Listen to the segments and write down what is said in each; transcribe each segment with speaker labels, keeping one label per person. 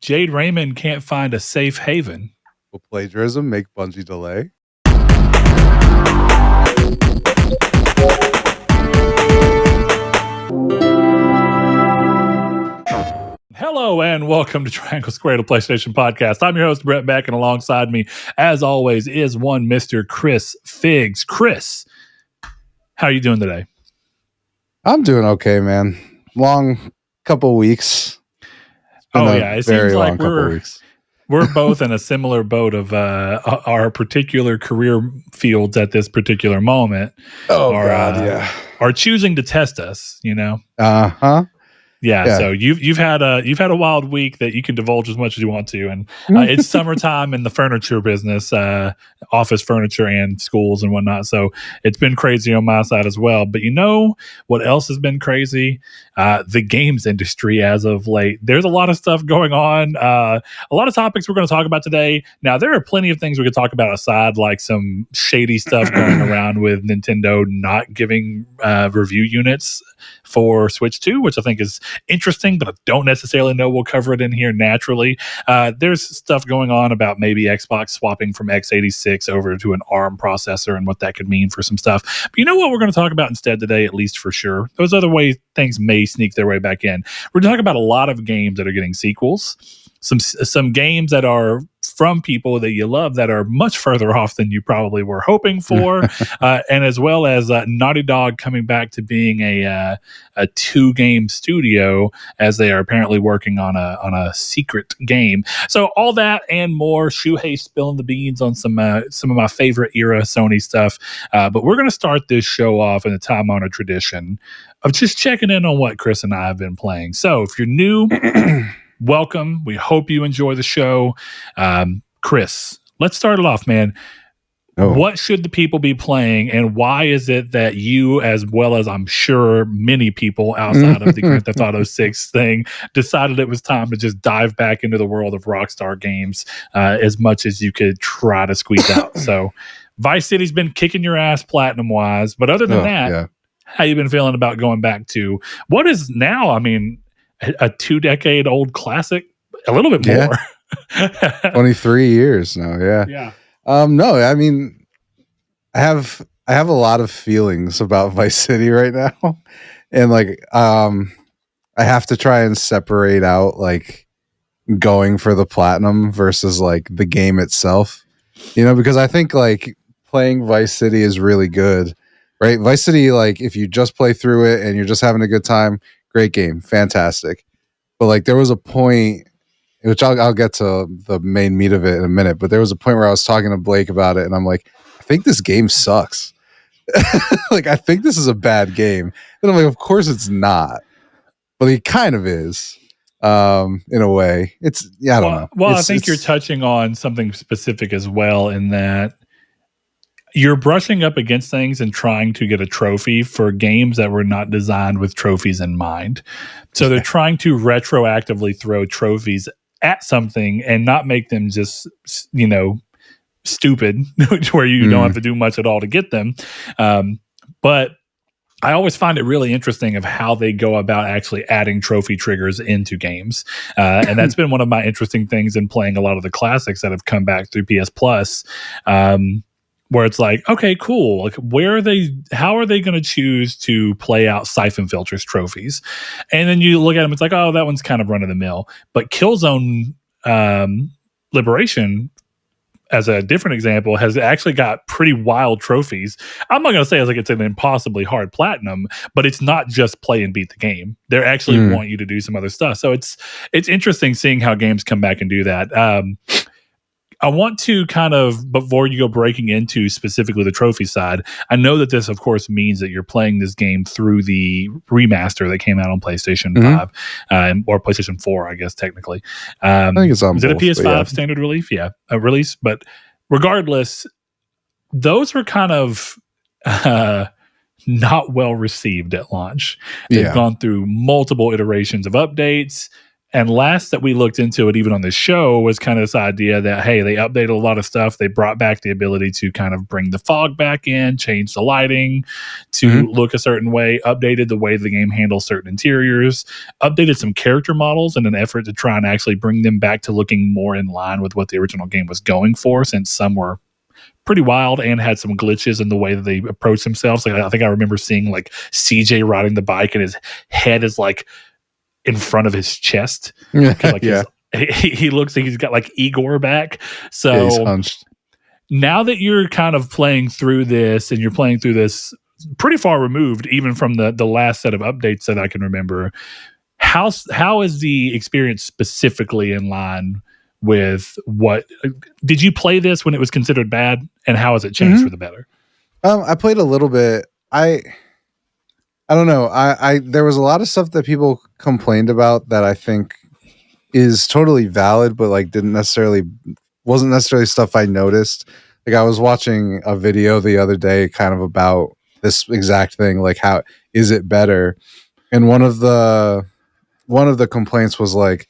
Speaker 1: Jade Raymond can't find a safe haven.
Speaker 2: Will plagiarism make Bungie delay?
Speaker 1: Hello and welcome to Triangle Square, the PlayStation Podcast. I'm your host, Brett Beck, and alongside me, as always, is one Mr. Chris Figs. Chris, how are you doing today?
Speaker 2: I'm doing okay, man. Long couple weeks.
Speaker 1: It seems like we're both in a similar boat of our particular career fields at this particular moment. Are choosing to test us, you know? Yeah, so you've had a wild week that you can divulge as much as you want to, and it's summertime in the furniture business, office furniture and schools and whatnot. So it's been crazy on my side as well. But you know what else has been crazy? The games industry as of late. There's a lot of stuff going on. A lot of topics we're going to talk about today. Now there are plenty of things we could talk about aside, like some shady stuff going around with Nintendo not giving review units for Switch 2, which I think is interesting, but I don't necessarily know we'll cover it in here naturally. There's stuff going on about maybe Xbox swapping from x86 over to an ARM processor and what that could mean for some stuff. But you know what we're going to talk about instead today, at least for sure? Those other ways things may sneak their way back in. We're talking about a lot of games that are getting sequels, some games that are from people that you love that are much further off than you probably were hoping for, and as well as Naughty Dog coming back to being a 2-game studio, as they are apparently working on a secret game. So all that and more. Shuhei spilling the beans on some of my favorite era Sony stuff. But we're going to start this show off in a time-honored tradition of just checking in on what Chris and I have been playing. So if you're new, welcome. We hope you enjoy the show. Chris, let's start it off, man. What should the people be playing, and why is it that you, as well as I'm sure many people outside of the Grand Theft Auto 6 thing, decided it was time to just dive back into the world of Rockstar games as much as you could try to squeeze out? So Vice City's been kicking your ass platinum-wise, but other than that, how you been feeling about going back to what is now, I mean, a 2-decade-old classic? A little bit more.
Speaker 2: 23 years now,
Speaker 1: yeah.
Speaker 2: No, I mean, I have a lot of feelings about Vice City right now, and like, I have to try and separate out like going for the platinum versus like the game itself, you know, because I think like playing Vice City is really good, right? Vice City, like if you just play through it and you're just having a good time, great game, fantastic. But like there was a point, which I'll get to the main meat of it in a minute, but there was a point where I was talking to Blake about it, and I'm like, I think this game sucks. Like, I think this is a bad game. And I'm like, of course it's not. But it kind of is, in a way. I don't know.
Speaker 1: Well, I think you're touching on something specific as well, in that you're brushing up against things and trying to get a trophy for games that were not designed with trophies in mind. So they're trying to retroactively throw trophies at something and not make them just, you know, stupid where you don't have to do much at all to get them. But I always find it really interesting of how they go about actually adding trophy triggers into games. And that's been one of my interesting things in playing a lot of the classics that have come back through PS Plus. Where it's like, okay, cool. Like, how are they going to choose to play out Siphon Filter's trophies? And then you look at them, it's like, oh, that one's kind of run of the mill. But Killzone Liberation, as a different example, has actually got pretty wild trophies. I'm not going to say it's an impossibly hard platinum, but it's not just play and beat the game. They actually want you to do some other stuff. So it's interesting seeing how games come back and do that. I want to kind of, before you go breaking into specifically the trophy side, I know that this, of course, means that you're playing this game through the remaster that came out on PlayStation 5 or PlayStation 4, I guess, technically.
Speaker 2: I think it's on
Speaker 1: both. Is it a PS5 standard release? Yeah, a release. But regardless, those were kind of not well received at launch. They've gone through multiple iterations of updates. And last that we looked into it, even on the show, was kind of this idea that, hey, they updated a lot of stuff. They brought back the ability to kind of bring the fog back in, change the lighting to look a certain way, updated the way the game handles certain interiors, updated some character models in an effort to try and actually bring them back to looking more in line with what the original game was going for, since some were pretty wild and had some glitches in the way that they approach themselves. Like, I think I remember seeing like CJ riding the bike and his head is like in front of his chest. Like he looks like he's got like Igor back. So
Speaker 2: he's hunched. Now
Speaker 1: that you're kind of playing through this, and you're playing through this pretty far removed even from the last set of updates that I can remember, how is the experience specifically in line with what did you play this when it was considered bad, and how has it changed for the better?
Speaker 2: I played a little bit. I don't know. I there was a lot of stuff that people complained about that I think is totally valid, but like wasn't necessarily stuff I noticed. Like, I was watching a video the other day kind of about this exact thing, like, how is it better? And one of the complaints was like,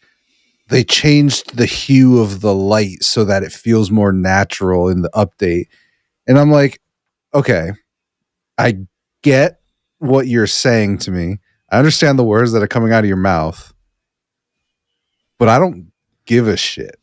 Speaker 2: they changed the hue of the light so that it feels more natural in the update. And I'm like, okay, I get what you're saying to me. I understand the words that are coming out of your mouth, but I don't give a shit.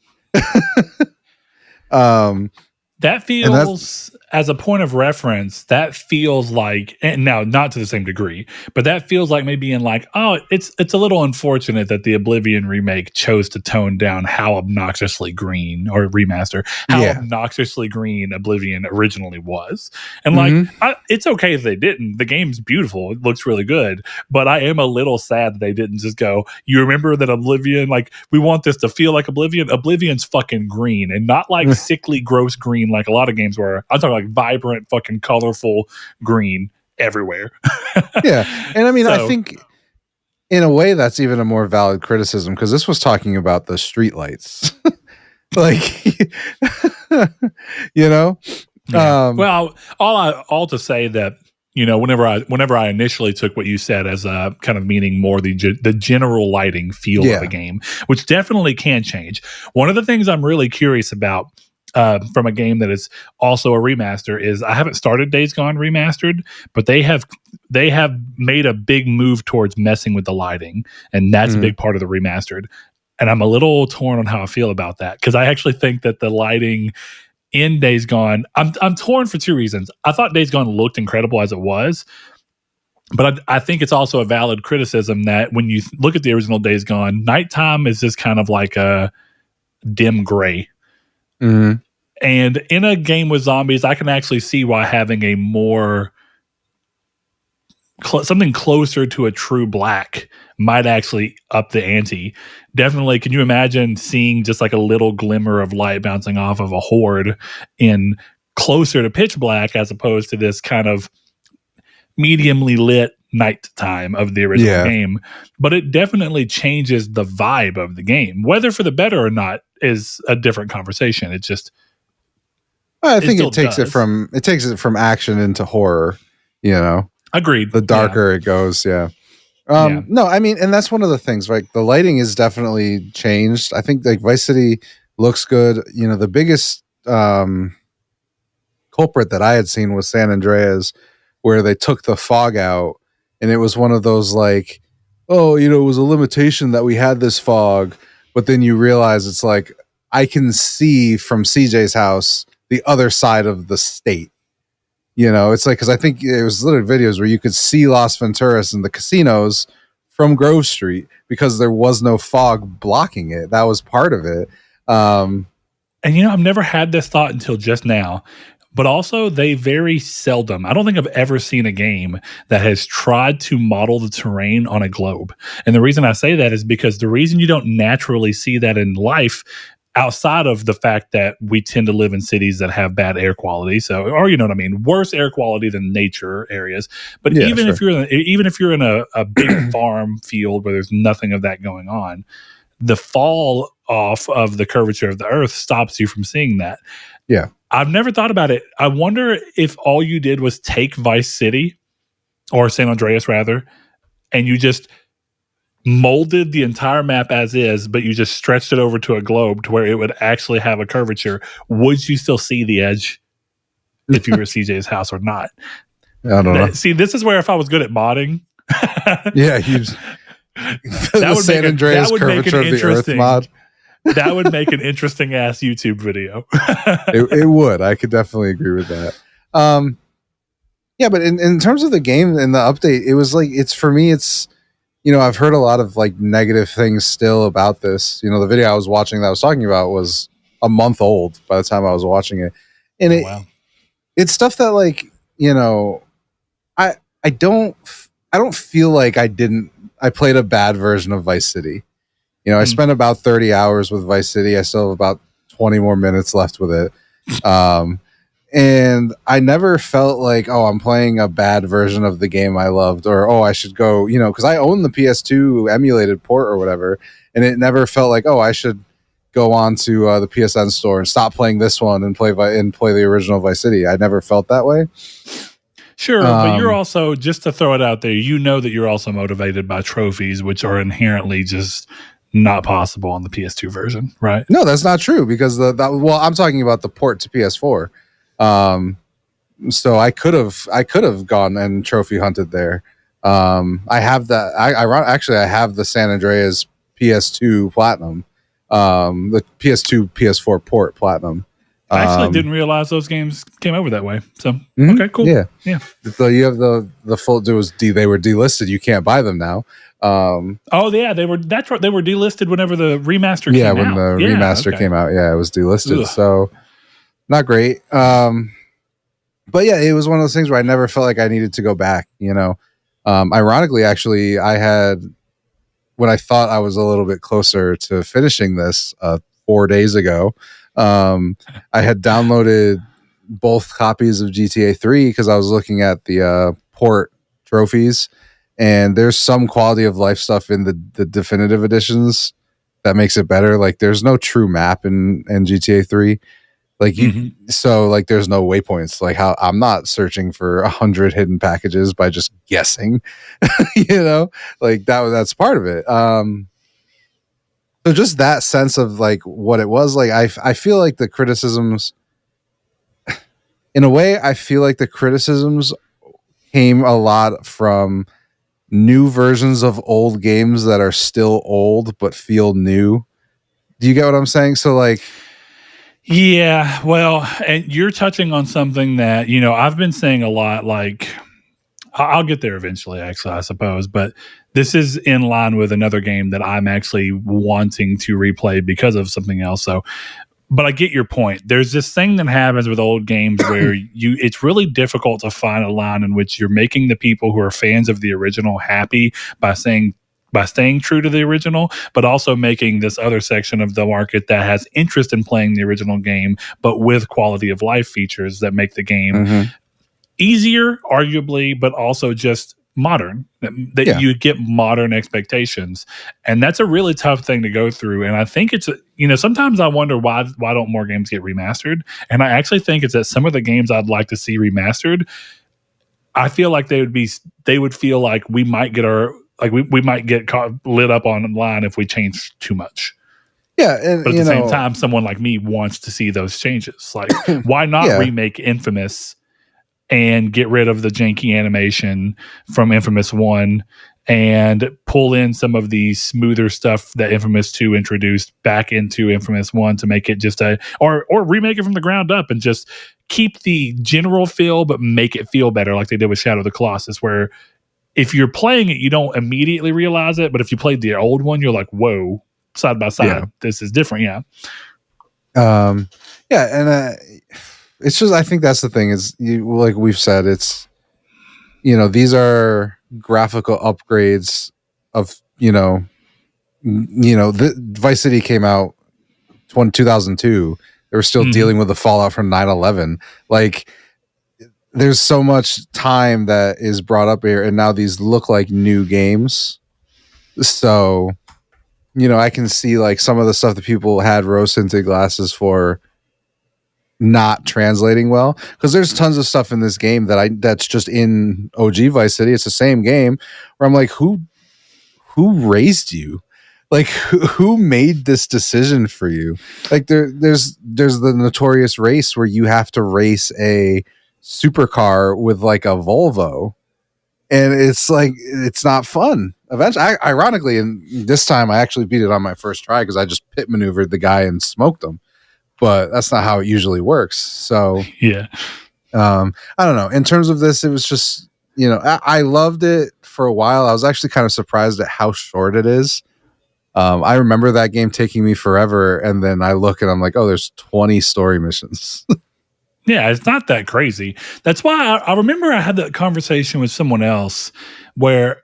Speaker 1: That feels, as a point of reference, that feels like, and now not to the same degree, but that feels like maybe in like, oh, it's a little unfortunate that the Oblivion remake chose to tone down how obnoxiously green, or remaster, how obnoxiously green Oblivion originally was. And like, it's okay if they didn't. The game's beautiful. It looks really good. But I am a little sad that they didn't just go, you remember that Oblivion, like, we want this to feel like Oblivion. Oblivion's fucking green, and not like sickly, gross green like a lot of games were. I'm talking like vibrant, fucking colorful green everywhere.
Speaker 2: Yeah. And I mean, I think in a way that's even a more valid criticism, because this was talking about the streetlights. Like, you know?
Speaker 1: Yeah. Well, all to say that, you know, whenever I initially took what you said as a kind of meaning more the general lighting feel of a game, which definitely can change. One of the things I'm really curious about from a game that is also a remaster is, I haven't started Days Gone Remastered, but they have made a big move towards messing with the lighting, and that's a big part of the remastered. And I'm a little torn on how I feel about that, because I actually think that the lighting in Days Gone, I'm torn for two reasons. I thought Days Gone looked incredible as it was, but I think it's also a valid criticism that when you look at the original Days Gone, nighttime is just kind of like a dim gray. And in a game with zombies, I can actually see why having a more something closer to a true black might actually up the ante. Definitely, can you imagine seeing just like a little glimmer of light bouncing off of a horde in closer to pitch black, as opposed to this kind of mediumly lit nighttime of the original game? But it definitely changes the vibe of the game. Whether for the better or not is a different conversation. It's just,
Speaker 2: I think it takes it from action into horror, you know.
Speaker 1: Agreed.
Speaker 2: The darker it goes, No, I mean, and that's one of the things, right? The lighting is definitely changed. I think like Vice City looks good. You know, the biggest culprit that I had seen was San Andreas, where they took the fog out, and it was one of those like, oh, you know, it was a limitation that we had this fog, but then you realize it's like, I can see from CJ's house the other side of the state. You know, it's like, because I think it was little videos where you could see Las Venturas and the casinos from Grove Street because there was no fog blocking it. That was part of it.
Speaker 1: And, you know, I've never had this thought until just now, but also they very seldom, I don't think I've ever seen a game that has tried to model the terrain on a globe. And the reason I say that is because the reason you don't naturally see that in life, outside of the fact that we tend to live in cities that have bad air quality, so, or you know what I mean, worse air quality than nature areas. But even if you're in a big farm field where there's nothing of that going on, the fall off of the curvature of the earth stops you from seeing that.
Speaker 2: Yeah,
Speaker 1: I've never thought about it. I wonder if all you did was take Vice City, or San Andreas rather, and you just molded the entire map as is, but you just stretched it over to a globe to where it would actually have a curvature, would you still see the edge if you were at CJ's house or not?
Speaker 2: I don't know.
Speaker 1: See, this is where if I was good at modding,
Speaker 2: yeah, that would San Andreas curvature of the Earth mod.
Speaker 1: That would make an interesting ass YouTube video.
Speaker 2: it would. I could definitely agree with that. Yeah, but in terms of the game and the update, it was like, it's for me, it's, I've heard a lot of like negative things still about this. The video I was watching that I was talking about was a month old by the time I was watching it. And it's stuff that like, I don't feel like I played a bad version of Vice City. I spent about 30 hours with Vice City. I still have about 20 more minutes left with it. And I never felt like, oh, I'm playing a bad version of the game I loved, or, oh, I should go, because I own the PS2 emulated port or whatever. And it never felt like, oh, I should go on to the PSN store and stop playing this one and play the original Vice City. I never felt that way.
Speaker 1: Sure, but you're also, just to throw it out there, that you're also motivated by trophies, which are inherently just not possible on the PS2 version, right?
Speaker 2: No, that's not true, because I'm talking about the port to PS4. So I could have gone and trophy hunted there. I have that. I have the San Andreas PS2 Platinum, the PS2 PS4 port Platinum.
Speaker 1: I actually didn't realize those games came over that way. So okay, cool.
Speaker 2: Yeah. So you have the full. They were delisted. You can't buy them now.
Speaker 1: Oh yeah, they were. That's right. They were delisted whenever the remaster came out.
Speaker 2: Yeah, when the remaster came out. Yeah, it was delisted. Ugh. So not great. But yeah, it was one of those things where I never felt like I needed to go back. Ironically, actually, I had, when I thought I was a little bit closer to finishing this 4 days ago, I had downloaded both copies of GTA 3 because I was looking at the port trophies, and there's some quality of life stuff in the definitive editions that makes it better. Like, there's no true map in GTA 3. Like, so like there's no waypoints. Like, how I'm not searching for 100 hidden packages by just guessing, like that's part of it. So just that sense of like what it was like, I feel like the criticisms, in a way, I feel like the criticisms came a lot from new versions of old games that are still old but feel new. Do you get what I'm saying? So like,
Speaker 1: yeah, well, and you're touching on something that, I've been saying a lot, like, I'll get there eventually, actually, I suppose, but this is in line with another game that I'm actually wanting to replay because of something else. So, but I get your point. There's this thing that happens with old games where it's really difficult to find a line in which you're making the people who are fans of the original happy by staying true to the original, but also making this other section of the market that has interest in playing the original game, but with quality of life features that make the game easier, arguably, but also just modern, that you get modern expectations. And that's a really tough thing to go through. And I think it's, sometimes I wonder why don't more games get remastered? And I actually think it's that some of the games I'd like to see remastered, I feel like they would feel like we might get we might get lit up online if we change too much.
Speaker 2: Yeah,
Speaker 1: but at the same time, someone like me wants to see those changes. Like, why not remake Infamous and get rid of the janky animation from Infamous 1 and pull in some of the smoother stuff that Infamous 2 introduced back into Infamous 1 to make it just or remake it from the ground up and just keep the general feel, but make it feel better, like they did with Shadow of the Colossus, where if you're playing it, you don't immediately realize it. But if you played the old one, you're like, whoa, side by side, this is different. Yeah.
Speaker 2: And it's just, I think that's the thing is, like we've said, it's, these are graphical upgrades of, Vice City came out 2002. They were still dealing with the fallout from 9/11. Like, there's so much time that is brought up here, and now these look like new games. So, I can see like some of the stuff that people had rose-tinted glasses for not translating well, because there's tons of stuff in this game that's just in OG Vice City. It's the same game where I'm like, who who raised you? Like, who made this decision for you? Like, there's the notorious race where you have to race a supercar with like a Volvo, and it's like, it's not fun. Eventually, ironically, and this time I actually beat it on my first try because I just pit maneuvered the guy and smoked him. But that's not how it usually works. So
Speaker 1: yeah,
Speaker 2: I don't know. In terms of this, it was just, I loved it for a while. I was actually kind of surprised at how short it is. I remember that game taking me forever, and then I look and I'm like, oh, there's 20 story missions.
Speaker 1: Yeah, it's not that crazy. That's why I remember I had that conversation with someone else where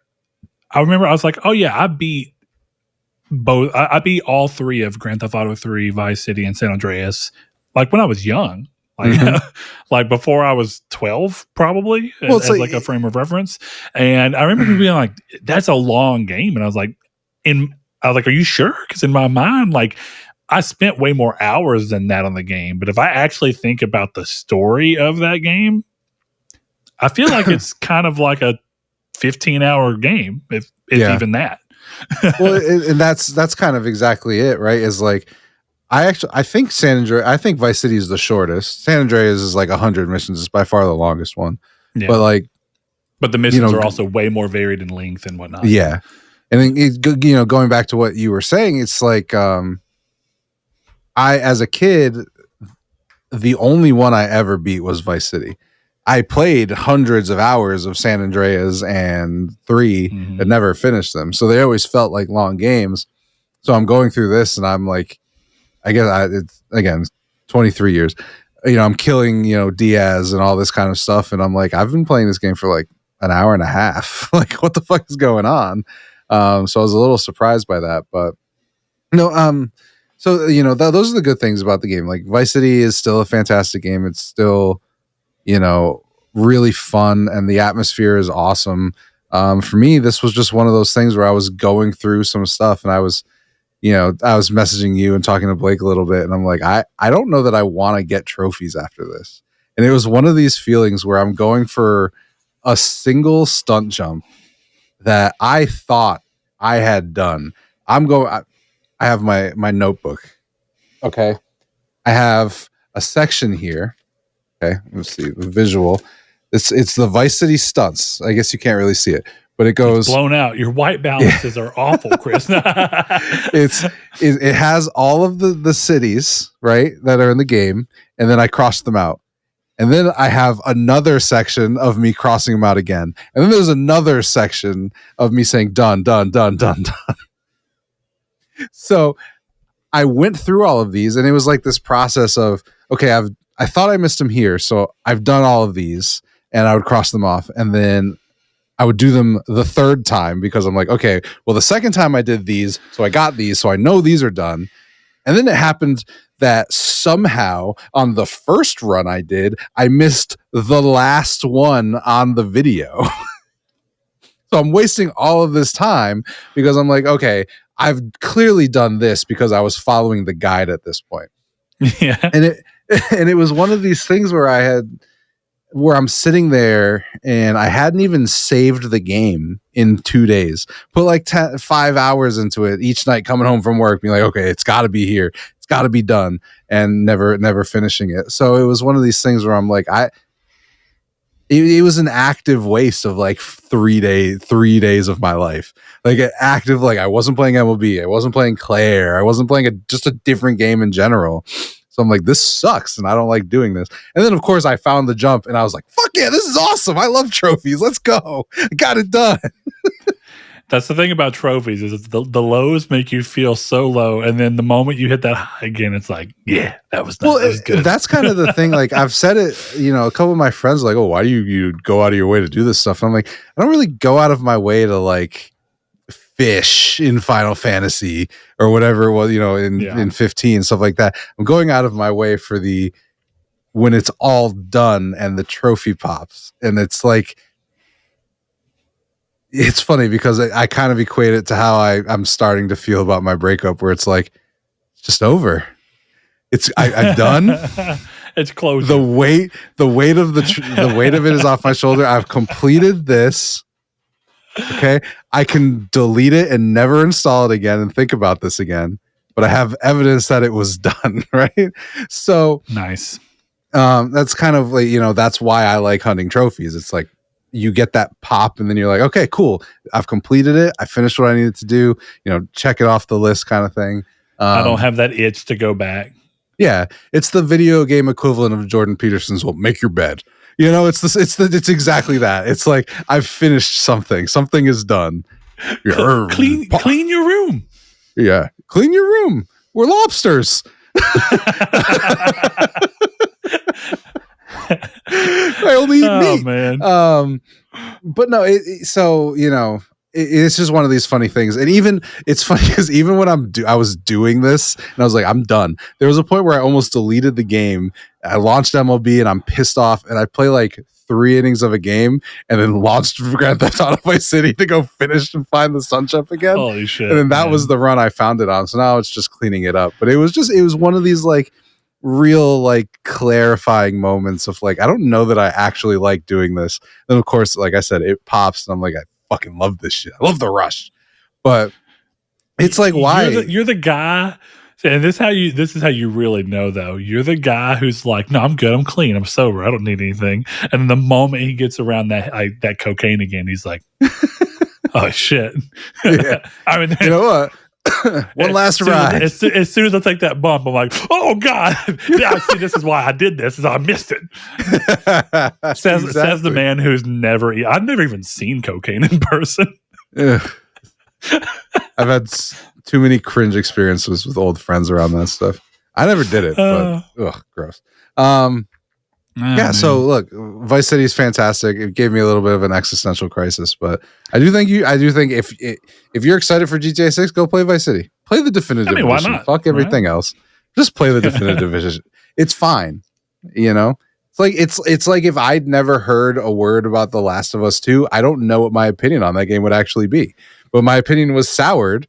Speaker 1: I remember I was like, oh yeah, I beat both. I beat all three of Grand Theft Auto 3, Vice City, and San Andreas, like when I was young. Like, like before I was 12, probably, as like a frame of reference. And I remember being like, that's a long game. And I was like, are you sure? Because in my mind, like, I spent way more hours than that on the game. But if I actually think about the story of that game, I feel like it's kind of like a 15-hour game, if even that.
Speaker 2: Well, and that's kind of exactly it, right? Is like, I think Vice City is the shortest. San Andreas is like 100 missions. It's by far the longest one. Yeah. But
Speaker 1: the missions are also way more varied in length and whatnot.
Speaker 2: Yeah. And then, going back to what you were saying, it's like, as a kid, the only one I ever beat was Vice City. I played hundreds of hours of San Andreas and 3 and never finished them. So they always felt like long games. So I'm going through this and I'm like, I guess it's, again, 23 years. I'm killing, Diaz and all this kind of stuff. And I'm like, I've been playing this game for like an hour and a half. Like, what the fuck is going on? So I was a little surprised by that. But so, those are the good things about the game. Like, Vice City is still a fantastic game. It's still, really fun, and the atmosphere is awesome. For me, this was just one of those things where I was going through some stuff, and I was messaging you and talking to Blake a little bit, and I'm like, I don't know that I want to get trophies after this. And it was one of these feelings where I'm going for a single stunt jump that I thought I had done. I have my notebook. Okay. I have a section here. Okay. Let's see the visual. It's the Vice City stunts. I guess you can't really see it, but it goes,
Speaker 1: it's blown out. Your white balances are awful, Chris.
Speaker 2: It has all of the cities, right, that are in the game, and then I crossed them out. And then I have another section of me crossing them out again. And then there's another section of me saying done, done, done, done, done. So I went through all of these, and it was like this process of, okay, I thought I missed them here, so I've done all of these, and I would cross them off, and then I would do them the third time because I'm like, okay, well, the second time I did these, so I got these, so I know these are done. And then it happened that somehow on the first run I did, I missed the last one on the video. So I'm wasting all of this time because I'm like, okay, I've clearly done this because I was following the guide at this point.
Speaker 1: Yeah.
Speaker 2: And it was one of these things where I'm sitting there and I hadn't even saved the game in 2 days. Put like 5 hours into it each night, coming home from work, being like, okay, it's got to be here, it's got to be done, and never finishing it. So it was one of these things where I'm like, it was an active waste of like 3 days of my life. Like an active, like I wasn't playing MLB, I wasn't playing Claire, I wasn't playing just a different game in general. So I'm like, this sucks, and I don't like doing this. And then, of course, I found the jump, and I was like, fuck yeah, this is awesome. I love trophies. Let's go. I got it done.
Speaker 1: That's the thing about trophies is the lows make you feel so low, and then the moment you hit that high again, it's like, yeah, that was good.
Speaker 2: That's kind of the thing. Like, I've said it, a couple of my friends are like, oh, why do you go out of your way to do this stuff? And I'm like, I don't really go out of my way to like fish in Final Fantasy or whatever it was, in 15, stuff like that. I'm going out of my way for when it's all done and the trophy pops. And it's like, it's funny because I kind of equate it to how I'm starting to feel about my breakup, where it's like, it's just over. I'm done.
Speaker 1: It's close.
Speaker 2: The weight of the weight of it is off my shoulder. I've completed this. Okay. I can delete it and never install it again and think about this again, but I have evidence that it was done. Right. So
Speaker 1: nice.
Speaker 2: That's kind of like, that's why I like hunting trophies. It's like you get that pop and then you're like, okay, cool. I've completed it. I finished what I needed to do, check it off the list kind of thing.
Speaker 1: I don't have that itch to go back.
Speaker 2: Yeah. It's the video game equivalent of Jordan Peterson's, well, make your bed. It's exactly that. It's like I've finished something. Something is done.
Speaker 1: Clean your room.
Speaker 2: Yeah. Clean your room. We're lobsters. I only eat meat.
Speaker 1: Man.
Speaker 2: But no, it's just one of these funny things. And it's funny because even when I was doing this and I was like, I'm done. There was a point where I almost deleted the game. I launched MLB and I'm pissed off, and I play like 3 innings of a game and then launched Grand Theft Auto Vice City to go finish and find the Sunship again.
Speaker 1: Holy shit.
Speaker 2: And then that was the run I found it on. So now it's just cleaning it up. But it was one of these like real like clarifying moments of like, I don't know that I actually like doing this. Then of course, like I said, it pops and I'm like, I fucking love this shit. I love the rush. But it's like, why?
Speaker 1: You're the guy. And this is how you really know, though. You're the guy who's like, no, I'm good. I'm clean. I'm sober. I don't need anything. And the moment he gets around that cocaine again, he's like, oh, shit.
Speaker 2: Yeah.
Speaker 1: I mean,
Speaker 2: you know what? One last ride.
Speaker 1: As soon as I take that bump, I'm like, oh, God. Yeah, see, this is why I did this, is I missed it. Says the man who's I've never even seen cocaine in person.
Speaker 2: I've had too many cringe experiences with old friends around that stuff. I never did it, but gross. So look, Vice City is fantastic. It gave me a little bit of an existential crisis, but I do think if you're excited for GTA 6, go play Vice City. Play the definitive edition.
Speaker 1: Why not?
Speaker 2: Fuck everything else. Just play the definitive edition. It's fine. It's like if I'd never heard a word about The Last of Us 2, I don't know what my opinion on that game would actually be. But my opinion was soured.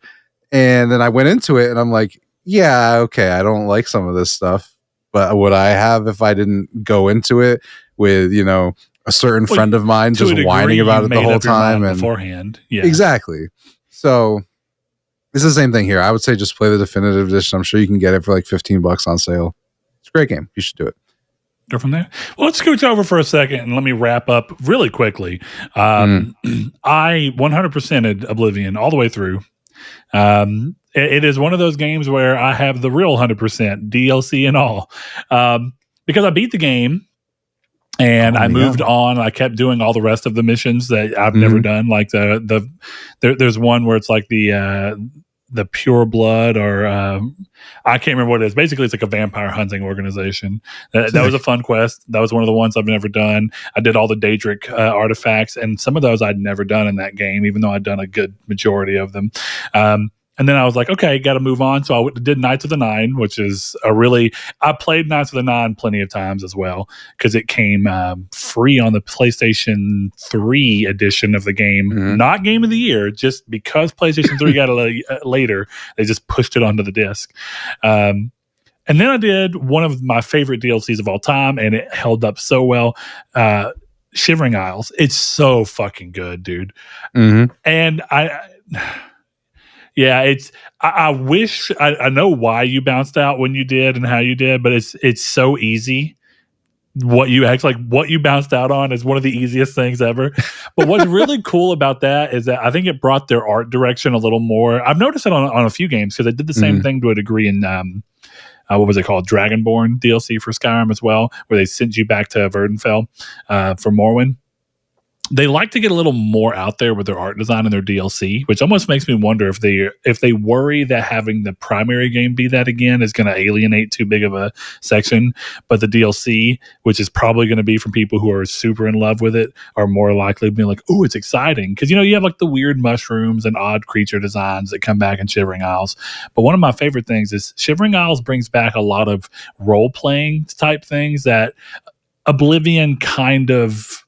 Speaker 2: And then I went into it and I'm like, yeah, okay, I don't like some of this stuff. But would I have if I didn't go into it with, a certain friend of mine just whining about it the whole time and
Speaker 1: beforehand? Yeah.
Speaker 2: Exactly. So it's the same thing here. I would say just play the definitive edition. I'm sure you can get it for like $15 on sale. It's a great game. You should do it.
Speaker 1: Go from there. Well, let's scooch over for a second and let me wrap up really quickly. I 100%ed Oblivion all the way through. It is one of those games where I have the real 100% DLC and all, because I beat the game and I moved on. I kept doing all the rest of the missions that I've never done. Like there's one where it's like the Pure Blood, or I can't remember what it is. Basically, it's like a vampire hunting organization. That was a fun quest. That was one of the ones I've never done. I did all the Daedric artifacts, and some of those I'd never done in that game, even though I'd done a good majority of them. And then I was like, okay, got to move on. So I did Knights of the Nine, which is I played Knights of the Nine plenty of times as well, because it came free on the PlayStation 3 edition of the game. Not Game of the Year, just because PlayStation 3 got it later, they just pushed it onto the disc. And then I did one of my favorite DLCs of all time, and it held up so well. Shivering Isles. It's so fucking good, dude. And I wish I know why you bounced out when you did and how you did, but it's so easy. What you bounced out on is one of the easiest things ever. But what's really cool about that is that I think it brought their art direction a little more. I've noticed it on a few games, because they did the same thing to a degree in what was it called? Dragonborn DLC for Skyrim as well, where they sent you back to Vvardenfell for Morrowind. They like to get a little more out there with their art design and their DLC, which almost makes me wonder if they worry that having the primary game be that again is going to alienate too big of a section. But the DLC, which is probably going to be from people who are super in love with it, are more likely to be like, oh, it's exciting. Because, you have like the weird mushrooms and odd creature designs that come back in Shivering Isles. But one of my favorite things is Shivering Isles brings back a lot of role-playing type things that Oblivion kind of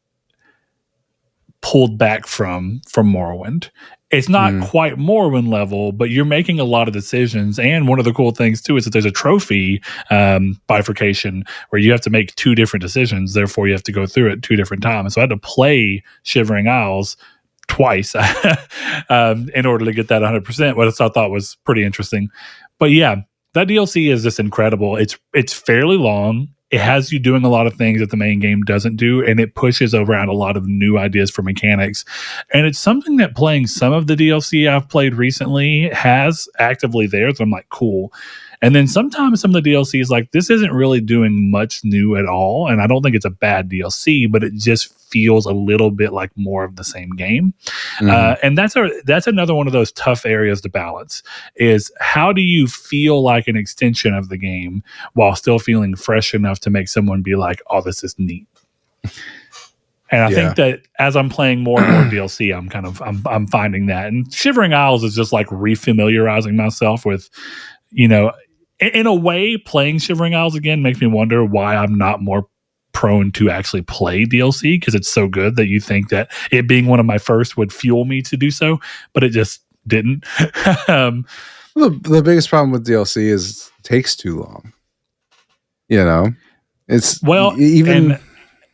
Speaker 1: pulled back from Morrowind. It's not quite Morrowind level, but you're making a lot of decisions. And one of the cool things too is that there's a trophy bifurcation where you have to make 2 different decisions. Therefore, you have to go through it 2 different times. So I had to play Shivering Isles twice in order to get that 100%, which I thought was pretty interesting. But yeah, that DLC is just incredible. It's fairly long. It has you doing a lot of things that the main game doesn't do, and it pushes around a lot of new ideas for mechanics. And it's something that playing some of the DLC I've played recently has actively there. So I'm like, cool. And then sometimes some of the DLC is like, this isn't really doing much new at all. And I don't think it's a bad DLC, but it just feels a little bit like more of the same game. And that's another one of those tough areas to balance, is how do you feel like an extension of the game while still feeling fresh enough to make someone be like, oh, this is neat. And I think that as I'm playing more and more DLC, I'm finding that. And Shivering Isles is just like refamiliarizing myself with, in a way, playing Shivering Isles again makes me wonder why I'm not more prone to actually play DLC, because it's so good that you think that it being one of my first would fuel me to do so, but it just didn't.
Speaker 2: The biggest problem with DLC is it takes too long. It's
Speaker 1: even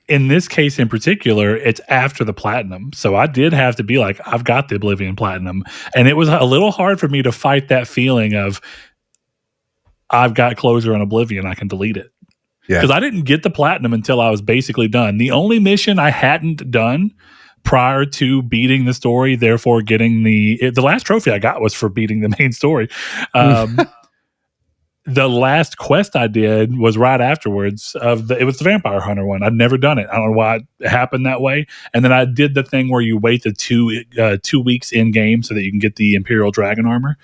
Speaker 1: in this case in particular, it's after the platinum. So I did have to be like, I've got the Oblivion platinum, and it was a little hard for me to fight that feeling of I've got closure on Oblivion, I can delete it. Because I didn't get the platinum until I was basically done. The only mission I hadn't done prior to beating the story, therefore getting the last trophy I got was for beating the main story. The last quest I did was right afterwards it was the Vampire Hunter one. I'd never done it. I don't know why it happened that way. And then I did the thing where you wait the 2 weeks in game so that you can get the Imperial Dragon armor.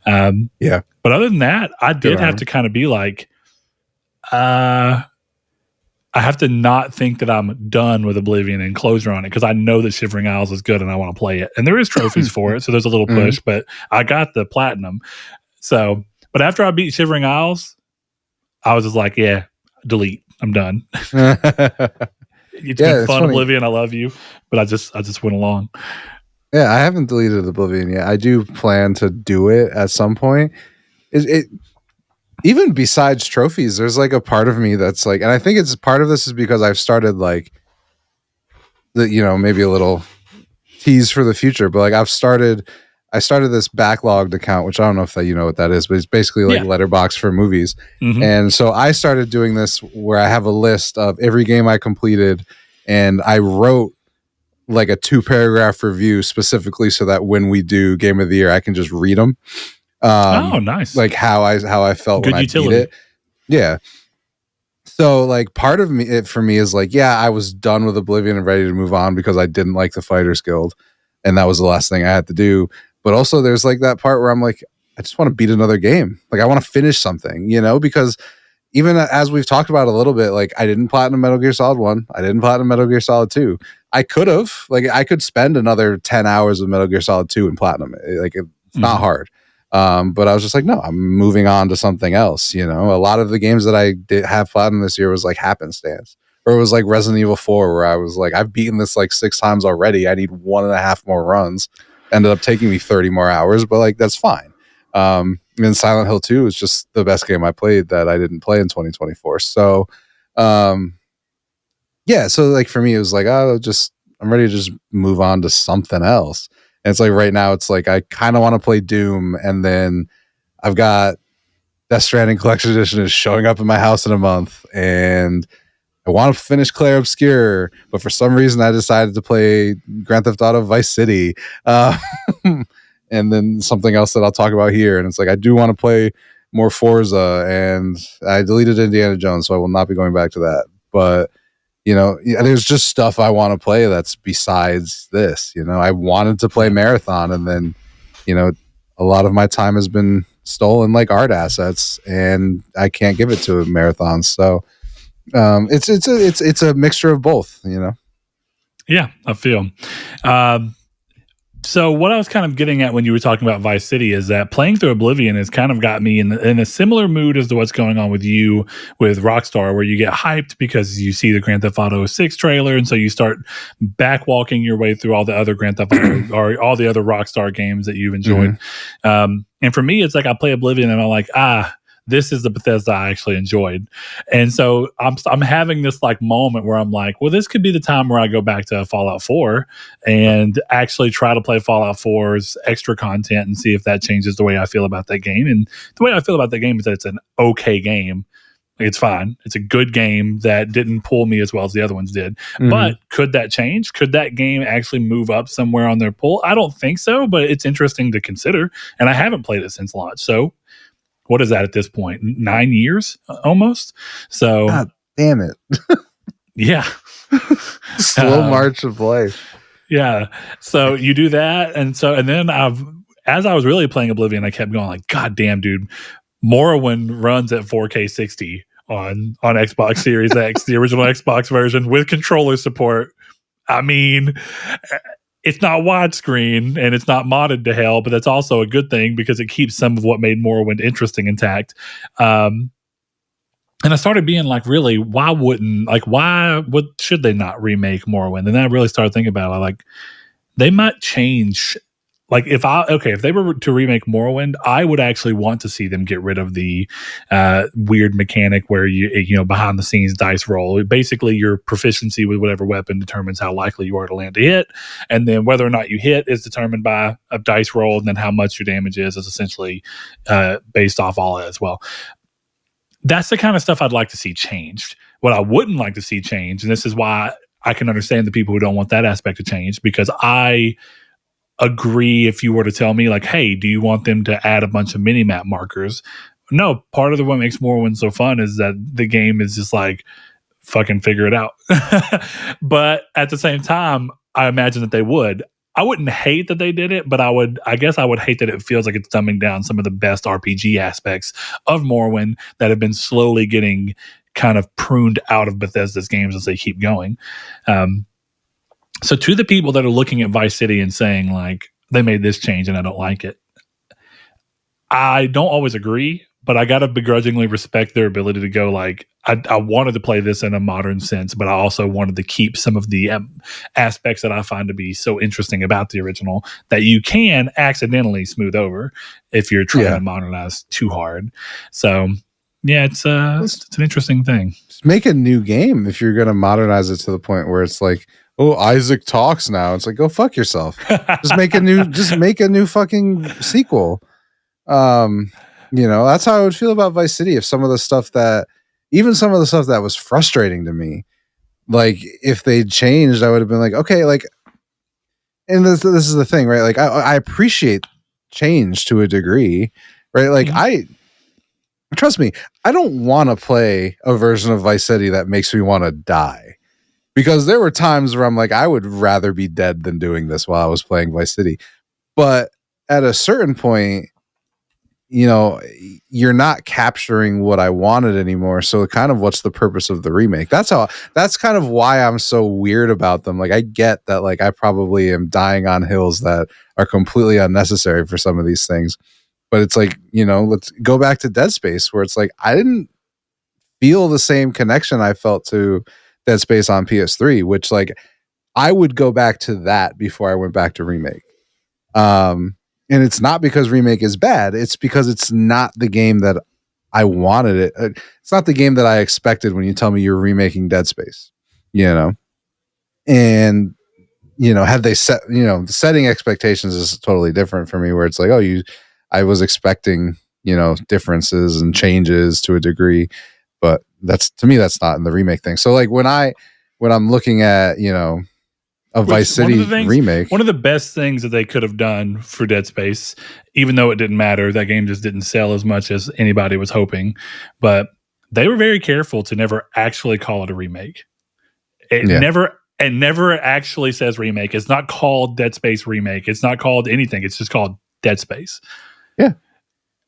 Speaker 1: But other than that, I did have to kind of be like, I have to not think that I'm done with Oblivion and closure on it, because I know that Shivering Isles is good and I want to play it. And there is trophies for it, so there's a little push, but I got the platinum. So, but after I beat Shivering Isles, I was just like, yeah, delete. I'm done. It's been fun, funny. Oblivion, I love you, but I just went along.
Speaker 2: Yeah, I haven't deleted Oblivion yet. I do plan to do it at some point. It even besides trophies, there's like a part of me that's like, and I think it's part of this is because I've started like maybe a little tease for the future, but like I started this backlogged account, which I don't know if you know what that is, but it's basically like Letterboxd for movies. And so I started doing this where I have a list of every game I completed, and I wrote like a 2-paragraph review specifically so that when we do Game of the Year, I can just read them.
Speaker 1: Nice.
Speaker 2: Like how I felt good when utility. I beat it. Yeah. So like part of it for me is like, I was done with Oblivion and ready to move on because I didn't like the Fighters Guild, and that was the last thing I had to do. But also there's like that part where I'm like, I just want to beat another game. Like I want to finish something, because even as we've talked about a little bit, like I didn't platinum Metal Gear Solid 1. I didn't platinum Metal Gear Solid 2. I could have, like I could spend another 10 hours of Metal Gear Solid 2 and platinum it. Like it's not hard. But I was just like, no, I'm moving on to something else. A lot of the games that I did have platinum this year was like happenstance, or it was like Resident Evil 4, where I was like, I've beaten this like 6 times already. I need 1.5 more runs. Ended up taking me 30 more hours, but like, that's fine. And Silent Hill 2 is just the best game I played that I didn't play in 2024. So, so like for me, it was like, I'm ready to just move on to something else. And it's like right now, it's like I kind of want to play Doom, and then I've got Death Stranding Collection Edition is showing up in my house in a month, and I want to finish Clair Obscur, but for some reason I decided to play Grand Theft Auto Vice City, and then something else that I'll talk about here. And it's like I do want to play more Forza, and I deleted Indiana Jones, so I will not be going back to that. But there's just stuff I want to play that's besides this. I wanted to play Marathon, and then, a lot of my time has been stolen like art assets, and I can't give it to a Marathon. So it's a mixture of both,
Speaker 1: Yeah, I feel. So what I was kind of getting at when you were talking about Vice City is that playing through Oblivion has kind of got me in a similar mood as to what's going on with you with Rockstar, where you get hyped because you see the Grand Theft Auto 6 trailer, and so you start backwalking your way through all the other Grand Theft Auto or all the other Rockstar games that you've enjoyed. And for me, it's like I play Oblivion and I'm like, this is the Bethesda I actually enjoyed. And so I'm having this like moment where I'm like, well, this could be the time where I go back to Fallout 4 and actually try to play Fallout 4's extra content and see if that changes the way I feel about that game. And the way I feel about that game is that it's an okay game. Like, it's fine. It's a good game that didn't pull me as well as the other ones did. Mm-hmm. But could that change? Could that game actually move up somewhere on their pull? I don't think so, but it's interesting to consider. And I haven't played it since launch. So what is that at this point? 9 years almost? So
Speaker 2: God damn it.
Speaker 1: Yeah.
Speaker 2: Slow march of life.
Speaker 1: Yeah. So you do that. And then as I was really playing Oblivion, I kept going like, God damn, dude. Morrowind runs at 4K 60 on Xbox Series X, the original Xbox version with controller support. I mean, it's not widescreen and it's not modded to hell, but that's also a good thing because it keeps some of what made Morrowind interesting intact. And I started being like, really, why should they not remake Morrowind? And then I really started thinking about it. Like, they might change. Like, if they were to remake Morrowind, I would actually want to see them get rid of the weird mechanic where you behind the scenes dice roll. Basically, your proficiency with whatever weapon determines how likely you are to land a hit, and then whether or not you hit is determined by a dice roll, and then how much your damage is essentially based off all that as well. That's the kind of stuff I'd like to see changed. What I wouldn't like to see changed, and this is why I can understand the people who don't want that aspect to change, because I agree if you were to tell me like, hey, do you want them to add a bunch of mini-map markers? No, part of what makes Morrowind so fun is that the game is just like, fucking figure it out. But at the same time, I imagine that they would. I wouldn't hate that they did it, but I guess I would hate that it feels like it's dumbing down some of the best RPG aspects of Morrowind that have been slowly getting kind of pruned out of Bethesda's games as they keep going. So to the people that are looking at Vice City and saying like, they made this change and I don't like it, I don't always agree, but I got to begrudgingly respect their ability to go like, I wanted to play this in a modern sense, but I also wanted to keep some of the aspects that I find to be so interesting about the original that you can accidentally smooth over if you're trying to modernize too hard. So yeah, it's an interesting thing.
Speaker 2: Just make a new game if you're going to modernize it to the point where it's like, oh, Isaac talks now. It's like, go fuck yourself. Just make a new fucking sequel. That's how I would feel about Vice City. If some of the stuff that was frustrating to me, like if they changed, I would have been like, okay, like, and this is the thing, right? Like I appreciate change to a degree, right? Like trust me, I don't want to play a version of Vice City that makes me want to die. Because there were times where I'm like, I would rather be dead than doing this while I was playing Vice City. But at a certain point, you're not capturing what I wanted anymore. So kind of what's the purpose of the remake? That's kind of why I'm so weird about them. Like, I get that, like, I probably am dying on hills that are completely unnecessary for some of these things. But it's like, let's go back to Dead Space, where it's like, I didn't feel the same connection I felt to Dead Space on PS3, which like I would go back to that before I went back to remake. And it's not because remake is bad. It's because it's not the game that I wanted it. It's not the game that I expected when you tell me you're remaking Dead Space, and had they set, setting expectations is totally different for me, where it's like, I was expecting, differences and changes to a degree, but to me, that's not in the remake thing. So like when I'm looking at, a Vice City remake,
Speaker 1: one of the best things that they could have done for Dead Space, even though it didn't matter, that game just didn't sell as much as anybody was hoping, but they were very careful to never actually call it a remake. It never actually says remake. It's not called Dead Space Remake. It's not called anything. It's just called Dead Space.
Speaker 2: Yeah.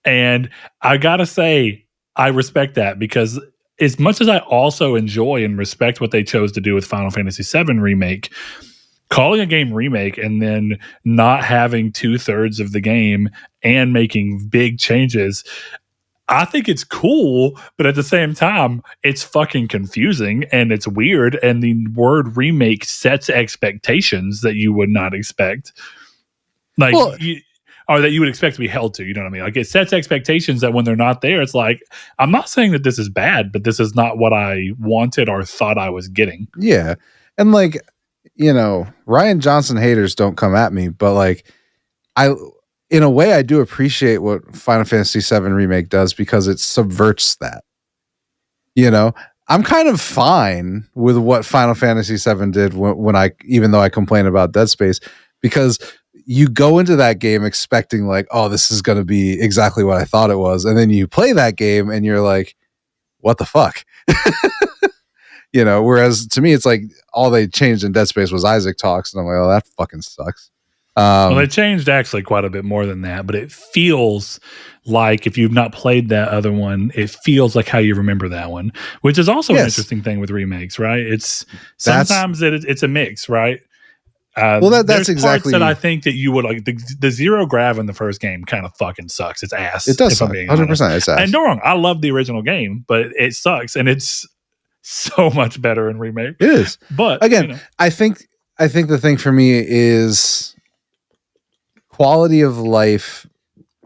Speaker 1: And I gotta say, I respect that, because as much as I also enjoy and respect what they chose to do with Final Fantasy VII Remake, calling a game remake and then not having 2/3 of the game and making big changes, I think it's cool, but at the same time, it's fucking confusing and it's weird. And the word remake sets expectations that you would not expect. Like, or that you would expect to be held to. You know what I mean? Like, it sets expectations that when they're not there, it's like, I'm not saying that this is bad, but this is not what I wanted or thought I was getting.
Speaker 2: Yeah. And like, you know, Rian Johnson haters don't come at me, but like, in a way, I do appreciate what Final Fantasy VII Remake does because it subverts that. You know, I'm kind of fine with what Final Fantasy VII did even though I complain about Dead Space, because you go into that game expecting like, oh, this is going to be exactly what I thought it was. And then you play that game and you're like, what the fuck? You know, whereas to me, it's like all they changed in Dead Space was Isaac talks. And I'm like, oh, that fucking sucks.
Speaker 1: Well, they changed actually quite a bit more than that, but it feels like if you've not played that other one, it feels like how you remember that one, which is also an interesting thing with remakes, right? It's sometimes it's a mix, right?
Speaker 2: Well, that's exactly
Speaker 1: parts that I think that you would like. The zero grav in the first game kind of fucking sucks. It's ass.
Speaker 2: It does suck. 100%. It's ass.
Speaker 1: And don't wrong, I love the original game, but it sucks, and it's so much better in remake.
Speaker 2: It is,
Speaker 1: but
Speaker 2: again, you know. I think the thing for me is quality of life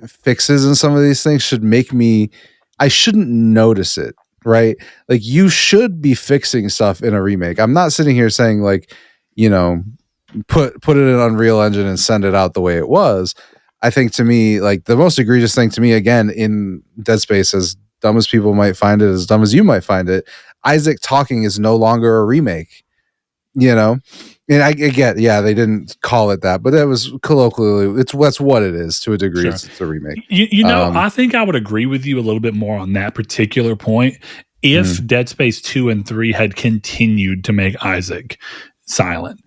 Speaker 2: fixes in some of these things should make me. I shouldn't notice it, right? Like, you should be fixing stuff in a remake. I'm not sitting here saying like, you know, put it in Unreal Engine and send it out the way it was. I think, to me, like, the most egregious thing to me, again, in Dead Space, as dumb as people might find it, as dumb as you might find it, Isaac talking is no longer a remake, you know? And I get, yeah, they didn't call it that, but that was colloquially, that's what it is to a degree. Sure. It's a remake.
Speaker 1: You know, I think I would agree with you a little bit more on that particular point if Dead Space 2 and 3 had continued to make Isaac silent.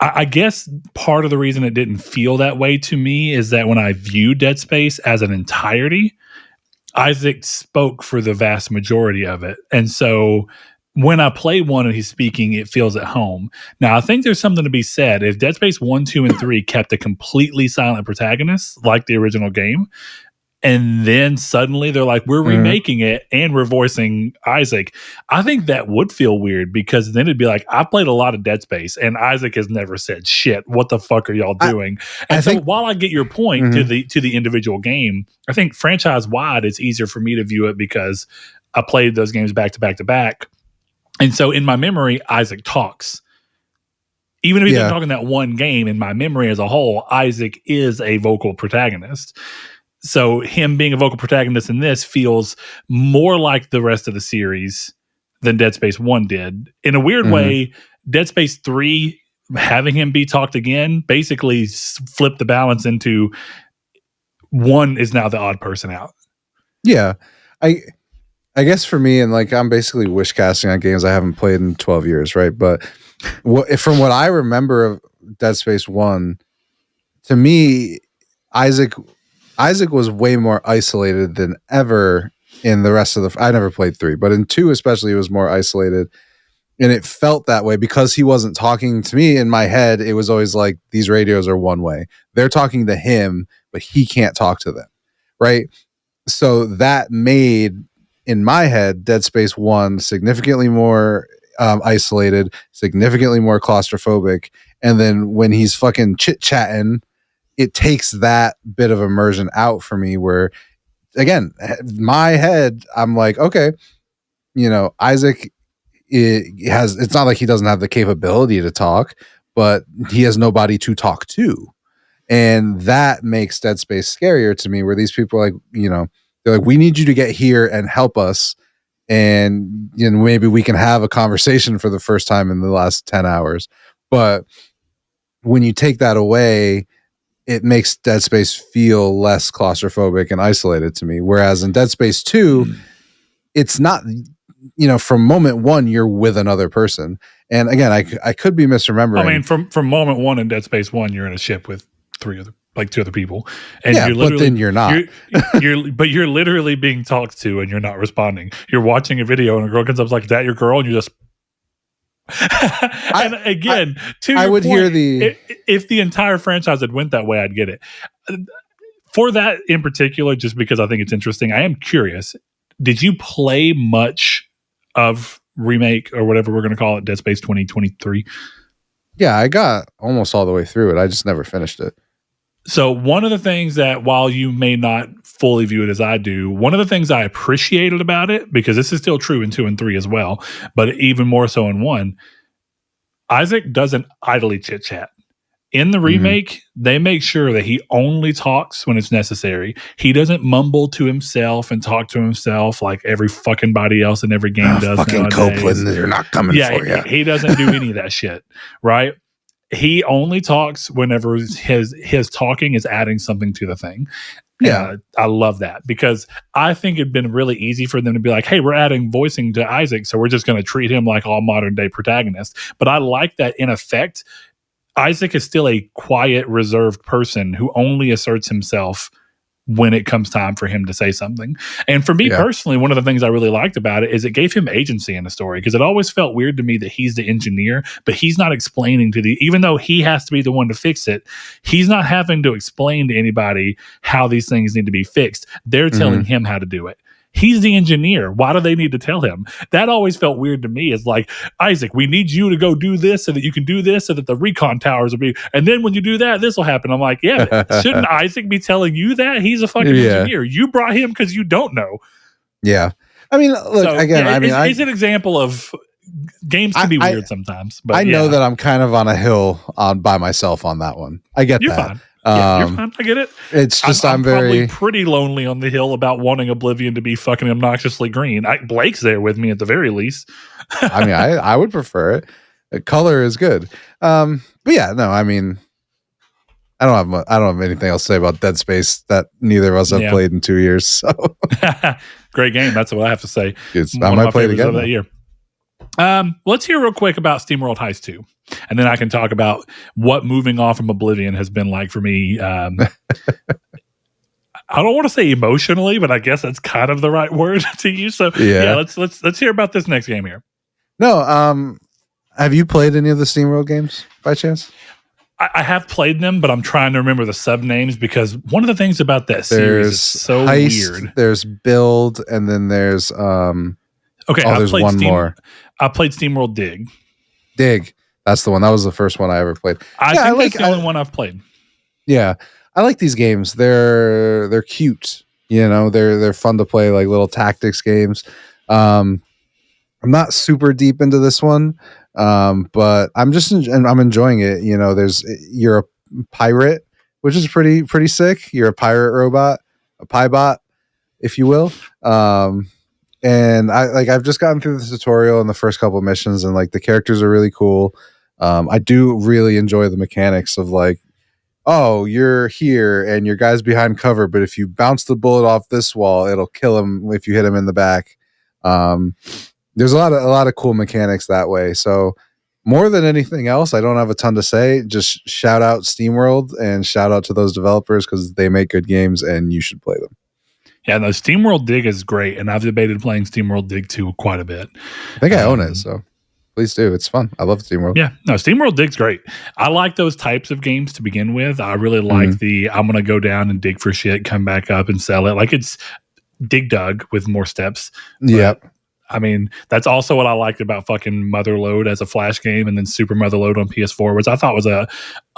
Speaker 1: I guess part of the reason it didn't feel that way to me is that when I viewed Dead Space as an entirety, Isaac spoke for the vast majority of it. And so when I play one and he's speaking, it feels at home. Now, I think there's something to be said. If Dead Space 1, 2, and 3 kept a completely silent protagonist like the original game, and then suddenly they're like, we're remaking it and we're voicing Isaac, I think that would feel weird, because then it'd be like, I played a lot of Dead Space and Isaac has never said shit. What the fuck are y'all doing? I think, while I get your point to the individual game, I think franchise wide, it's easier for me to view it because I played those games back to back to back. And so in my memory, Isaac talks. Even if he didn't talk in that one game, in my memory as a whole, Isaac is a vocal protagonist. So him being a vocal protagonist in this feels more like the rest of the series than Dead Space 1 did. In a weird way, Dead Space 3, having him be talked again, basically flipped the balance into one is now the odd person out.
Speaker 2: Yeah. I guess for me, and like, I'm basically wish casting on games I haven't played in 12 years, right? But from what I remember of Dead Space 1, to me, Isaac was way more isolated than ever in the rest of the... I never played 3, but in 2 especially, it was more isolated. And it felt that way because he wasn't talking to me. In my head, it was always like, these radios are one way. They're talking to him, but he can't talk to them, right? So that made, in my head, Dead Space 1 significantly more isolated, significantly more claustrophobic. And then when he's fucking chit-chatting, it takes that bit of immersion out for me, where, again, my head, I'm like, okay, you know, Isaac, it's not like he doesn't have the capability to talk, but he has nobody to talk to. And that makes Dead Space scarier to me, where these people are like, you know, they're like, we need you to get here and help us. And, you know, maybe we can have a conversation for the first time in the last 10 hours. But when you take that away, it makes Dead Space feel less claustrophobic and isolated to me. Whereas in Dead Space 2, it's not, you know, from moment one, you're with another person. And again, I could be misremembering.
Speaker 1: I mean, from moment one in Dead Space 1, you're in a ship with two other people. And
Speaker 2: yeah, but then you're not.
Speaker 1: You're literally being talked to and you're not responding. You're watching a video and a girl comes up like, is that your girl? And you're just... and again, I would point, hear if the entire franchise had went that way, I'd get it. For that in particular, just because I think it's interesting, I am curious. Did you play much of remake or whatever we're going to call it, Dead Space 2023?
Speaker 2: Yeah, I got almost all the way through it. I just never finished it.
Speaker 1: So one of the things that, while you may not fully view it as I do, one of the things I appreciated about it, because this is still true in 2 and 3 as well, but even more so in 1, Isaac doesn't idly chit chat. In the remake, they make sure that he only talks when it's necessary. He doesn't mumble to himself and talk to himself like every fucking body else in every game does
Speaker 2: fucking
Speaker 1: nowadays.
Speaker 2: Copeland, they're not coming for you.
Speaker 1: He doesn't do any of that shit, right? He only talks whenever his talking is adding something to the thing.
Speaker 2: Yeah.
Speaker 1: I love that, because I think it'd been really easy for them to be like, hey, we're adding voicing to Isaac, so we're just going to treat him like all modern day protagonists. But I like that, in effect, Isaac is still a quiet, reserved person who only asserts himself when it comes time for him to say something. And for me personally, one of the things I really liked about it is it gave him agency in the story, because it always felt weird to me that he's the engineer, but he's not explaining even though he has to be the one to fix it, he's not having to explain to anybody how these things need to be fixed. They're telling him how to do it. He's the engineer. Why do they need to tell him? That always felt weird to me. It's like, Isaac, we need you to go do this so that you can do this so that the recon towers will be. And then when you do that, this will happen. I'm like, yeah, shouldn't Isaac be telling you that? He's a fucking engineer. You brought him because you don't know.
Speaker 2: Yeah. I mean, look, so, again,
Speaker 1: it's an example of games can be weird sometimes. But
Speaker 2: I know that I'm kind of on a hill by myself on that one. I get
Speaker 1: You're
Speaker 2: that.
Speaker 1: Fine. Yeah, you're fine. I get it.
Speaker 2: It's just I'm
Speaker 1: probably pretty lonely on the hill about wanting Oblivion to be fucking obnoxiously green. Blake's there with me at the very least.
Speaker 2: I mean, I would prefer it. The color is good. But yeah, no, I mean, I don't have anything else to say about Dead Space that neither of us have played in 2 years. So
Speaker 1: great game. That's what I have to say.
Speaker 2: I might play it again
Speaker 1: that year. Let's hear real quick about SteamWorld Heist 2. And then I can talk about what moving off from Oblivion has been like for me. I don't want to say emotionally, but I guess that's kind of the right word to use. So let's hear about this next game here.
Speaker 2: No, have you played any of the SteamWorld games by chance?
Speaker 1: I have played them, but I'm trying to remember the sub names, because one of the things about that series is so
Speaker 2: Heist,
Speaker 1: weird.
Speaker 2: There's Build, and then there's there's one more.
Speaker 1: I played SteamWorld Dig.
Speaker 2: Dig. That's the one. That was the first one I ever played.
Speaker 1: I think that's the only one I've played.
Speaker 2: Yeah. I like these games. They're cute. You know, they're fun to play, like little tactics games. I'm not super deep into this one, but I'm enjoying it. You know, you're a pirate, which is pretty sick. You're a pirate robot, a piebot, if you will. And I've just gotten through the tutorial and the first couple of missions, and like the characters are really cool. I do really enjoy the mechanics of like, oh, you're here and your guy's behind cover, but if you bounce the bullet off this wall, it'll kill him if you hit him in the back. There's a lot of cool mechanics that way. So more than anything else, I don't have a ton to say. Just shout out SteamWorld and shout out to those developers, because they make good games and you should play them.
Speaker 1: Yeah, no, SteamWorld Dig is great, and I've debated playing SteamWorld Dig 2 quite a bit.
Speaker 2: I think I own it, so please do. It's fun. I love SteamWorld.
Speaker 1: Yeah, no, SteamWorld Dig's great. I like those types of games to begin with. I really like I'm going to go down and dig for shit, come back up and sell it. Like it's Dig Dug with more steps.
Speaker 2: Yep.
Speaker 1: I mean, that's also what I liked about fucking Motherload as a Flash game, and then Super Motherload on PS4, which I thought was a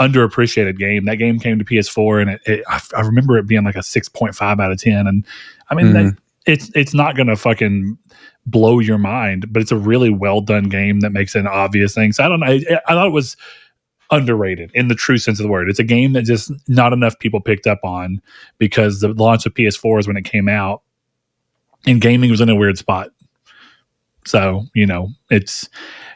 Speaker 1: underappreciated game. That game came to PS4, and I remember it being like a 6.5 out of 10. And I mean, it's not going to fucking blow your mind, but it's a really well done game that makes an obvious thing. So I don't know. I thought it was underrated in the true sense of the word. It's a game that just not enough people picked up on, because the launch of PS4 is when it came out, and gaming was in a weird spot. So, you know, it's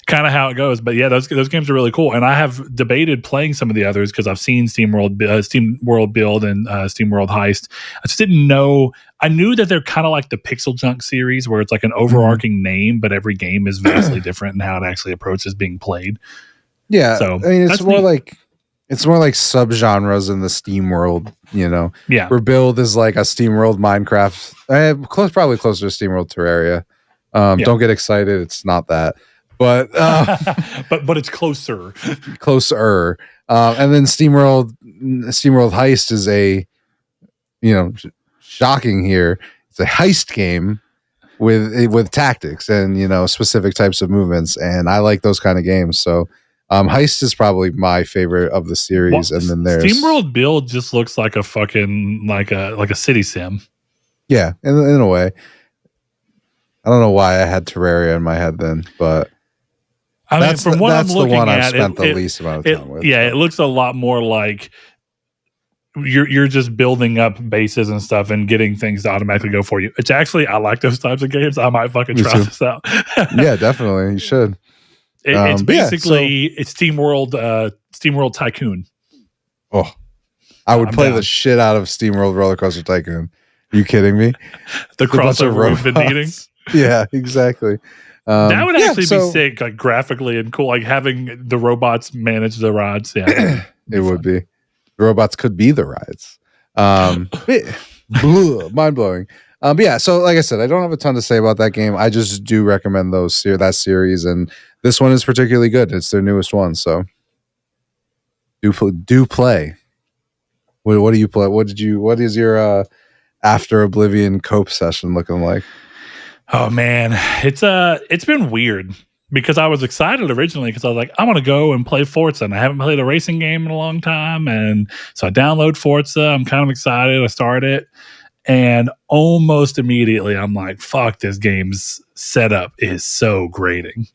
Speaker 1: kind of how it goes. But yeah, those games are really cool. And I have debated playing some of the others, because I've seen SteamWorld Build and SteamWorld Heist. I just didn't know. I knew that they're kind of like the Pixel Junk series, where it's like an overarching name, but every game is vastly different in how it actually approaches being played.
Speaker 2: Yeah.
Speaker 1: So
Speaker 2: I mean, it's more like subgenres in the SteamWorld, you know?
Speaker 1: Yeah.
Speaker 2: Where Build is like a SteamWorld Minecraft, probably closer to SteamWorld Terraria. Don't get excited. It's not that, but
Speaker 1: but it's closer.
Speaker 2: And then SteamWorld Heist is a, you know, shocking here. It's a heist game with tactics and, you know, specific types of movements. And I like those kind of games. So Heist is probably my favorite of the series, and then there's
Speaker 1: SteamWorld build just looks like a fucking like a city sim.
Speaker 2: Yeah, in a way. I don't know why I had Terraria in my head then, but
Speaker 1: I mean, from what I'm looking at,
Speaker 2: I've spent the least amount of time with.
Speaker 1: Yeah, it looks a lot more like you're just building up bases and stuff and getting things to automatically go for you. It's actually, I like those types of games. I might fucking try this out.
Speaker 2: Yeah, definitely, you should.
Speaker 1: It's basically it's SteamWorld Tycoon.
Speaker 2: Oh, I would play the shit out of SteamWorld Roller Coaster Tycoon. Are you kidding me?
Speaker 1: The crossover we've been needing.
Speaker 2: Yeah, exactly.
Speaker 1: That would actually be sick, like graphically and cool, like having the robots manage the rides. Yeah,
Speaker 2: it would be. The robots could be the rides. Mind blowing. But yeah, so like I said, I don't have a ton to say about that game. I just do recommend that series, and this one is particularly good. It's their newest one, so do play. What do you play? What is your after Oblivion cope session looking like?
Speaker 1: Oh man, it's been weird because I was excited originally because I was like, I want to go and play Forza, and I haven't played a racing game in a long time, and so I download Forza. I'm kind of excited. I start it, and almost immediately I'm like, fuck, this game's setup is so grating.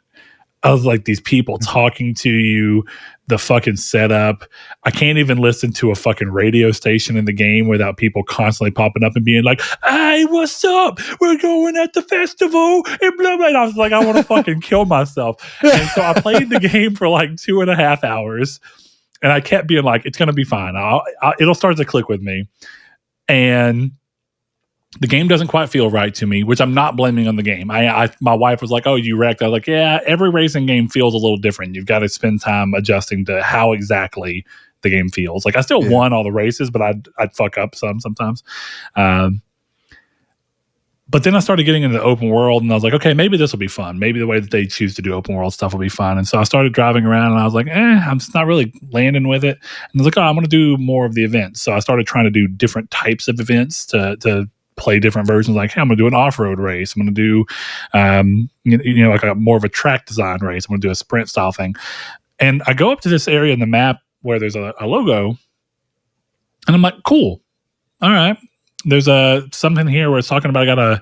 Speaker 1: I was like, these people talking to you, the fucking setup. I can't even listen to a fucking radio station in the game without people constantly popping up and being like, hey, what's up? We're going at the festival and blah, blah. And I was like, I want to fucking kill myself. And so I played the game for like 2.5 hours, and I kept being like, it's going to be fine. It'll start to click with me. And the game doesn't quite feel right to me, which I'm not blaming on the game. My wife was like, oh, you wrecked. I was like, yeah, every racing game feels a little different. You've got to spend time adjusting to how exactly the game feels. Like I still won all the races, but I'd fuck up sometimes. But then I started getting into the open world, and I was like, okay, maybe this will be fun. Maybe the way that they choose to do open world stuff will be fun. And so I started driving around, and I was like, I'm just not really landing with it. And I was like, oh, I'm going to do more of the events. So I started trying to do different types of events to play different versions. Like, hey, I'm going to do an off-road race. I'm going to do, like a more of a track design race. I'm going to do a sprint style thing. And I go up to this area in the map where there's a logo, and I'm like, cool. All right. There's something here where it's talking about I got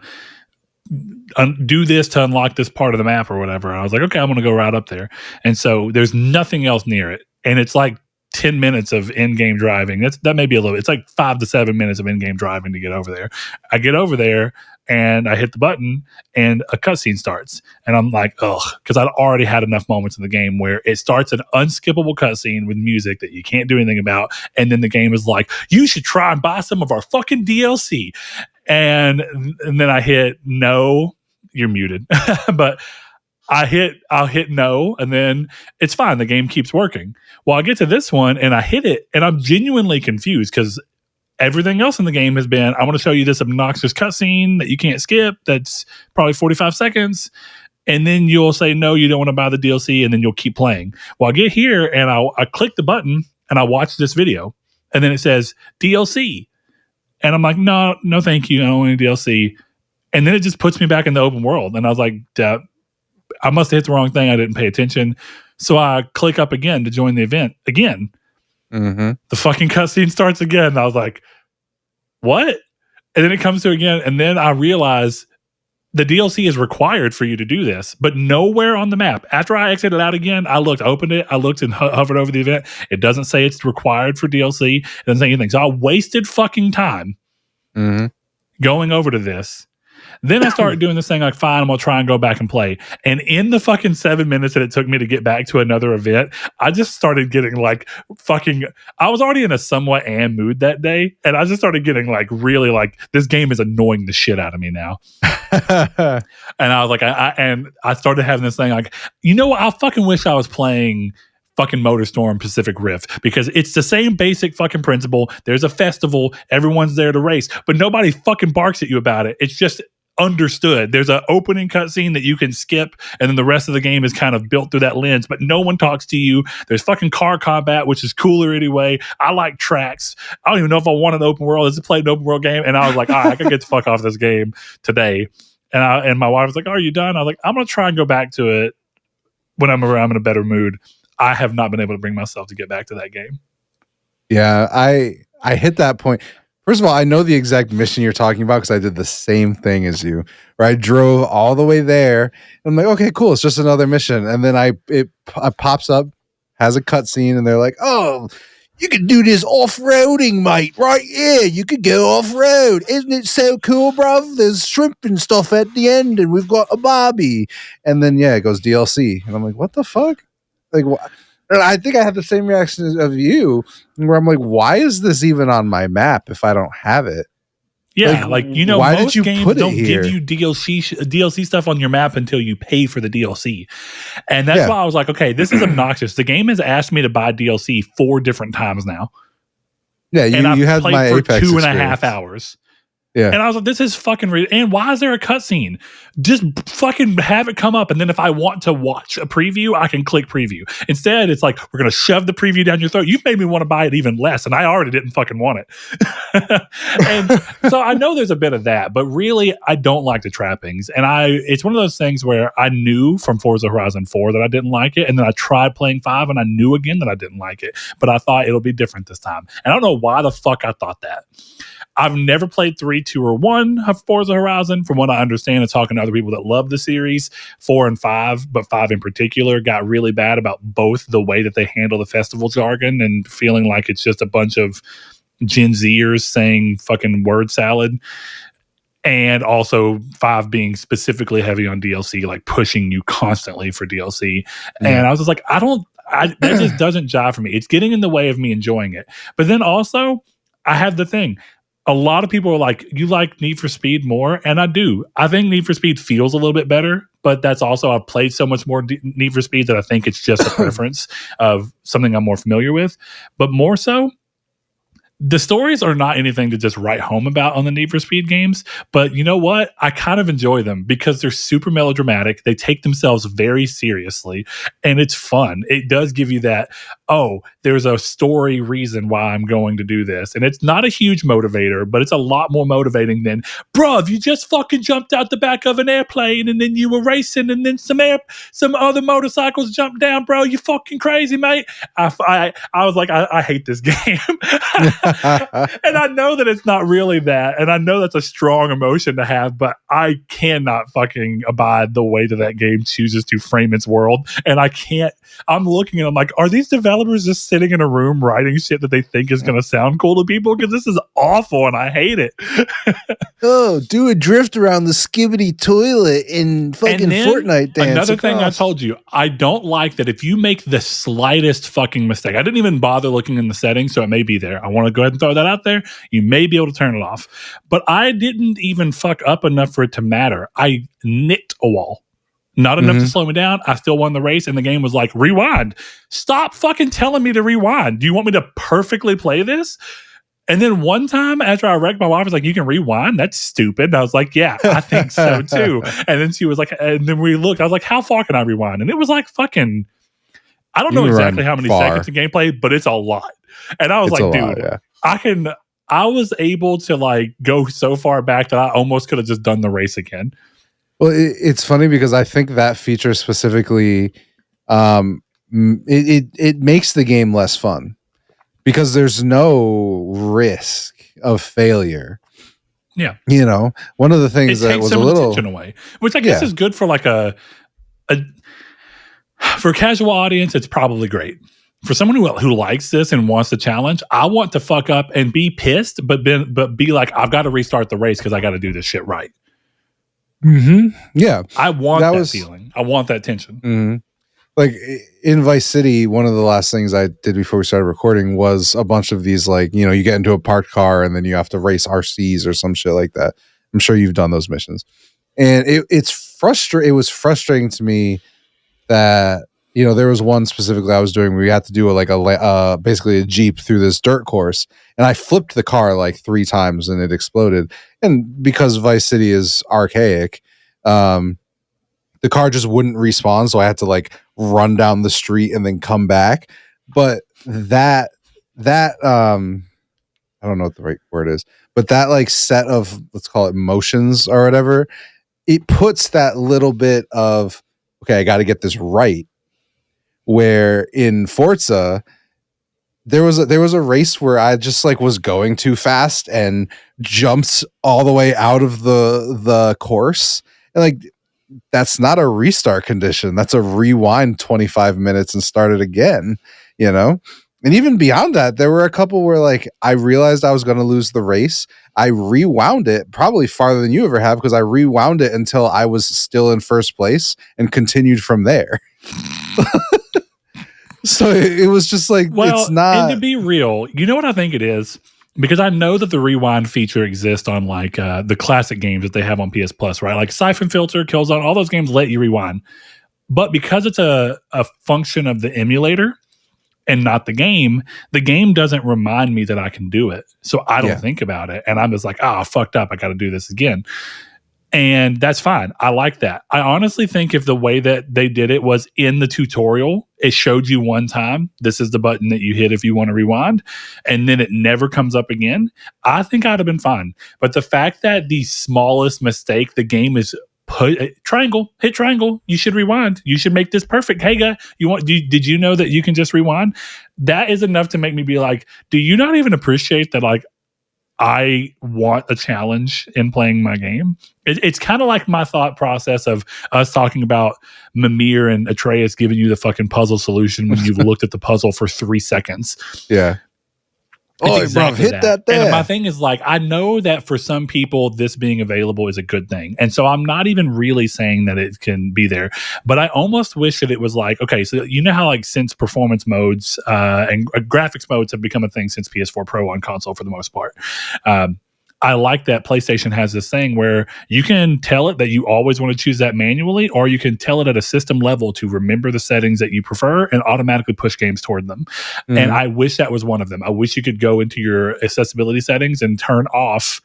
Speaker 1: to do this to unlock this part of the map or whatever. And I was like, okay, I'm going to go right up there. And so there's nothing else near it. And it's like 10 minutes of in-game driving. That may be a little bit. It's like 5 to 7 minutes of in-game driving to get over there. I get over there and I hit the button and a cutscene starts. And I'm like, ugh, because I'd already had enough moments in the game where it starts an unskippable cutscene with music that you can't do anything about. And then the game is like, you should try and buy some of our fucking DLC. And then I hit no, you're muted. But I'll hit no, and then it's fine. The game keeps working. Well, I get to this one and I hit it, and I'm genuinely confused because everything else in the game has been, I want to show you this obnoxious cutscene that you can't skip. That's probably 45 seconds. And then you'll say, no, you don't want to buy the DLC, and then you'll keep playing. Well, I get here and I click the button and I watch this video, and then it says DLC. And I'm like, no, thank you. I don't want any DLC. And then it just puts me back in the open world. And I was like, I must have hit the wrong thing. I didn't pay attention. So I click up again to join the event again. Mm-hmm. The fucking cutscene starts again. And I was like, what? And then it comes to again. And then I realize the DLC is required for you to do this, but nowhere on the map. After I exited out again, I opened it. I looked and hovered over the event. It doesn't say it's required for DLC. It doesn't say anything. So I wasted fucking time going over to this. Then I started doing this thing like, fine, I'm going to try and go back and play. And in the fucking 7 minutes that it took me to get back to another event, I just started getting like I was already in a somewhat mood that day. And I just started getting like really like, this game is annoying the shit out of me now. And I was like, I started having this thing like, you know what? I fucking wish I was playing fucking MotorStorm Pacific Rift, because it's the same basic fucking principle. There's a festival, everyone's there to race, but nobody fucking barks at you about it. It's just understood. There's an opening cutscene that you can skip, and then the rest of the game is kind of built through that lens, but no one talks to you. There's fucking car combat, which is cooler anyway. I like tracks. I don't even know if I want an open world. Let's play an open world game. And I was like, all right, I can get the fuck off this game today. And my wife was like, oh, are you done? I was like, I'm going to try and go back to it when I'm in a better mood. I have not been able to bring myself to get back to that game.
Speaker 2: Yeah, I hit that point. First of all, I know the exact mission you're talking about because I did the same thing as you, where I drove all the way there. And I'm like, okay, cool. It's just another mission. And then it pops up, has a cutscene, and they're like, oh, you can do this off-roading, mate, right here. You could go off-road. Isn't it so cool, bruv? There's shrimp and stuff at the end, and we've got a Bobby. And then, yeah, it goes DLC. And I'm like, what the fuck? Like, what? And I think I had the same reaction of you, where I'm like, why is this even on my map if I don't have it?
Speaker 1: Yeah, like why most did you games don't give you DLC stuff on your map until you pay for the DLC. And that's why I was like, okay, this is obnoxious. The game has asked me to buy DLC 4 different times now.
Speaker 2: Yeah, you had my Apex
Speaker 1: 2.5 hours.
Speaker 2: Yeah.
Speaker 1: And I was like, this is fucking and why is there a cutscene? Just fucking have it come up, and then if I want to watch a preview, I can click preview. Instead, it's like, we're going to shove the preview down your throat. You've made me want to buy it even less, and I already didn't fucking want it. And so I know there's a bit of that, but really, I don't like the trappings. And it's one of those things where I knew from Forza Horizon 4 that I didn't like it, and then I tried playing 5, and I knew again that I didn't like it, but I thought it'll be different this time. And I don't know why the fuck I thought that. I've never played 3, 2, or 1 of Forza Horizon. From what I understand and talking to other people that love the series, 4 and 5, but 5 in particular, got really bad about both the way that they handle the festival jargon and feeling like it's just a bunch of Gen Zers saying fucking word salad. And also 5 being specifically heavy on DLC, like pushing you constantly for DLC. Yeah. And I was just like, that just doesn't jive for me. It's getting in the way of me enjoying it. But then also, I have the thing. A lot of people are like, you like Need for Speed more? And I do. I think Need for Speed feels a little bit better, but that's also, I've played so much more Need for Speed that I think it's just a preference of something I'm more familiar with. But more so, the stories are not anything to just write home about on the Need for Speed games, but you know what? I kind of enjoy them because they're super melodramatic. They take themselves very seriously, and it's fun. It does give you that, oh, there's a story reason why I'm going to do this. And it's not a huge motivator, but it's a lot more motivating than, bruv, you just fucking jumped out the back of an airplane and then you were racing and then some other motorcycles jumped down, bro. You fucking crazy, mate. I was like, I hate this game. And I know that it's not really that, and I know that's a strong emotion to have, but I cannot fucking abide the way that game chooses to frame its world. And I can't. I'm looking and I'm like, are these developers just sitting in a room writing shit that they think is going to sound cool to people? Because this is awful and I hate it.
Speaker 2: Oh, do a drift around the skibbity toilet in fucking Fortnite dance.
Speaker 1: Another thing I told you, I don't like that if you make the slightest fucking mistake. I didn't even bother looking in the settings, so it may be there. I want to go ahead and throw that out there. You may be able to turn it off. But I didn't even fuck up enough for it to matter. I nicked a wall. Not enough to slow me down. I still won the race, and the game was like, rewind. Stop fucking telling me to rewind. Do you want me to perfectly play this? And then one time after I wrecked, my wife was like, you can rewind? That's stupid. And I was like, yeah, I think so too. And then she was like, and then we looked, I was like, how far can I rewind? And it was like fucking, I don't know exactly how many seconds of gameplay, but it's a lot. And I was like, dude, I was able to like go so far back that I almost could have just done the race again.
Speaker 2: Well, it's funny because I think that feature specifically, it makes the game less fun because there's no risk of failure.
Speaker 1: Yeah,
Speaker 2: you know, one of the things that was a little
Speaker 1: attention away, which I guess is good for like for a casual audience. It's probably great. For someone who likes this and wants the challenge, I want to fuck up and be pissed, but be like, I've got to restart the race because I got to do this shit right.
Speaker 2: Yeah,
Speaker 1: I want that feeling. I want that tension.
Speaker 2: Like in Vice City, one of the last things I did before we started recording was a bunch of these, like, you know, you get into a parked car and then you have to race RCs or some shit like that. I'm sure you've done those missions, and it was frustrating to me that, you know, there was one specifically I was doing where we had to do basically a Jeep through this dirt course, and I flipped the car like 3 times and it exploded. And because Vice City is archaic, the car just wouldn't respawn, so I had to like run down the street and then come back. But that I don't know what the right word is, but that like set of, let's call it motions or whatever, it puts that little bit of, okay, I got to get this right. where in Forza there was a race where I just like was going too fast and jumped all the way out of the course, and like that's not a restart condition. That's a rewind 25 minutes and start it again, you know? And even beyond that, there were a couple where like I realized I was going to lose the race. I rewound it probably farther than you ever have, because I rewound it until I was still in first place and continued from there. So it was just like,
Speaker 1: well,
Speaker 2: it's not.
Speaker 1: And to be real, you know what I think it is? Because I know that the rewind feature exists on like the classic games that they have on PS Plus, right? Like Siphon Filter, Killzone, all those games let you rewind. But because it's a function of the emulator and not the game doesn't remind me that I can do it. So I don't think about it. And I'm just like, I fucked up. I got to do this again. And that's fine. I like that. I honestly think if the way that they did it was in the tutorial, it showed you one time, this is the button that you hit if you want to rewind, and then it never comes up again, I think I'd have been fine. But the fact that the smallest mistake, the game is hit triangle, you should rewind. You should make this perfect. Hey, guy, did you know that you can just rewind? That is enough to make me be like, do you not even appreciate that, like, I want a challenge in playing my game? It's kind of like my thought process of us talking about Mimir and Atreus giving you the fucking puzzle solution when you've looked at the puzzle for 3 seconds.
Speaker 2: Yeah.
Speaker 1: Oh, exactly, bro, hit that there. And my thing is, like, I know that for some people, this being available is a good thing. And so I'm not even really saying that it can be there. But I almost wish that it was like, okay, so you know how, like, since performance modes and graphics modes have become a thing since PS4 Pro on console for the most part. I like that PlayStation has this thing where you can tell it that you always want to choose that manually, or you can tell it at a system level to remember the settings that you prefer and automatically push games toward them. Mm-hmm. And I wish that was one of them. I wish you could go into your accessibility settings and turn off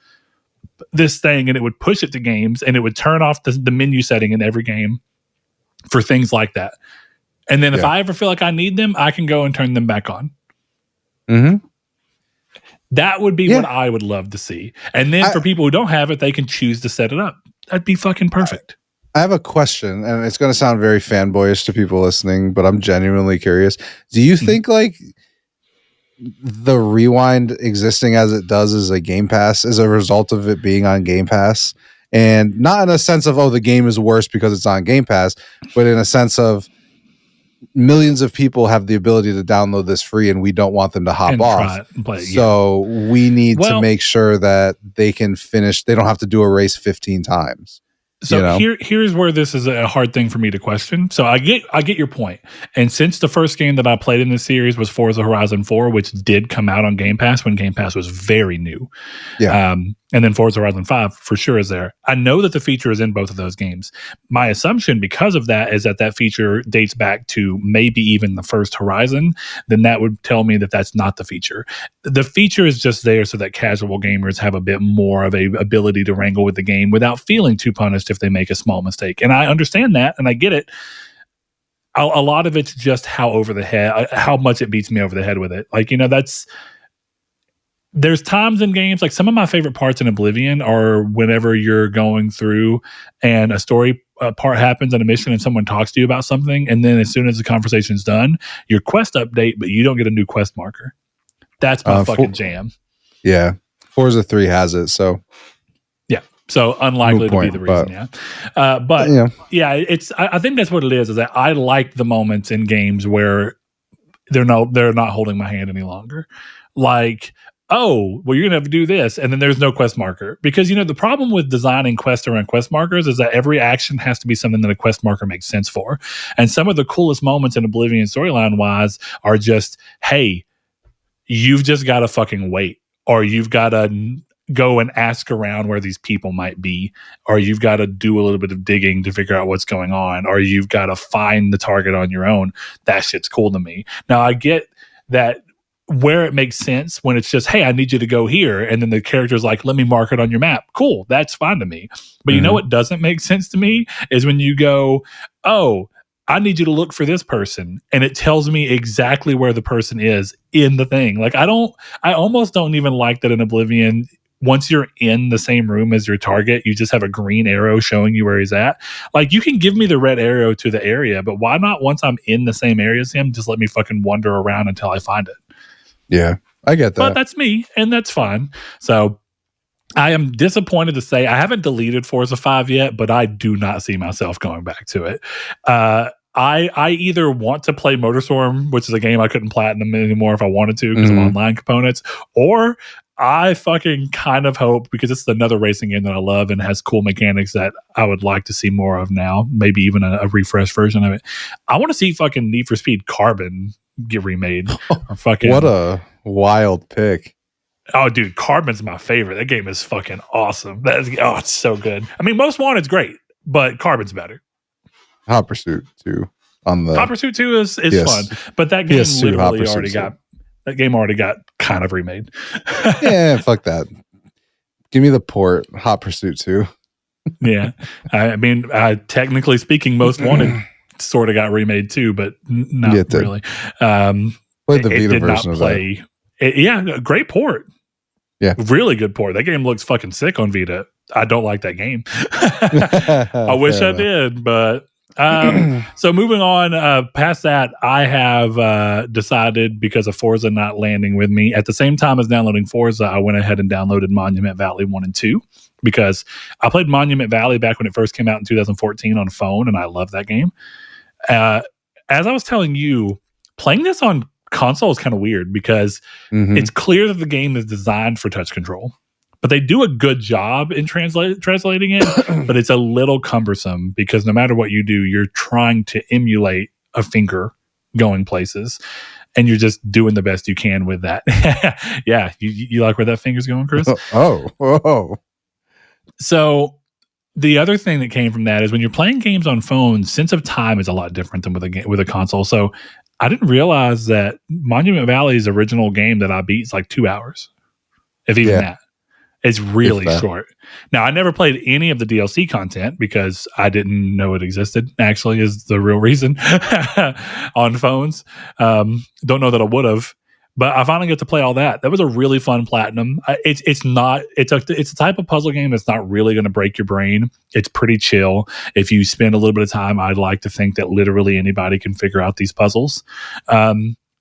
Speaker 1: this thing, and it would push it to games, and it would turn off the menu setting in every game for things like that. And then if I ever feel like I need them, I can go and turn them back on.
Speaker 2: Mm-hmm.
Speaker 1: That would be what I would love to see. And then for people who don't have it, they can choose to set it up. That'd be fucking perfect.
Speaker 2: I have a question, and it's going to sound very fanboyish to people listening, but I'm genuinely curious. Do you think like the rewind existing as it does as a Game Pass is a result of it being on Game Pass? And not in a sense of, the game is worse because it's on Game Pass, but in a sense of millions of people have the ability to download this free, and we don't want them to hop off. So we need to make sure that they can finish. They don't have to do a race 15 times.
Speaker 1: So here's where this is a hard thing for me to question. So I get your point. And since the first game that I played in this series was Forza Horizon 4, which did come out on Game Pass when Game Pass was very new. Yeah. And then Forza Horizon 5 for sure is there. I know that the feature is in both of those games. My assumption because of that is that feature dates back to maybe even the first Horizon. Then that would tell me that that's not the feature. The feature is just there so that casual gamers have a bit more of a ability to wrangle with the game without feeling too punished if they make a small mistake. And I understand that, and I get it. A lot of it's just how much it beats me over the head with it. Like, there's times in games, like some of my favorite parts in Oblivion are whenever you're going through and a story part happens on a mission and someone talks to you about something, and then as soon as the conversation's done, your quest update, but you don't get a new quest marker. That's my fucking jam.
Speaker 2: Yeah. Forza 3 has it, so.
Speaker 1: Yeah. So unlikely to be the reason, I think that's what it is that I like the moments in games where they're not holding my hand any longer. Like, you're going to have to do this, and then there's no quest marker. Because, the problem with designing quests around quest markers is that every action has to be something that a quest marker makes sense for. And some of the coolest moments in Oblivion storyline-wise are just, hey, you've just got to fucking wait. Or you've got to go and ask around where these people might be. Or you've got to do a little bit of digging to figure out what's going on. Or you've got to find the target on your own. That shit's cool to me. Now, I get that where it makes sense when it's just, hey, I need you to go here. And then the character's like, let me mark it on your map. Cool. That's fine to me. But you know what doesn't make sense to me is when you go, I need you to look for this person. And it tells me exactly where the person is in the thing. Like, I almost don't even like that in Oblivion. once you're in the same room as your target, you just have a green arrow showing you where he's at. Like, you can give me the red arrow to the area, but why not once I'm in the same area as him, just let me fucking wander around until I find it?
Speaker 2: Yeah, I get that.
Speaker 1: But that's me, and that's fine. So I am disappointed to say I haven't deleted Forza 5 yet, but I do not see myself going back to it. I either want to play Motorstorm, which is a game I couldn't platinum anymore if I wanted to because of online components, or I fucking kind of hope, because it's another racing game that I love and has cool mechanics that I would like to see more of now, maybe even a refresh version of it. I want to see fucking Need for Speed Carbon get remade. Or fucking,
Speaker 2: what a wild pick.
Speaker 1: Oh, dude, Carbon's my favorite. That game is fucking awesome. It's so good. I mean, Most Wanted's great, but Carbon's better.
Speaker 2: Hot Pursuit 2
Speaker 1: Hot Pursuit 2 is fun, but that game literally already got kind of remade.
Speaker 2: Yeah, fuck that. Give me the port. Hot Pursuit 2.
Speaker 1: Yeah, I mean, technically speaking, Most Wanted sort of got remade too, but not really.
Speaker 2: Played the Vita version of that.
Speaker 1: Great port.
Speaker 2: Yeah,
Speaker 1: really good port. That game looks fucking sick on Vita. I don't like that game. I wish I did, but so moving on past that, I have decided, because of Forza not landing with me at the same time as downloading Forza, I went ahead and downloaded Monument Valley 1 and 2, because I played Monument Valley back when it first came out in 2014 on phone, and I love that game. As I was telling you, playing this on console is kind of weird, because it's clear that the game is designed for touch control, but they do a good job in translating it, but it's a little cumbersome, because no matter what you do, you're trying to emulate a finger going places, and you're just doing the best you can with that. Yeah, you like where that finger's going, Chris?
Speaker 2: Oh.
Speaker 1: So the other thing that came from that is, when you're playing games on phones, sense of time is a lot different than with a console. So I didn't realize that Monument Valley's original game that I beat is like 2 hours, if even that. It's really short. Now, I never played any of the DLC content because I didn't know it existed, actually, is the real reason on phones. Don't know that I would have, but I finally got to play all that. That was a really fun platinum. It's a type of puzzle game that's not really going to break your brain. It's pretty chill. If you spend a little bit of time, I'd like to think that literally anybody can figure out these puzzles. Now,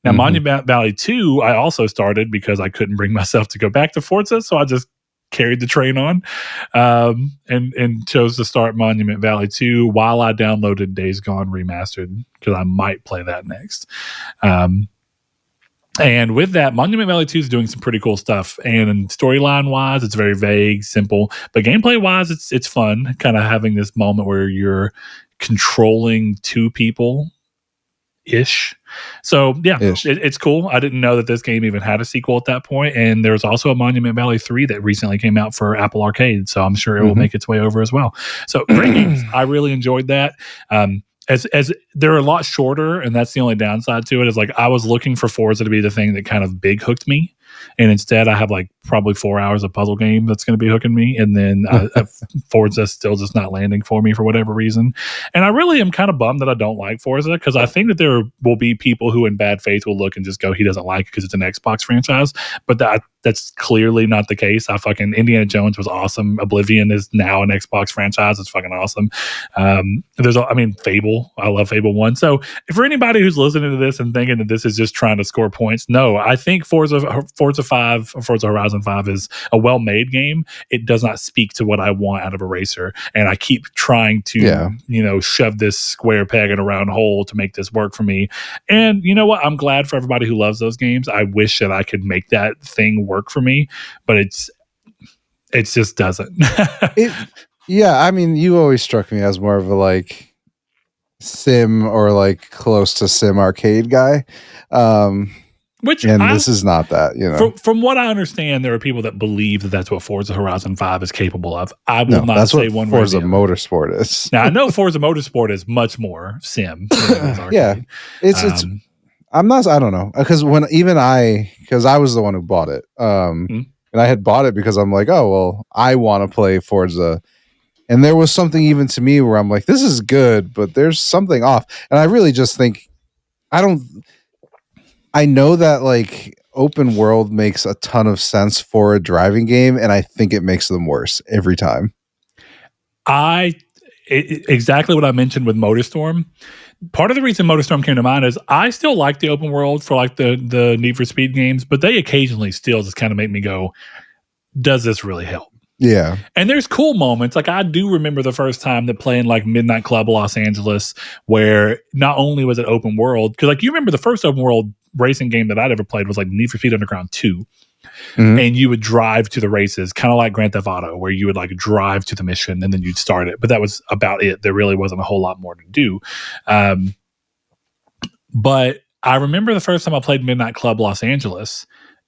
Speaker 1: Monument Valley 2, I also started because I couldn't bring myself to go back to Forza, so I just carried the train on and chose to start Monument Valley 2 while I downloaded Days Gone Remastered, because I might play that next. And with that, Monument Valley 2 is doing some pretty cool stuff. And storyline wise, it's very vague, simple, but gameplay wise, it's fun. Kind of having this moment where you're controlling two people ish. So yeah, it's cool. I didn't know that this game even had a sequel at that point. And there was also a Monument Valley 3 that recently came out for Apple Arcade. So I'm sure it will make its way over as well. So great games. I really enjoyed that. As they're a lot shorter, and that's the only downside to it, is like I was looking for Forza to be the thing that kind of big hooked me, and instead I have like probably 4 hours of puzzle game that's going to be hooking me, and then Forza still just not landing for me for whatever reason. And I really am kind of bummed that I don't like Forza, because I think that there will be people who in bad faith will look and just go, he doesn't like it because it's an Xbox franchise, but that's clearly not the case. Indiana Jones was awesome. Oblivion is now an Xbox franchise. It's fucking awesome. Fable. I love Fable 1. So for anybody who's listening to this and thinking that this is just trying to score points, no, I think Forza 5 or Forza Horizon 5 is a well-made game. It does not speak to what I want out of a racer. And I keep trying to, shove this square peg in a round hole to make this work for me. And you know what? I'm glad for everybody who loves those games. I wish that I could make that thing work for me, but it just doesn't.
Speaker 2: You always struck me as more of a like sim or like close to sim arcade guy. This is not that,
Speaker 1: From what I understand, there are people that believe that that's what Forza Horizon 5 is capable of. I will not say one way or the other.
Speaker 2: Forza Motorsport is.
Speaker 1: Now, I know Forza Motorsport is much more sim.
Speaker 2: Yeah, it's. I don't know, because because I was the one who bought it, and I had bought it because I'm like, oh well, I want to play Forza, and there was something even to me where I'm like, this is good, but there's something off, and I really just think I know that like open world makes a ton of sense for a driving game, and I think it makes them worse every time.
Speaker 1: Exactly what I mentioned with MotorStorm. Part of the reason MotorStorm came to mind is I still like the open world for like the Need for Speed games, but they occasionally still just kind of make me go, does this really help?
Speaker 2: Yeah.
Speaker 1: And there's cool moments. Like I do remember the first time that playing like Midnight Club Los Angeles, where not only was it open world, because like you remember the first open world racing game that I'd ever played was like Need for Speed Underground 2. Mm-hmm. And you would drive to the races, kind of like Grand Theft Auto, where you would like drive to the mission and then you'd start it. But that was about it. There really wasn't a whole lot more to do. But I remember the first time I played Midnight Club Los Angeles,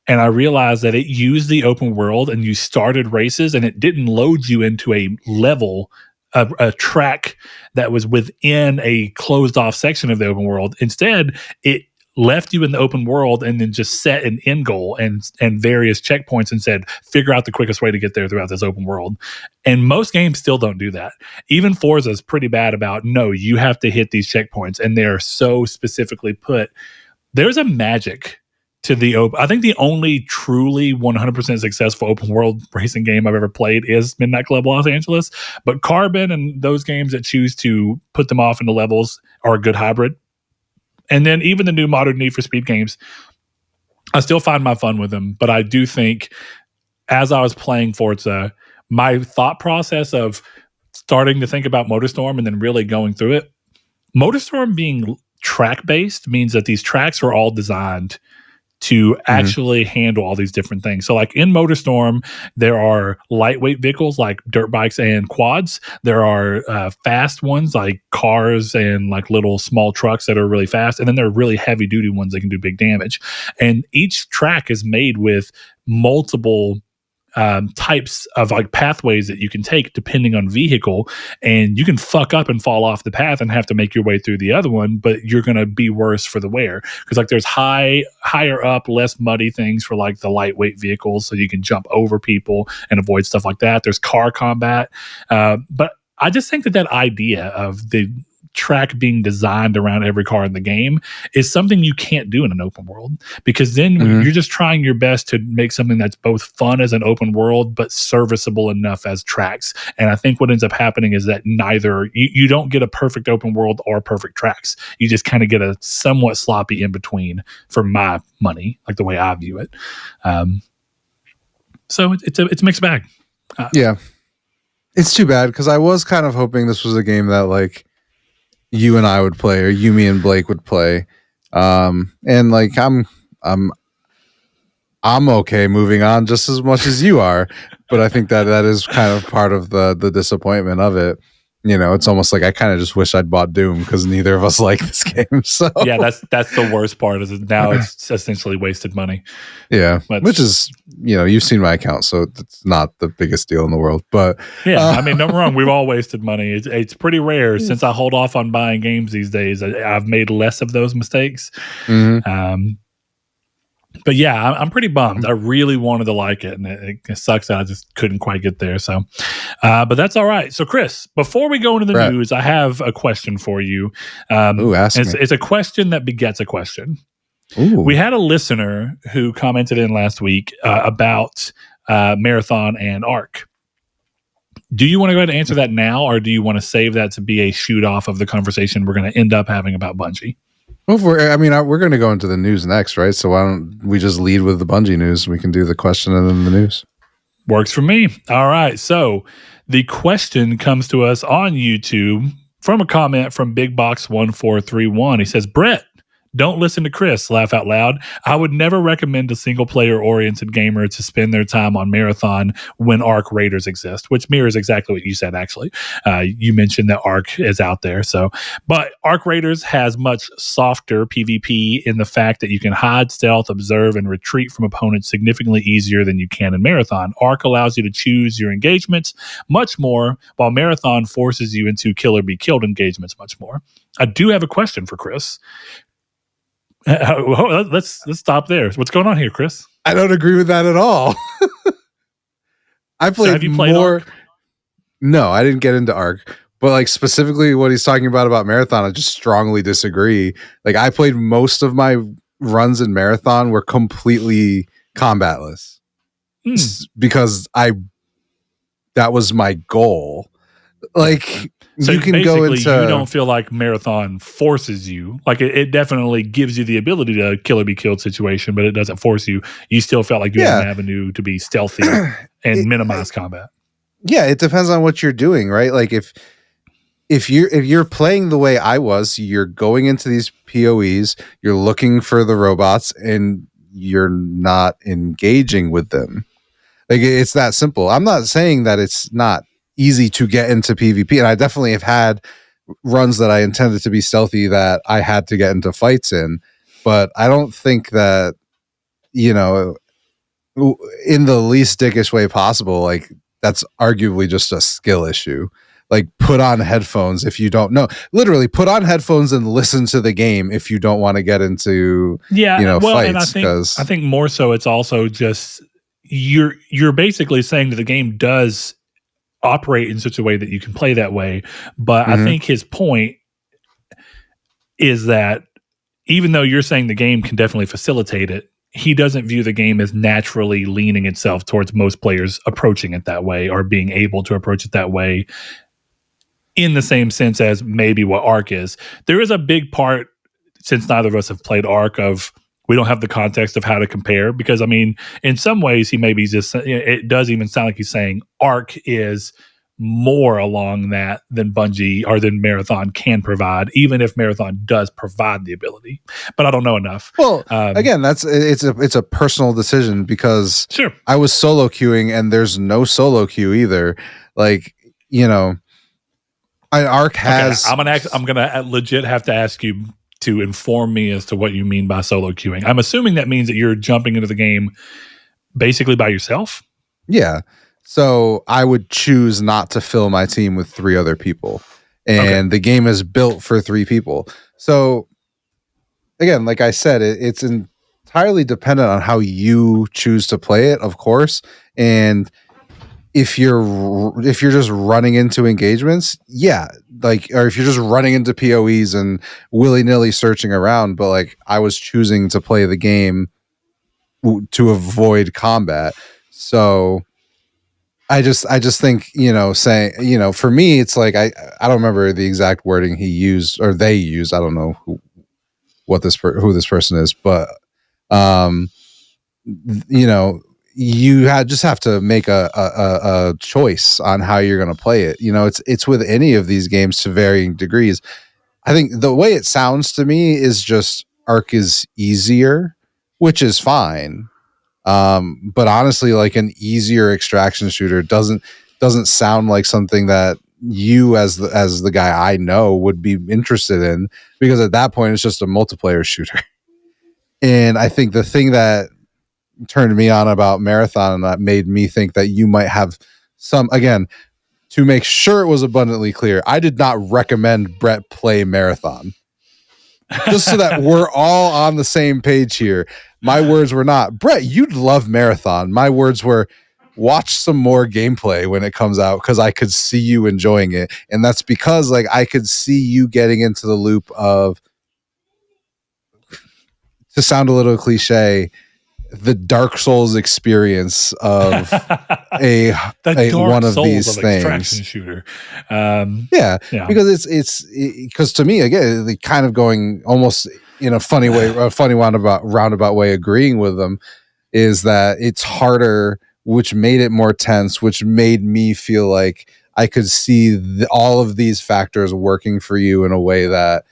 Speaker 1: and I realized that it used the open world and you started races and it didn't load you into a level, a track that was within a closed off section of the open world. Instead, it left you in the open world and then just set an end goal and various checkpoints and said, figure out the quickest way to get there throughout this open world. And most games still don't do that. Even Forza is pretty bad about, no, you have to hit these checkpoints. And they're so specifically put. There's a magic to the open. I think the only truly 100% successful open world racing game I've ever played is Midnight Club Los Angeles. But Carbon and those games that choose to put them off into levels are a good hybrid. And then even the new modern Need for Speed games, I still find my fun with them. But I do think as I was playing Forza, my thought process of starting to think about MotorStorm and then really going through it, MotorStorm being track-based means that these tracks are all designed to actually handle all these different things. So like in MotorStorm, there are lightweight vehicles like dirt bikes and quads. There are fast ones like cars and like little small trucks that are really fast. And then there are really heavy duty ones that can do big damage. And each track is made with multiple types of like pathways that you can take depending on vehicle, and you can fuck up and fall off the path and have to make your way through the other one, but you're going to be worse for the wear because like there's higher up, less muddy things for like the lightweight vehicles, so you can jump over people and avoid stuff like that. There's car combat, but I just think that idea of the track being designed around every car in the game is something you can't do in an open world, because then you're just trying your best to make something that's both fun as an open world but serviceable enough as tracks. And I think what ends up happening is that neither you don't get a perfect open world or perfect tracks. You just kind of get a somewhat sloppy in between for my money, like the way I view it. So it's a mixed bag.
Speaker 2: Yeah, it's too bad because I was kind of hoping this was a game that like you and I would play, or you, me, and Blake would play. And like I'm okay moving on just as much as you are, but I think that is kind of part of the disappointment of it. You know, it's almost like I kind of just wish I'd bought Doom because neither of us like this game. So
Speaker 1: yeah, that's the worst part. Is now it's essentially wasted money.
Speaker 2: Yeah, which is, you know, you've seen my account, so it's not the biggest deal in the world. But
Speaker 1: yeah, I mean, don't get me wrong, we've all wasted money. It's pretty rare since I hold off on buying games these days. I've made less of those mistakes. But yeah, I'm pretty bummed. I really wanted to like it, and it sucks that I just couldn't quite get there. So, but that's all right. So, Chris, before we go into the news, I have a question for you.
Speaker 2: Ask me.
Speaker 1: It's a question that begets a question.
Speaker 2: Ooh.
Speaker 1: We had a listener who commented in last week about Marathon and Arc. Do you want to go ahead and answer that now, or do you want to save that to be a shoot off of the conversation we're going to end up having about Bungie?
Speaker 2: Well, we're going to go into the news next, right? So why don't we just lead with the Bungie news? We can do the question and then the news.
Speaker 1: Works for me. All right. So the question comes to us on YouTube from a comment from BigBox1431. He says, Brett, don't listen to Chris, laugh out loud. I would never recommend a single-player-oriented gamer to spend their time on Marathon when Arc Raiders exist, which mirrors exactly what you said, actually. You mentioned that Arc is out there. But Arc Raiders has much softer PvP in the fact that you can hide, stealth, observe, and retreat from opponents significantly easier than you can in Marathon. Arc allows you to choose your engagements much more, while Marathon forces you into kill or be killed engagements much more. I do have a question for Chris. Let's stop there. What's going on here, Chris?
Speaker 2: I don't agree with that at all. I played,
Speaker 1: have you played
Speaker 2: more.
Speaker 1: Arc?
Speaker 2: No, I didn't get into Arc, but like specifically what he's talking about Marathon, I just strongly disagree. Like I played most of my runs in Marathon were completely combatless because that was my goal. Like,
Speaker 1: so
Speaker 2: you can go into,
Speaker 1: you don't feel like Marathon forces you. Like it definitely gives you the ability to kill or be killed situation, but it doesn't force you. You still felt like you had an avenue to be stealthy and minimize combat.
Speaker 2: Yeah, it depends on what you're doing, right? Like if you're playing the way I was, you're going into these PoEs, you're looking for the robots, and you're not engaging with them. Like, it's that simple. I'm not saying that it's not easy to get into PvP, and I definitely have had runs that I intended to be stealthy that I had to get into fights in, but I don't think that, you know, in the least dickish way possible, like, that's arguably just a skill issue. Like, put on headphones if you don't know. Literally, put on headphones and listen to the game if you don't want to get into fights.
Speaker 1: And I think more so it's also just you're basically saying that the game does operate in such a way that you can play that way. But I think his point is that even though you're saying the game can definitely facilitate it, he doesn't view the game as naturally leaning itself towards most players approaching it that way or being able to approach it that way in the same sense as maybe what Ark is. There is a big part, since neither of us have played Ark, of we don't have the context of how to compare, because I mean, in some ways he maybe just, it does even sound like he's saying Ark is more along that than Bungie or than Marathon can provide, even if Marathon does provide the ability. But I don't know enough.
Speaker 2: Well, again, it's a personal decision, because I was solo queuing and there's no solo queue either. Like, Ark has.
Speaker 1: Okay, I'm gonna legit have to ask you to inform me as to what you mean by solo queuing. I'm assuming that means that you're jumping into the game basically by yourself.
Speaker 2: Yeah. So I would choose not to fill my team with 3 other people. And the game is built for 3 people. So again, like I said, it's entirely dependent on how you choose to play it, of course. And if you're just running into engagements, or if you're just running into PoEs and willy-nilly searching around, but like, I was choosing to play the game to avoid combat. So I just think, saying, for me, it's like, I don't remember the exact wording he used or they used. I don't know who this person is, but you just have to make a choice on how you're going to play it. It's with any of these games to varying degrees. I think the way it sounds to me is just Ark is easier, which is fine. But honestly, like, an easier extraction shooter doesn't sound like something that you as the guy I know would be interested in, because at that point it's just a multiplayer shooter. And I think the thing that turned me on about Marathon and that made me think that you might have some, again, to make sure it was abundantly clear, I did not recommend Brett play Marathon. Just so that we're all on the same page here. My words were not, Brett, you'd love Marathon. My words were, watch some more gameplay when it comes out, because I could see you enjoying it. And that's because, like, I could see you getting into the loop of, to sound a little cliche, the Dark Souls experience of one of these things.
Speaker 1: Extraction shooter.
Speaker 2: Because because to me, again, the kind of going almost in a funny way, a funny roundabout way, agreeing with them, is that it's harder, which made it more tense, which made me feel like I could see all of these factors working for you in a way that,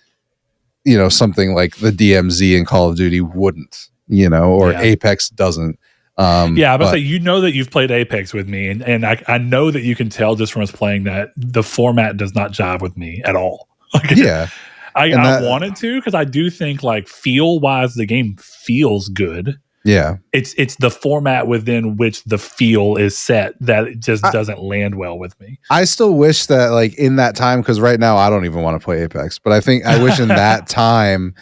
Speaker 2: something like the DMZ in Call of Duty wouldn't. Apex doesn't.
Speaker 1: But say, that you've played Apex with me, and I know that you can tell just from us playing that the format does not jive with me at all. I wanted to, because I do think, like, feel wise, the game feels good.
Speaker 2: Yeah,
Speaker 1: it's the format within which the feel is set that it just doesn't land well with me.
Speaker 2: I still wish that, like, in that time, because right now I don't even want to play Apex, but I wish in that time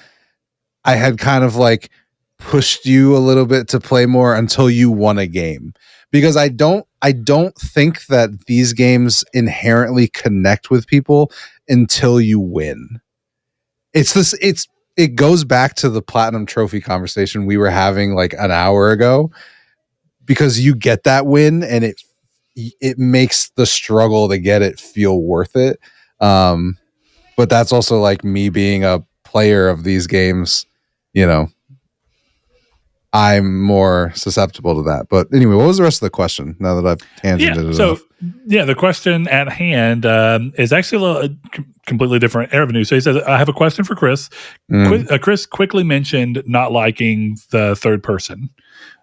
Speaker 2: I had kind of like pushed you a little bit to play more until you won a game, because I don't think that these games inherently connect with people until you win. It's it goes back to the platinum trophy conversation we were having like an hour ago, because you get that win and it makes the struggle to get it feel worth it. But that's also like me being a player of these games, I'm more susceptible to that. But anyway, what was the rest of the question now that I've tangented it enough?
Speaker 1: The question at hand is actually a little completely different avenue. So he says, I have a question for Chris. Chris quickly mentioned not liking the third person.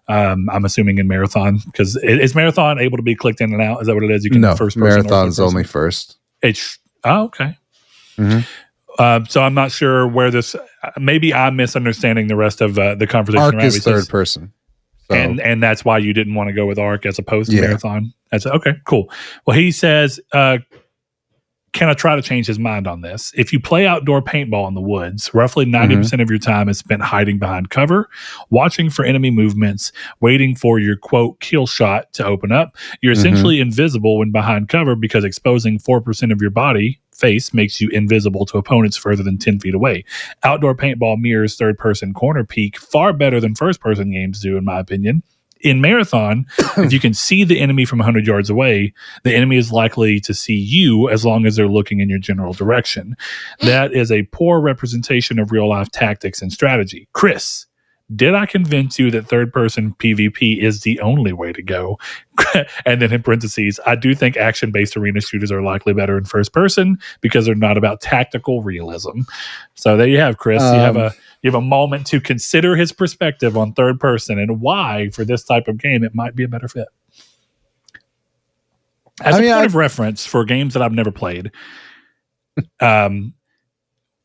Speaker 1: I'm assuming in Marathon, because is Marathon able to be clicked in and out? Is that what it is? You can first person.
Speaker 2: Marathon's only first.
Speaker 1: Okay. So I'm not sure where this. Maybe I'm misunderstanding the rest of the conversation.
Speaker 2: Arc is third person,
Speaker 1: so. and that's why you didn't want to go with Arc as opposed to Marathon. That's okay. Cool. Well, he says, can I try to change his mind on this? If you play outdoor paintball in the woods, roughly 90% of your time is spent hiding behind cover, watching for enemy movements, waiting for your, quote, kill shot to open up. You're essentially invisible when behind cover, because exposing 4% of your body face makes you invisible to opponents further than 10 feet away. Outdoor paintball mirrors third-person corner peek far better than first-person games do, in my opinion. In Marathon, if you can see the enemy from 100 yards away, the enemy is likely to see you as long as they're looking in your general direction. That is a poor representation of real-life tactics and strategy. Chris, did I convince you that third-person PvP is the only way to go? And then in parentheses, I do think action-based arena shooters are likely better in first person because they're not about tactical realism. So there you have, Chris. You have a moment to consider his perspective on third person and why, for this type of game, it might be a better fit. As a point of reference for games that I've never played, isn't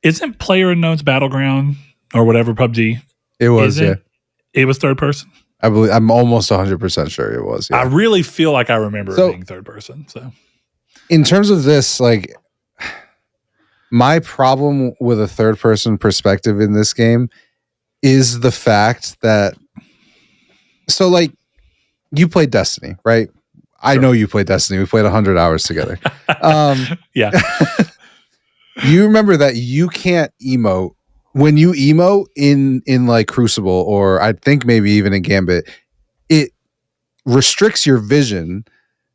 Speaker 1: PlayerUnknown's Battleground or whatever PUBG?
Speaker 2: It was,
Speaker 1: It was third person?
Speaker 2: I believe, I'm almost 100% sure it was. Yeah.
Speaker 1: I really feel like I remember it being third person. So,
Speaker 2: in terms of this, like, my problem with a third person perspective in this game is the fact that, so like, you played Destiny, right? I know you played Destiny. We played 100 hours together.
Speaker 1: Yeah.
Speaker 2: You remember that you can't emote. When you emote in like Crucible, or I think maybe even in Gambit, it restricts your vision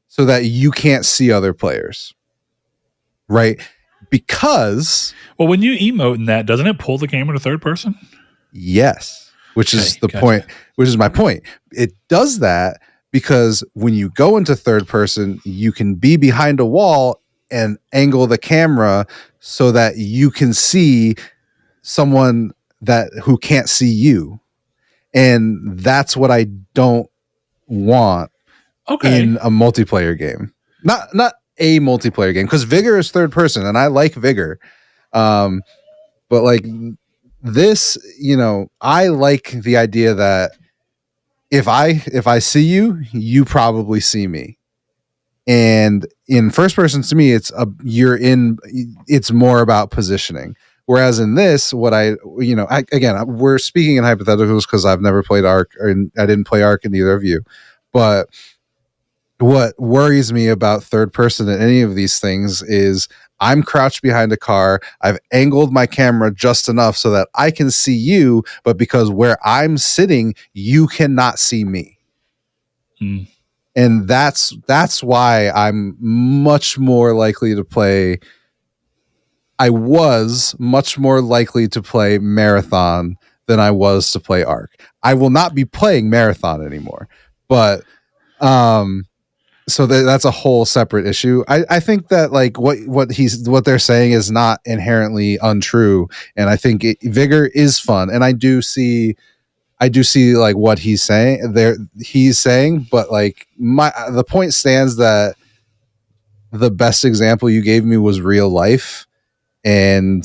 Speaker 2: so that you can't see other players, right? Because,
Speaker 1: well, when you emote in that, doesn't it pull the camera to third person?
Speaker 2: Yes, which is the point. Which is my point. It does that because when you go into third person, you can be behind a wall and angle the camera so that you can see someone who can't see you, and that's what I don't want in a multiplayer game. Not a multiplayer game, because Vigor is third person, and I like Vigor, but like this, I like the idea that if I see you, you probably see me. And in first person, to me, it's more about positioning. Whereas in this, again, we're speaking in hypotheticals because I've never played Arc, and I didn't play Arc in either of you. But what worries me about third person in any of these things is I'm crouched behind a car. I've angled my camera just enough so that I can see you, but because where I'm sitting, you cannot see me. And that's why I'm much more likely to play. I was much more likely to play Marathon than I was to play Arc. I will not be playing Marathon anymore, but so that's a whole separate issue. I think that like what they're saying is not inherently untrue, and I think Vigor is fun, and I do see like what he's saying, but like the point stands that the best example you gave me was real life. And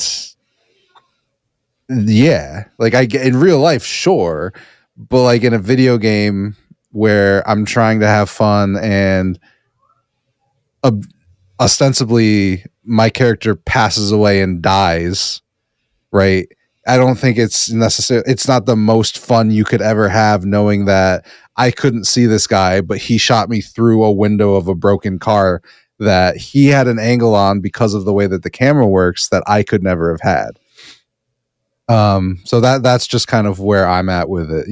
Speaker 2: yeah, like in real life, sure, but like in a video game where I'm trying to have fun and ostensibly my character passes away and dies, right? I don't think it's not the most fun you could ever have, knowing that I couldn't see this guy, but he shot me through a window of a broken car that he had an angle on because of the way that the camera works that I could never have had. So that's just kind of where I'm at with it,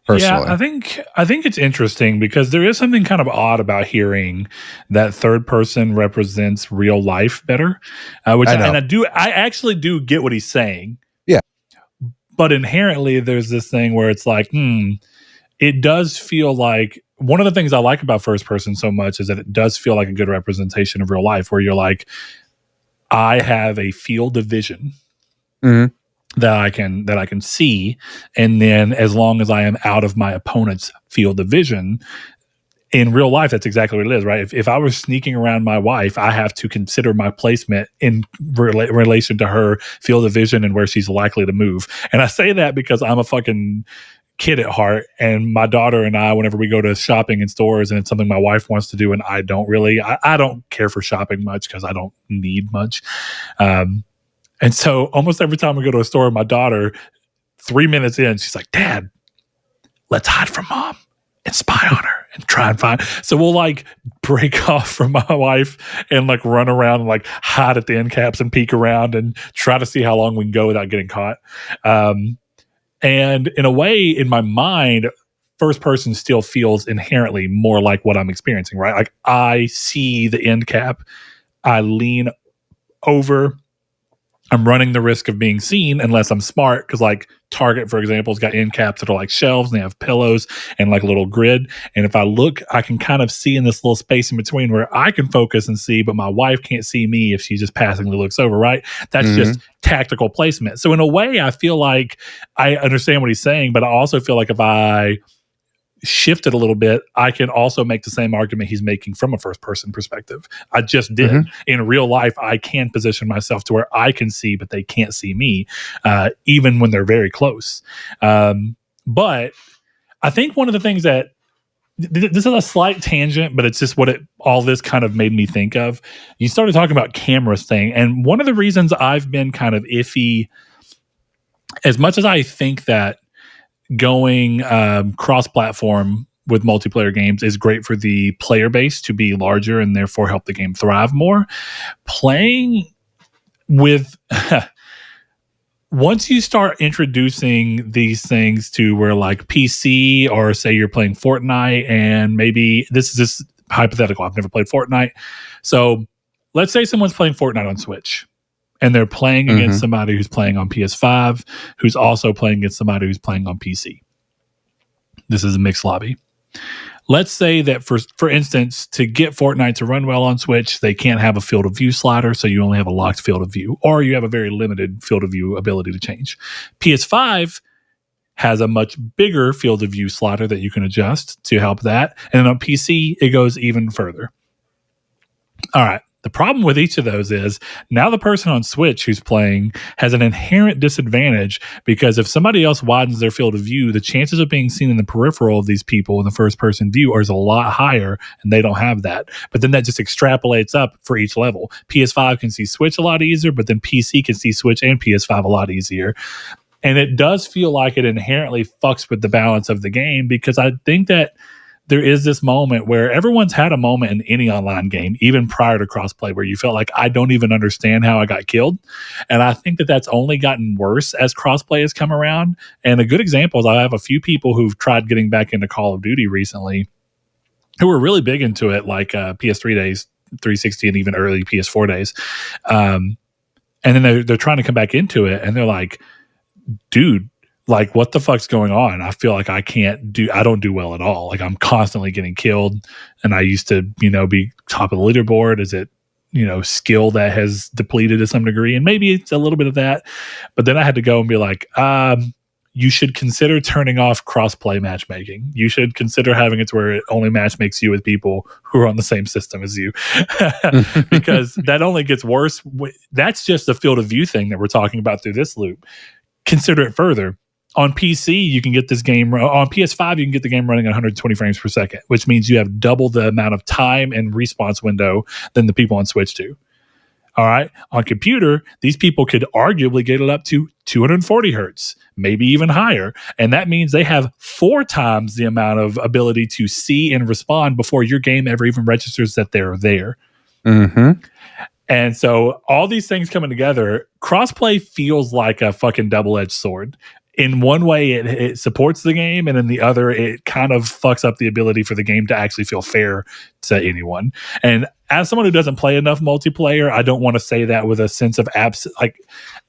Speaker 2: personally.
Speaker 1: Yeah, I think it's interesting because there is something kind of odd about hearing that third person represents real life better, which I actually do get what he's saying.
Speaker 2: Yeah,
Speaker 1: but inherently there's this thing where it's like, it does feel like one of the things I like about first person so much is that it does feel like a good representation of real life, where you're like, I have a field of vision.
Speaker 2: Mm-hmm.
Speaker 1: that I can see, and then as long as I am out of my opponent's field of vision, in real life, that's exactly what it is, right? If I was sneaking around my wife, I have to consider my placement in relation to her field of vision and where she's likely to move. And I say that because I'm a fucking kid at heart, and my daughter and I, whenever we go to shopping in stores and it's something my wife wants to do and I don't really, I don't care for shopping much because I don't need much. And so almost every time we go to a store, my daughter, 3 minutes in, she's like, Dad, let's hide from Mom and spy on her and try and find. So we'll like break off from my wife and like run around and like hide at the end caps and peek around and try to see how long we can go without getting caught. And in a way, in my mind, first person still feels inherently more like what I'm experiencing, right? Like I see the end cap, I lean over, I'm running the risk of being seen unless I'm smart, because like Target, for example, has got end caps that are like shelves and they have pillows and like a little grid. And if I look, I can kind of see in this little space in between where I can focus and see, but my wife can't see me if she just passingly looks over, right? That's just tactical placement. So in a way, I feel like I understand what he's saying, but I also feel like if I shifted a little bit, I can also make the same argument he's making from a first person perspective. I just did. In real life, I can position myself to where I can see, but they can't see me, even when they're very close. But I think one of the things that this is a slight tangent, but it's just what all this kind of made me think of. You started talking about cameras thing, and one of the reasons I've been kind of iffy, as much as I think that going cross-platform with multiplayer games is great for the player base to be larger and therefore help the game thrive more. Playing with once you start introducing these things to where like PC, or say you're playing Fortnite, and maybe this is just hypothetical, I've never played Fortnite. So let's say someone's playing Fortnite on Switch, and they're playing against somebody who's playing on PS5, who's also playing against somebody who's playing on PC. This is a mixed lobby. Let's say that, for instance, to get Fortnite to run well on Switch, they can't have a field of view slider, so you only have a locked field of view, or you have a very limited field of view ability to change. PS5 has a much bigger field of view slider that you can adjust to help that. And then on PC, it goes even further. All right. The problem with each of those is now the person on Switch who's playing has an inherent disadvantage, because if somebody else widens their field of view, the chances of being seen in the peripheral of these people in the first person view is a lot higher, and they don't have that. But then that just extrapolates up for each level. PS5 can see Switch a lot easier, but then PC can see Switch and PS5 a lot easier. And it does feel like it inherently fucks with the balance of the game, because I think that there is this moment where everyone's had a moment in any online game, even prior to crossplay, where you felt like, I don't even understand how I got killed. And I think that that's only gotten worse as crossplay has come around. And a good example is I have a few people who've tried getting back into Call of Duty recently who were really big into it, like PS3 days, 360, and even early PS4 days. And then they're trying to come back into it, and they're like, dude, like, what the fuck's going on? I feel like I don't do well at all. Like, I'm constantly getting killed. And I used to, be top of the leaderboard. Is it, skill that has depleted to some degree? And maybe it's a little bit of that. But then I had to go and be like, you should consider turning off cross-play matchmaking. You should consider having it to where it only matchmakes you with people who are on the same system as you. Because that only gets worse. That's just the field of view thing that we're talking about through this loop. Consider it further. On PC, you can get this game, on PS5, you can get the game running at 120 frames per second, which means you have double the amount of time and response window than the people on Switch do. All right. On computer, these people could arguably get it up to 240 hertz, maybe even higher. And that means they have 4 times the amount of ability to see and respond before your game ever even registers that they're there. And so all these things coming together, crossplay feels like a fucking double-edged sword. In one way, it supports the game, and in the other, it kind of fucks up the ability for the game to actually feel fair to anyone. And as someone who doesn't play enough multiplayer, I don't want to say that with a sense of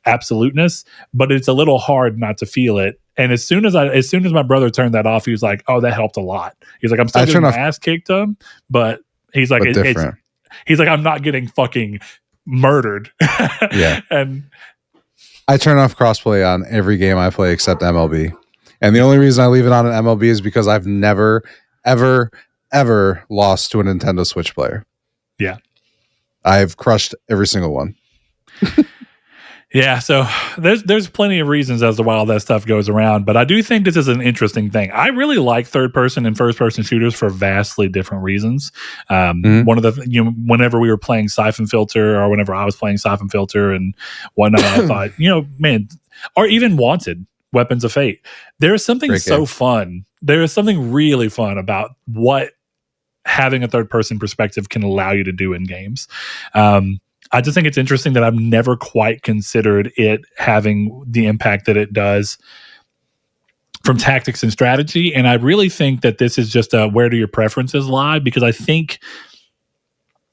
Speaker 1: absoluteness, but it's a little hard not to feel it. And as soon as my brother turned that off, he was like, "Oh, that helped a lot." He's like, "I'm still getting my ass kicked him, but he's like, he's like, I'm not getting fucking murdered."
Speaker 2: Yeah,
Speaker 1: and
Speaker 2: I turn off crossplay on every game I play except MLB. And the only reason I leave it on an MLB is because I've never, ever, ever lost to a Nintendo Switch player.
Speaker 1: Yeah.
Speaker 2: I've crushed every single one.
Speaker 1: Yeah, so there's plenty of reasons as to why all that stuff goes around, but I do think this is an interesting thing. I really like third-person and first-person shooters for vastly different reasons. One of the whenever we were playing Siphon Filter, or whenever I was playing Siphon Filter and whatnot, I thought, man, or even Wanted, Weapons of Fate. There is something so fun. There is something really fun about what having a third-person perspective can allow you to do in games. I just think it's interesting that I've never quite considered it having the impact that it does from tactics and strategy. And I really think that this is just where do your preferences lie? Because I think,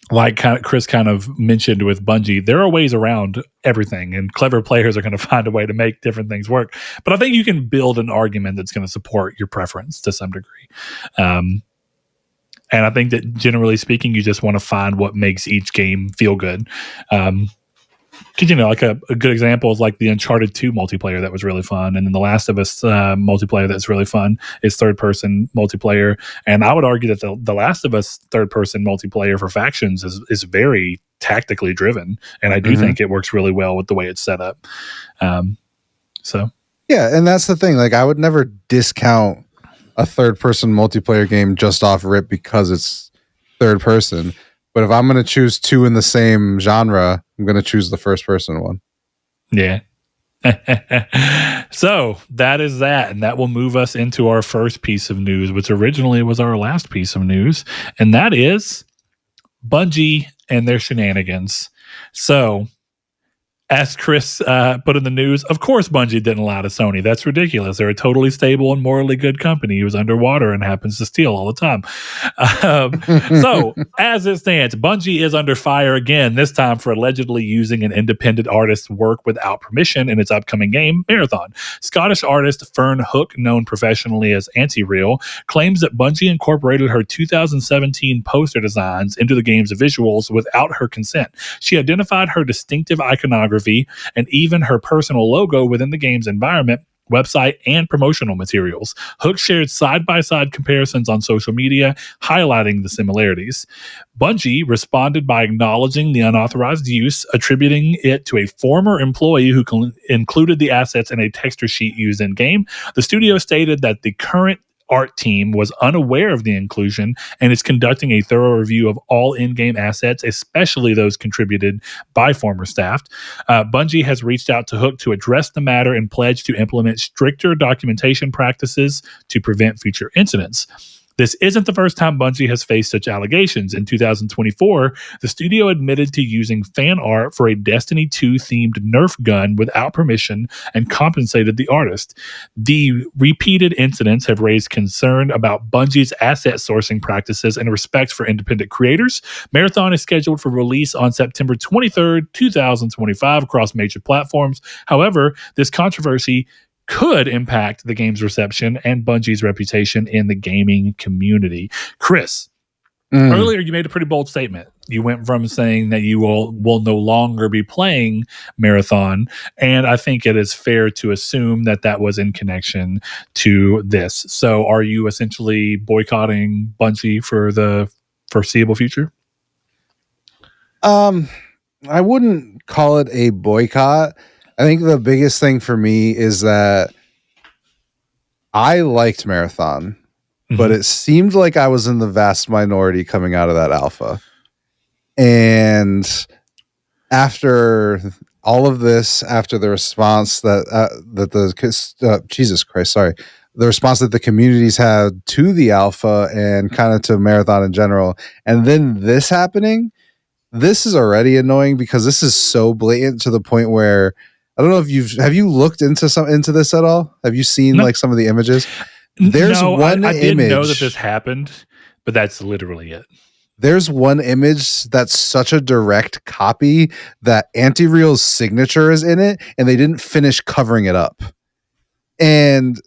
Speaker 1: like Chris kind of mentioned with Bungie, there are ways around everything, and clever players are going to find a way to make different things work. But I think you can build an argument that's going to support your preference to some degree. And I think that generally speaking, you just want to find what makes each game feel good. Because, like a good example is like the Uncharted 2 multiplayer that was really fun. And then the Last of Us multiplayer that's really fun is third-person multiplayer. And I would argue that the Last of Us third-person multiplayer for factions is very tactically driven. And I do think it works really well with the way it's set up.
Speaker 2: Yeah, and that's the thing. Like, I would never discount a third-person multiplayer game just off rip because it's third-person. But if I'm going to choose two in the same genre, I'm going to choose the first-person one.
Speaker 1: Yeah. So that is that. And that will move us into our first piece of news, which originally was our last piece of news. And that is Bungie and their shenanigans. So, as Chris put in the news, of course Bungie didn't lie to Sony. That's ridiculous. They're a totally stable and morally good company who's underwater and happens to steal all the time. So, as it stands, Bungie is under fire again, this time for allegedly using an independent artist's work without permission in its upcoming game, Marathon. Scottish artist Fern Hook, known professionally as Anti-Real, claims that Bungie incorporated her 2017 poster designs into the game's visuals without her consent. She identified her distinctive iconography and even her personal logo within the game's environment, website, and promotional materials. Hook shared side-by-side comparisons on social media, highlighting the similarities. Bungie responded by acknowledging the unauthorized use, attributing it to a former employee who included the assets in a texture sheet used in-game. The studio stated that the current art team was unaware of the inclusion and is conducting a thorough review of all in-game assets, especially those contributed by former staff. Bungie has reached out to Hook to address the matter and pledged to implement stricter documentation practices to prevent future incidents. This isn't the first time Bungie has faced such allegations. In 2024, the studio admitted to using fan art for a Destiny 2 themed Nerf gun without permission and compensated the artist. The repeated incidents have raised concern about Bungie's asset sourcing practices and respect for independent creators. Marathon is scheduled for release on September 23rd, 2025 across major platforms. However, this controversy could impact the game's reception and Bungie's reputation in the gaming community. Chris, earlier you made a pretty bold statement. You went from saying that you will no longer be playing Marathon, and I think it is fair to assume that that was in connection to this. So are you essentially boycotting Bungie for the foreseeable future?
Speaker 2: I wouldn't call it a boycott. I think the biggest thing for me is that I liked Marathon, but it seemed like I was in the vast minority coming out of that alpha. And after all of this, after the response that Jesus Christ, sorry, the response that the communities had to the alpha and kind of to Marathon in general, and then this happening, this is already annoying because this is so blatant to the point where I don't know if have you looked into this at all? Have you seen like some of the images? There's one
Speaker 1: I
Speaker 2: image.
Speaker 1: didn't know that this happened, but that's literally it.
Speaker 2: There's one image that's such a direct copy that Anti-Real's signature is in it, and they didn't finish covering it up. And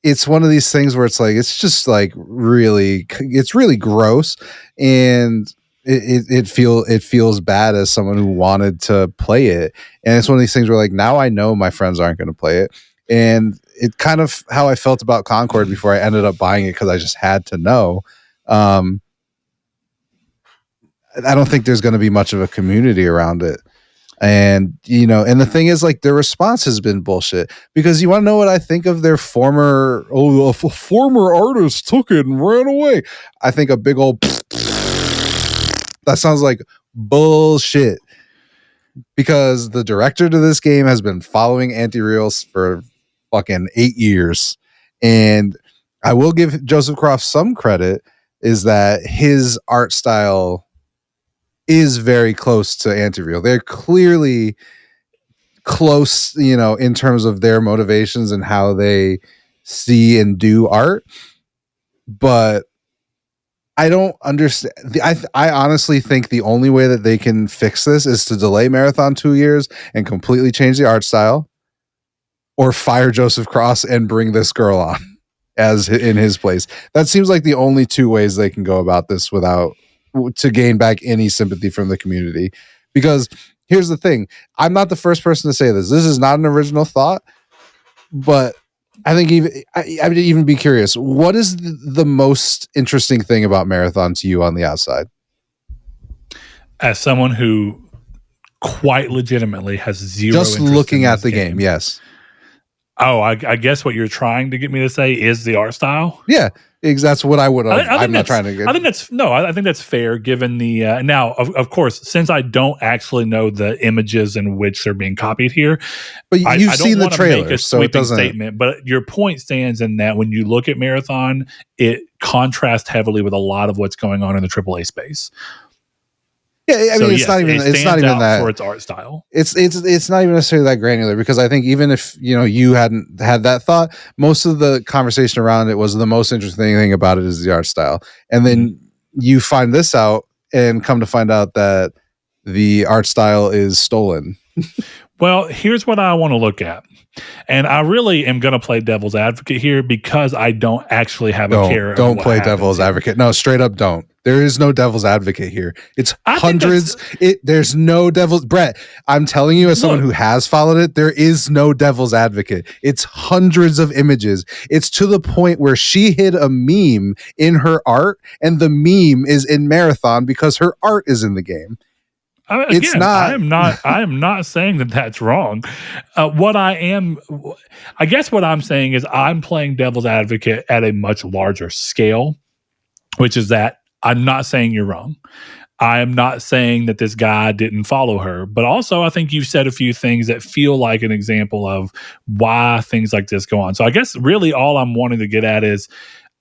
Speaker 2: it's one of these things where it's like, it's just like it's really gross, and it feels bad as someone who wanted to play it. And it's one of these things where like, now I know my friends aren't going to play it. And it kind of how I felt about Concord before I ended up buying it, because I just had to know. I don't think there's going to be much of a community around it. And, and the thing is, like, their response has been bullshit, because you want to know what I think of their former artist took it and ran away. I think a big old that sounds like bullshit, because the director to this game has been following Anti-Reals for fucking 8 years. And I will give Joseph Croft some credit, is that his art style is very close to Anti-Real. They're clearly close, in terms of their motivations and how they see and do art. But I don't understand. I honestly think the only way that they can fix this is to delay Marathon 2 years and completely change the art style, or fire Joseph Cross and bring this girl on as in his place. That seems like the only two ways they can go about this to gain back any sympathy from the community. Because here's the thing, I'm not the first person to say this. This is not an original thought, but I think I would even be curious. What is the most interesting thing about Marathon to you on the outside?
Speaker 1: As someone who quite legitimately has zero
Speaker 2: just
Speaker 1: interest
Speaker 2: looking at the game, yes.
Speaker 1: Oh, I guess what you're trying to get me to say is the art style?
Speaker 2: Yeah, that's what I would have. I'm not trying to get.
Speaker 1: I think that's fair, given the now, of course, since I don't actually know the images in which they're being copied here.
Speaker 2: But you've seen the trailer,
Speaker 1: make a
Speaker 2: so it doesn't.
Speaker 1: Statement, but your point stands in that when you look at Marathon, it contrasts heavily with a lot of what's going on in the AAA space.
Speaker 2: Yeah, I mean, it's not even that
Speaker 1: for its art style.
Speaker 2: It's not even necessarily that granular, because I think even if you hadn't had that thought, most of the conversation around it was the most interesting thing about it is the art style, and then you find this out and come to find out that the art style is stolen.
Speaker 1: Well, here's what I want to look at. And I really am going to play devil's advocate here, because I don't actually have a care.
Speaker 2: Don't play devil's advocate. No, straight up don't. There is no devil's advocate here. It's hundreds. There's no devil's. Brett, I'm telling you, as someone who has followed it, there is no devil's advocate. It's hundreds of images. It's to the point where she hid a meme in her art, and the meme is in Marathon because her art is in the game. It's not.
Speaker 1: I am not saying that that's wrong. I guess what I'm saying is I'm playing devil's advocate at a much larger scale, which is that I'm not saying you're wrong. I am not saying that this guy didn't follow her, but also I think you've said a few things that feel like an example of why things like this go on. So I guess really all I'm wanting to get at is,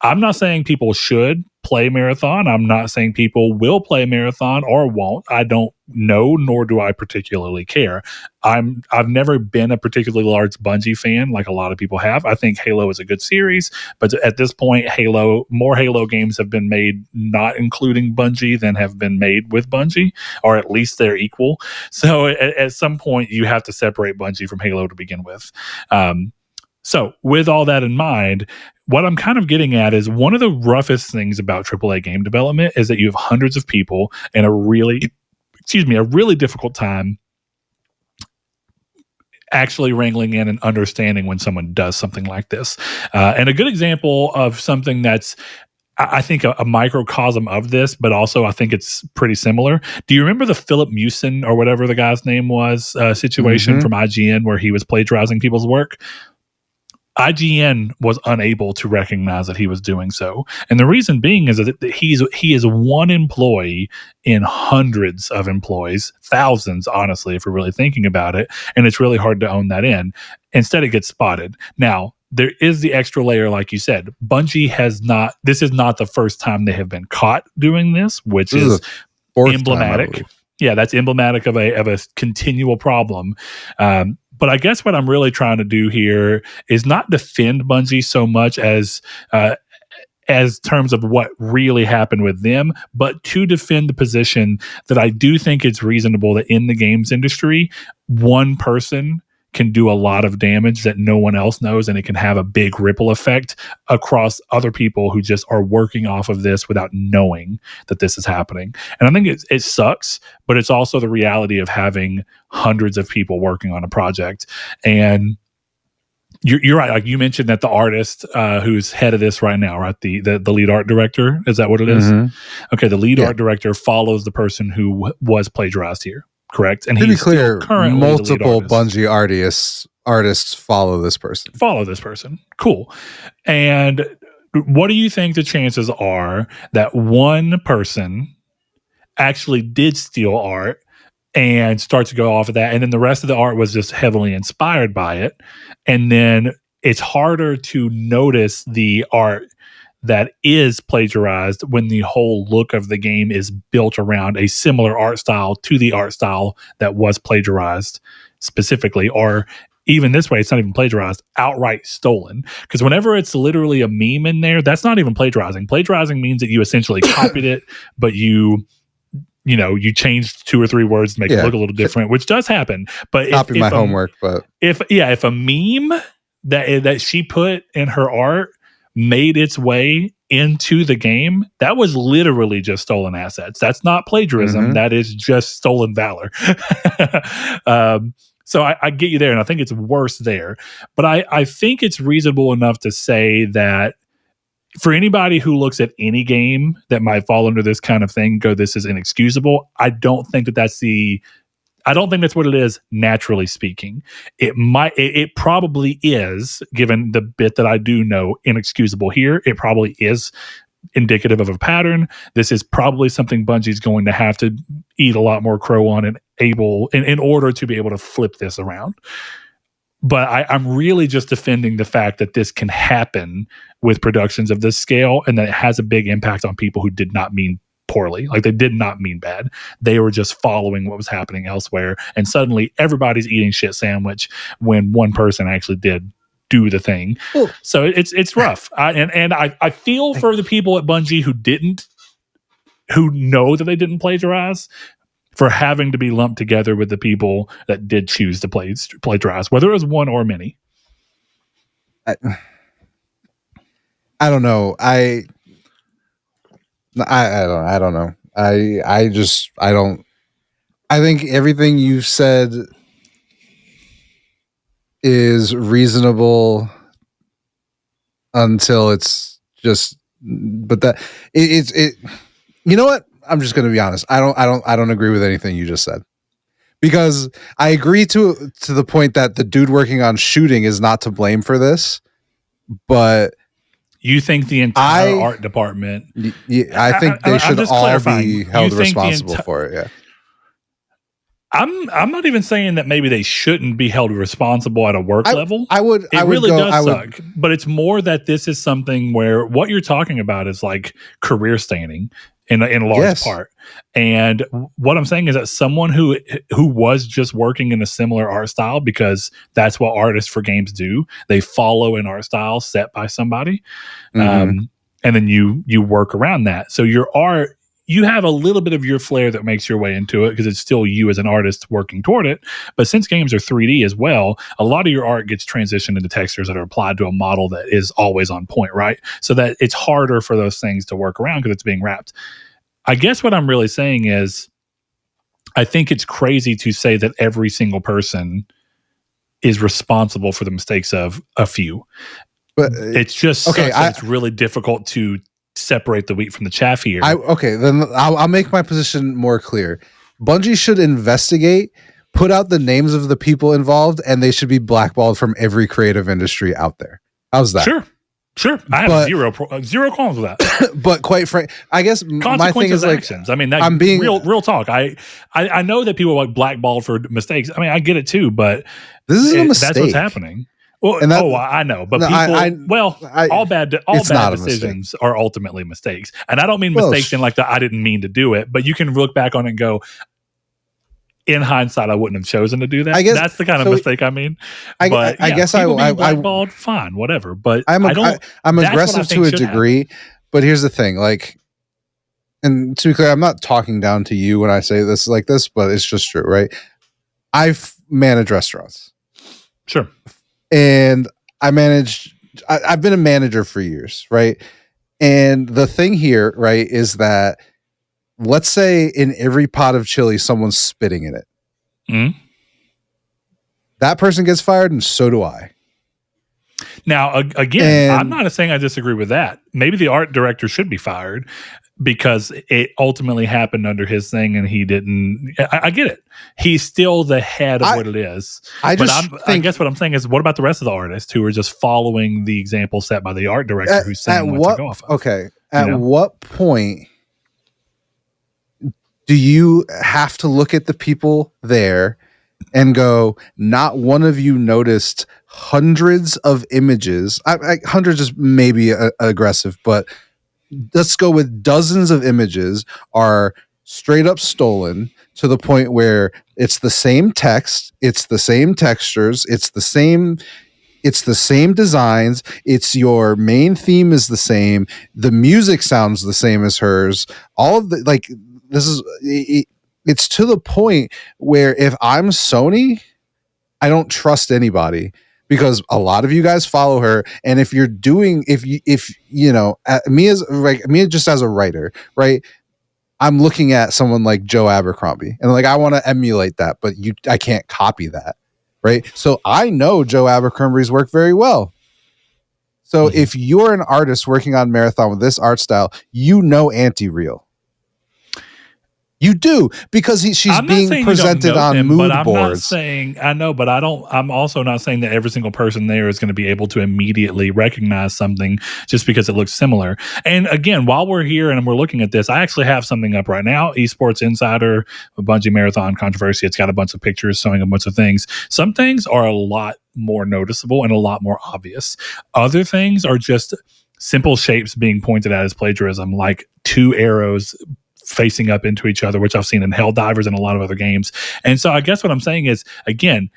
Speaker 1: I'm not saying people should play Marathon. I'm not saying people will play Marathon or won't. I don't know, nor do I particularly care. I've never been a particularly large Bungie fan like a lot of people have. I think Halo is a good series, but at this point, more Halo games have been made not including Bungie than have been made with Bungie, or at least they're equal. So at some point, you have to separate Bungie from Halo to begin with. So with all that in mind, what I'm kind of getting at is one of the roughest things about AAA game development is that you have hundreds of people and a really difficult time actually wrangling in and understanding when someone does something like this. And a good example of something that's, I think, a microcosm of this, but also I think it's pretty similar. Do you remember the Philip Mewson, or whatever the guy's name was, situation from IGN where he was plagiarizing people's work? IGN was unable to recognize that he was doing so. And the reason being is that he is one employee in hundreds of employees, thousands, honestly, if we're really thinking about it. And it's really hard to own that in. Instead, it gets spotted. Now, there is the extra layer, like you said. Bungie this is not the first time they have been caught doing this, which is emblematic. Yeah, that's emblematic of a continual problem. But I guess what I'm really trying to do here is not defend Bungie so much as terms of what really happened with them, but to defend the position that I do think it's reasonable that in the games industry, one person can do a lot of damage that no one else knows, and it can have a big ripple effect across other people who just are working off of this without knowing that this is happening. And I think it sucks, but it's also the reality of having hundreds of people working on a project. And you're right. Like you mentioned that the artist who's head of this right now, right? The lead art director, is that what it is? Mm-hmm. Okay, the lead art director follows the person who was plagiarized here, correct? And
Speaker 2: to be clear, multiple Bungie artists follow this person.
Speaker 1: Cool. And what do you think the chances are that one person actually did steal art and start to go off of that, and then the rest of the art was just heavily inspired by it, and then it's harder to notice the art that is plagiarized when the whole look of the game is built around a similar art style to the art style that was plagiarized specifically, or even this way, it's not even plagiarized, outright stolen. Because whenever it's literally a meme in there, that's not even plagiarizing. Plagiarizing means that you essentially copied it, but you changed 2 or 3 words to make it look a little different, which does happen. But
Speaker 2: copy my homework. But
Speaker 1: if a meme that she put in her art made its way into the game, that was literally just stolen assets. That's not plagiarism. Mm-hmm. That is just stolen valor. So I get you there, and I think it's worse there. But I think it's reasonable enough to say that for anybody who looks at any game that might fall under this kind of thing, go, this is inexcusable. I don't think that's what it is, naturally speaking. It probably is, given the bit that I do know, inexcusable here. It probably is indicative of a pattern. This is probably something Bungie's going to have to eat a lot more crow on in order to be able to flip this around. But I'm really just defending the fact that this can happen with productions of this scale, and that it has a big impact on people who did not mean poorly. Like, they did not mean bad. They were just following what was happening elsewhere, and suddenly everybody's eating shit sandwich when one person actually did do the thing. Ooh. So it's rough. I feel for the people at Bungie who know that they didn't plagiarize, for having to be lumped together with the people that did choose to plagiarize, whether it was one or many.
Speaker 2: I don't know. I don't know. I think everything you've said is reasonable until it's just, but that it you know what? I'm just going to be honest. I don't agree with anything you just said, because I agree to the point that the dude working on shooting is not to blame for this, but
Speaker 1: you think the entire art department?
Speaker 2: I think they should all be held responsible for it. Yeah.
Speaker 1: I'm not even saying that maybe they shouldn't be held responsible at a work level.
Speaker 2: It
Speaker 1: really does suck, but it's more that this is something where what you're talking about is like career standing in a large part. And what I'm saying is that someone who was just working in a similar art style, because that's what artists for games do, they follow an art style set by somebody, and then you work around that. So your art, you have a little bit of your flair that makes your way into it, because it's still you as an artist working toward it. But since games are 3D as well, a lot of your art gets transitioned into textures that are applied to a model that is always on point, right? So that it's harder for those things to work around because it's being wrapped. I guess what I'm really saying is, I think it's crazy to say that every single person is responsible for the mistakes of a few. But it's just it's really difficult to separate the wheat from the chaff here.
Speaker 2: Then I'll make my position more clear. Bungie should investigate, put out the names of the people involved, and they should be blackballed from every creative industry out there. How's that?
Speaker 1: Sure. I have zero qualms with that.
Speaker 2: But quite frankly, I guess my thing is like,
Speaker 1: actions. I mean, I'm being real talk. I know that people are like blackballed for mistakes. I mean, I get it too, but
Speaker 2: this is a mistake.
Speaker 1: That's what's happening. Well, I know, but all bad decisions are ultimately mistakes, and I don't mean mistakes in like I didn't mean to do it, but you can look back on it and go, in hindsight, I wouldn't have chosen to do that. I guess that's the kind of mistake I mean. But
Speaker 2: I guess
Speaker 1: I blackballed, fine, whatever. But
Speaker 2: I'm aggressive to a degree. Happen. But here's the thing, like, and to be clear, I'm not talking down to you when I say this like this, but it's just true, right? I've managed restaurants,
Speaker 1: sure,
Speaker 2: and I've been a manager for years, right? And the thing here, right, is that let's say in every pot of chili, someone's spitting in it.
Speaker 1: Mm-hmm.
Speaker 2: That person gets fired, and so do I.
Speaker 1: Now, again, I'm not saying I disagree with that. Maybe the art director should be fired because it ultimately happened under his thing, and he didn't. I get it. He's still the head of what it is. I guess what I'm saying is, what about the rest of the artists who are just following the example set by the art director who's saying what to go off of?
Speaker 2: Okay, at what point do you have to look at the people there and go, not one of you noticed hundreds of images? Hundreds is maybe aggressive, but let's go with dozens of images are straight up stolen to the point where it's the same text, it's the same textures, it's the same designs, it's your main theme is the same, the music sounds the same as hers, all of the, like, this is it's to the point where if I'm Sony, I don't trust anybody, because a lot of you guys follow her, and if you know, me just as a writer, right, I'm looking at someone like Joe Abercrombie and like I want to emulate that, but I can't copy that, right? So I know Joe Abercrombie's work very well. So if you're an artist working on Marathon with this art style, you know Anti-Real. You do, because she's being presented on mood boards.
Speaker 1: I'm also not saying that every single person there is going to be able to immediately recognize something just because it looks similar. And again, while we're here and we're looking at this, I actually have something up right now. Esports Insider, a Bungie Marathon controversy. It's got a bunch of pictures showing a bunch of things. Some things are a lot more noticeable and a lot more obvious. Other things are just simple shapes being pointed at as plagiarism, like two arrows facing up into each other, which I've seen in Helldivers and a lot of other games. And so I guess what I'm saying is, again,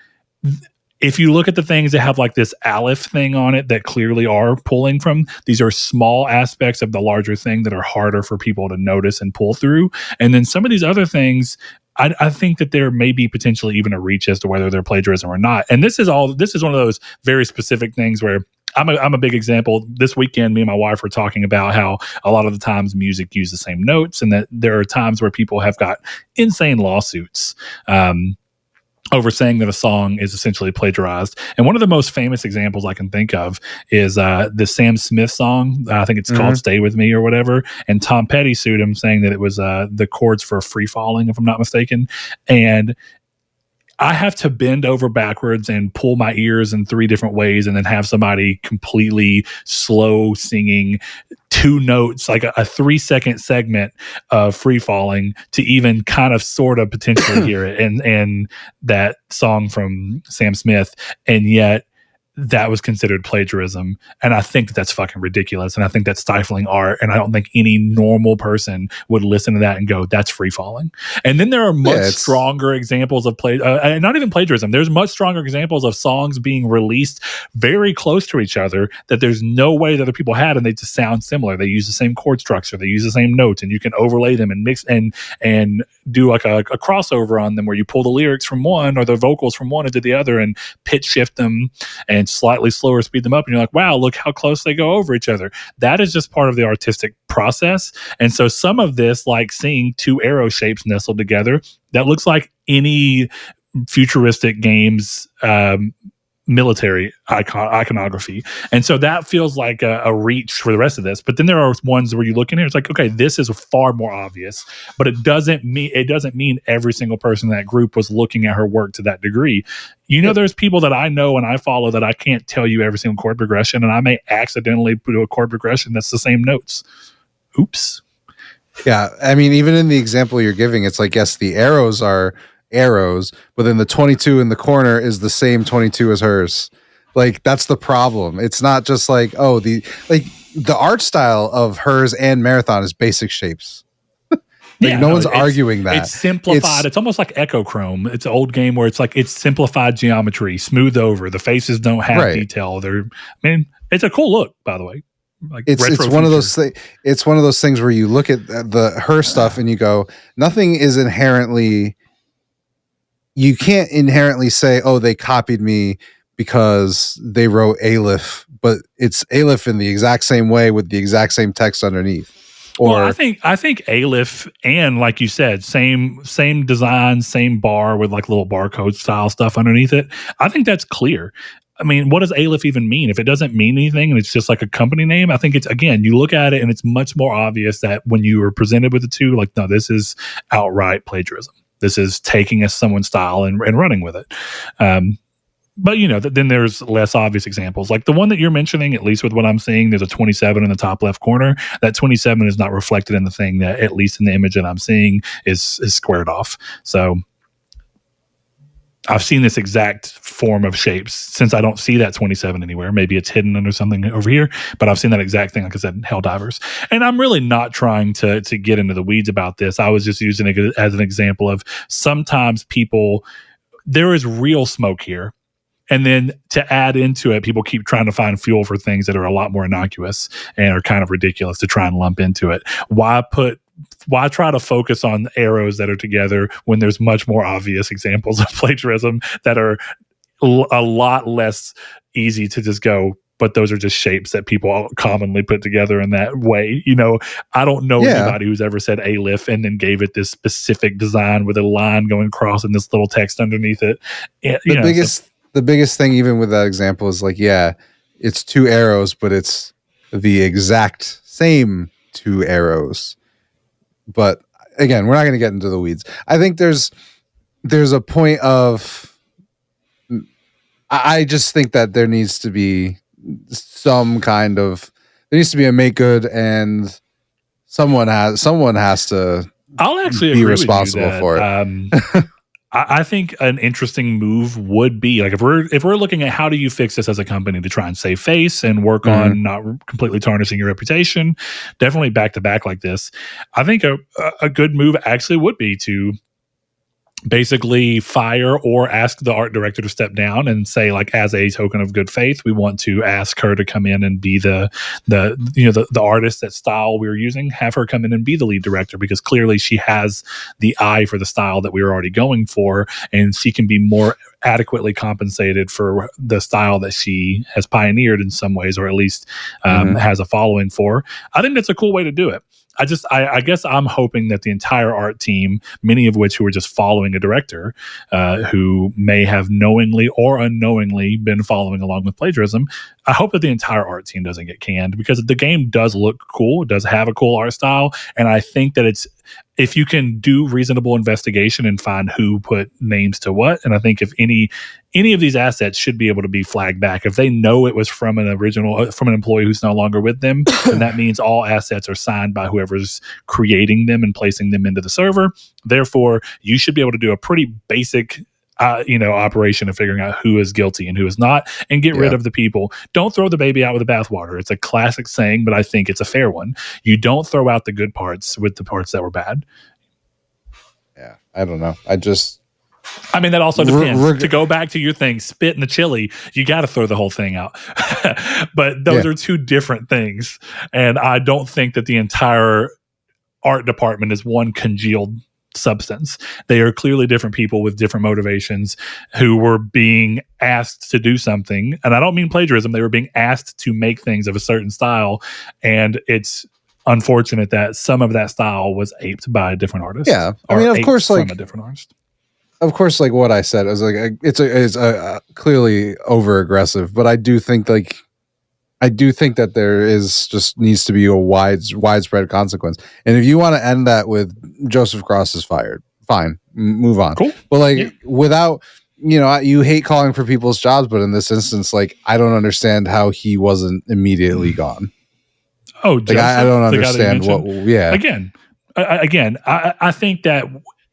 Speaker 1: if you look at the things that have like this Aleph thing on it that clearly are pulling from, these are small aspects of the larger thing that are harder for people to notice and pull through. And then some of these other things, I think that there may be potentially even a reach as to whether they're plagiarism or not. And this is one of those very specific things where I'm a big example. This weekend, me and my wife were talking about how a lot of the times music use the same notes, and that there are times where people have got insane lawsuits over saying that a song is essentially plagiarized. And one of the most famous examples I can think of is the Sam Smith song. I think it's called Stay With Me or whatever. And Tom Petty sued him, saying that it was the chords for Free Falling, if I'm not mistaken. And I have to bend over backwards and pull my ears in 3 different ways and then have somebody completely slow singing 2 notes, like a 3-second segment of Free Falling, to even kind of sort of potentially hear it and that song from Sam Smith. And yet that was considered plagiarism. And I think that's fucking ridiculous. And I think that's stifling art. And I don't think any normal person would listen to that and go, that's free falling. And then there are much stronger examples of not even plagiarism. There's much stronger examples of songs being released very close to each other that there's no way that other people had, and they just sound similar. They use the same chord structure. They use the same notes, and you can overlay them and mix and do like a crossover on them where you pull the lyrics from one or the vocals from one into the other and pitch shift them and slightly slower speed them up, and you're like, wow, look how close they go over each other. That is just part of the artistic process. And so some of this, like seeing 2 arrow shapes nestled together, that looks like any futuristic game's military iconography. And so that feels like a reach for the rest of this. But then there are ones where you look in here, it's like, okay, this is far more obvious, but it doesn't mean every single person in that group was looking at her work to that degree. You know, there's people that I know and I follow that I can't tell you every single chord progression, and I may accidentally put a chord progression that's the same notes. Oops.
Speaker 2: Yeah, I mean, even in the example you're giving, it's like, yes, the arrows are arrows, but then the 22 in the corner is the same 22 as hers. Like, that's the problem. It's not just like, the art style of hers and Marathon is basic shapes. Like no one's arguing that.
Speaker 1: It's simplified. It's almost like Echochrome. It's an old game where it's like it's simplified geometry, smooth over. The faces don't have detail. It's a cool look, by the way. Like
Speaker 2: it's one of those things. It's one of those things where you look at her stuff and you go, nothing is inherently. You can't inherently say, "Oh, they copied me because they wrote Aleph," but it's Aleph in the exact same way with the exact same text underneath. Or
Speaker 1: I think Aleph and like you said, same design, same bar with like little barcode style stuff underneath it. I think that's clear. I mean, what does Aleph even mean? If it doesn't mean anything and it's just like a company name, I think it's, again, you look at it and it's much more obvious that when you were presented with the two, like, no, this is outright plagiarism. This is taking someone's style and running with it. But, then there's less obvious examples. Like the one that you're mentioning, at least with what I'm seeing, there's a 27 in the top left corner. That 27 is not reflected in the thing that, at least in the image that I'm seeing, is squared off. So I've seen this exact form of shapes since I don't see that 27 anywhere. Maybe it's hidden under something over here, but I've seen that exact thing, like I said, in Helldivers. And I'm really not trying to get into the weeds about this. I was just using it as an example of sometimes there is real smoke here. And then to add into it, people keep trying to find fuel for things that are a lot more innocuous and are kind of ridiculous to try and lump into it. Why try to focus on arrows that are together when there's much more obvious examples of plagiarism that are a lot less easy to just go, but those are just shapes that people commonly put together in that way. I don't know anybody who's ever said Aleph and then gave it this specific design with a line going across and this little text underneath it.
Speaker 2: The biggest thing, even with that example, is like, it's two arrows, but it's the exact same two arrows. But again, we're not going to get into the weeds. I think there's a point of, I just think that there needs to be there needs to be a make good, and someone has to
Speaker 1: I'll actually
Speaker 2: be responsible for it.
Speaker 1: I think an interesting move would be like if we're looking at how do you fix this as a company to try and save face and work on not completely tarnishing your reputation, definitely back to back like this. I think a good move actually would be to basically fire or ask the art director to step down and say, like, as a token of good faith, we want to ask her to come in and be the artist, that style we were using, have her come in and be the lead director, because clearly she has the eye for the style that we were already going for, and she can be more adequately compensated for the style that she has pioneered in some ways, or at least has a following for. I think that's a cool way to do it. I guess I'm hoping that the entire art team, many of which who are just following a director who may have knowingly or unknowingly been following along with plagiarism, I hope that the entire art team doesn't get canned, because the game does look cool. It does have a cool art style. And I think that if you can do reasonable investigation and find who put names to what, and I think if any of these assets should be able to be flagged back. If they know it was from an employee who's no longer with them, then that means all assets are signed by whoever's creating them and placing them into the server. Therefore, you should be able to do a pretty basic operation of figuring out who is guilty and who is not, and get rid of the people. Don't throw the baby out with the bathwater. It's a classic saying, but I think it's a fair one. You don't throw out the good parts with the parts that were bad.
Speaker 2: Yeah, I don't know.
Speaker 1: That also depends. To go back to your thing, spit in the chili, you got to throw the whole thing out. But those are two different things. And I don't think that the entire art department is one congealed substance. They are clearly different people with different motivations who were being asked to do something. And I don't mean plagiarism. They were being asked to make things of a certain style. And it's unfortunate that some of that style was aped by a different artist.
Speaker 2: Yeah. Of course,
Speaker 1: from a different artist.
Speaker 2: Of course, like what I said, I was like, it's clearly over aggressive, but I do think that there needs to be a widespread consequence. And if you want to end that with Joseph Cross is fired, fine, move on.
Speaker 1: Cool.
Speaker 2: But without, you hate calling for people's jobs, but in this instance, like, I don't understand how he wasn't immediately gone.
Speaker 1: Oh, Joseph,
Speaker 2: I don't understand what. Yeah.
Speaker 1: Again, I think that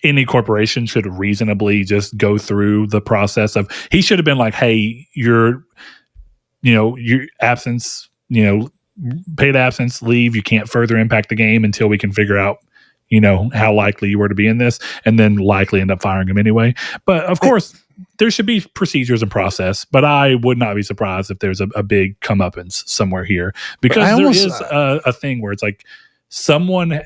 Speaker 1: any corporation should reasonably just go through the process of, he should have been like, hey, your absence, paid absence, leave. You can't further impact the game until we can figure out how likely you were to be in this, and then likely end up firing him anyway. But of course, there should be procedures and process, but I would not be surprised if there's a big comeuppance somewhere here, because there is a thing where it's like someone,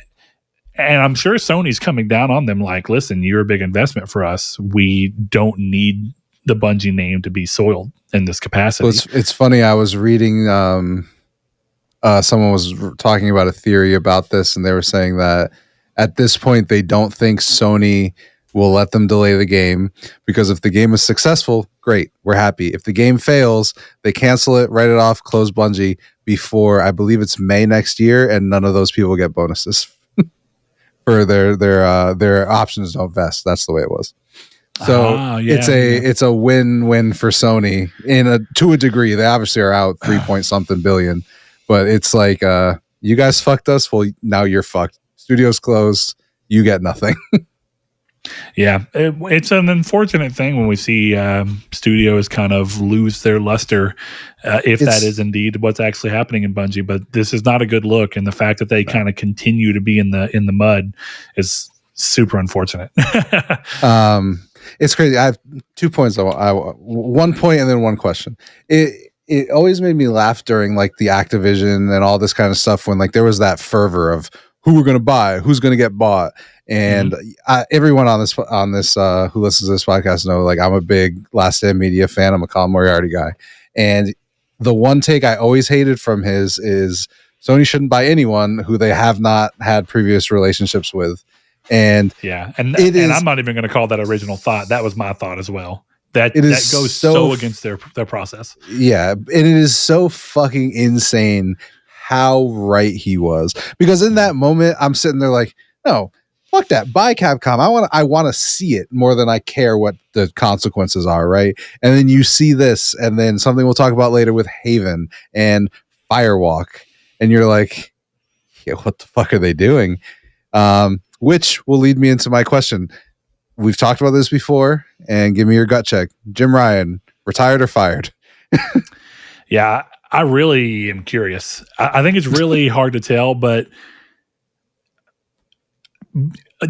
Speaker 1: and I'm sure Sony's coming down on them like, listen, you're a big investment for us. We don't need the Bungie name to be soiled in this capacity.
Speaker 2: Well, it's funny. I was reading, someone was talking about a theory about this, and they were saying that at this point, they don't think Sony will let them delay the game, because if the game is successful, great, we're happy. If the game fails, they cancel it, write it off, close Bungie before, I believe it's May next year, and none of those people get bonuses for their options don't vest. That's the way it was. So it's a win-win for Sony to a degree. They obviously are out 3-point-something billion, but it's like, you guys fucked us. Well, now you're fucked. Studios closed. You get nothing.
Speaker 1: Yeah, it's an unfortunate thing when we see studios kind of lose their luster, if that is indeed what's actually happening in Bungie. But this is not a good look, and the fact that they kind of continue to be in the mud is super unfortunate.
Speaker 2: It's crazy. I have 2 points. 1 point and then one question. It always made me laugh during like the Activision and all this kind of stuff when like there was that fervor of who we're going to buy, who's going to get bought. And everyone on this who listens to this podcast know, like, I'm a big Last Stand Media fan. I'm a Colin Moriarty guy. And the one take I always hated from his is Sony shouldn't buy anyone who they have not had previous relationships with. And
Speaker 1: and I'm not even going to call that original thought. That was my thought as well. That goes so against their process.
Speaker 2: Yeah, and it is so fucking insane how right he was, because in that moment I'm sitting there like, no, fuck that, buy Capcom. I want to see it more than I care what the consequences are, right? And then you see this, and then something we'll talk about later with Haven and Firewalk, and you're like, yeah, what the fuck are they doing? Which will lead me into my question. We've talked about this before, and give me your gut check. Jim Ryan, retired or fired?
Speaker 1: Yeah, I really am curious. I think it's really hard to tell, but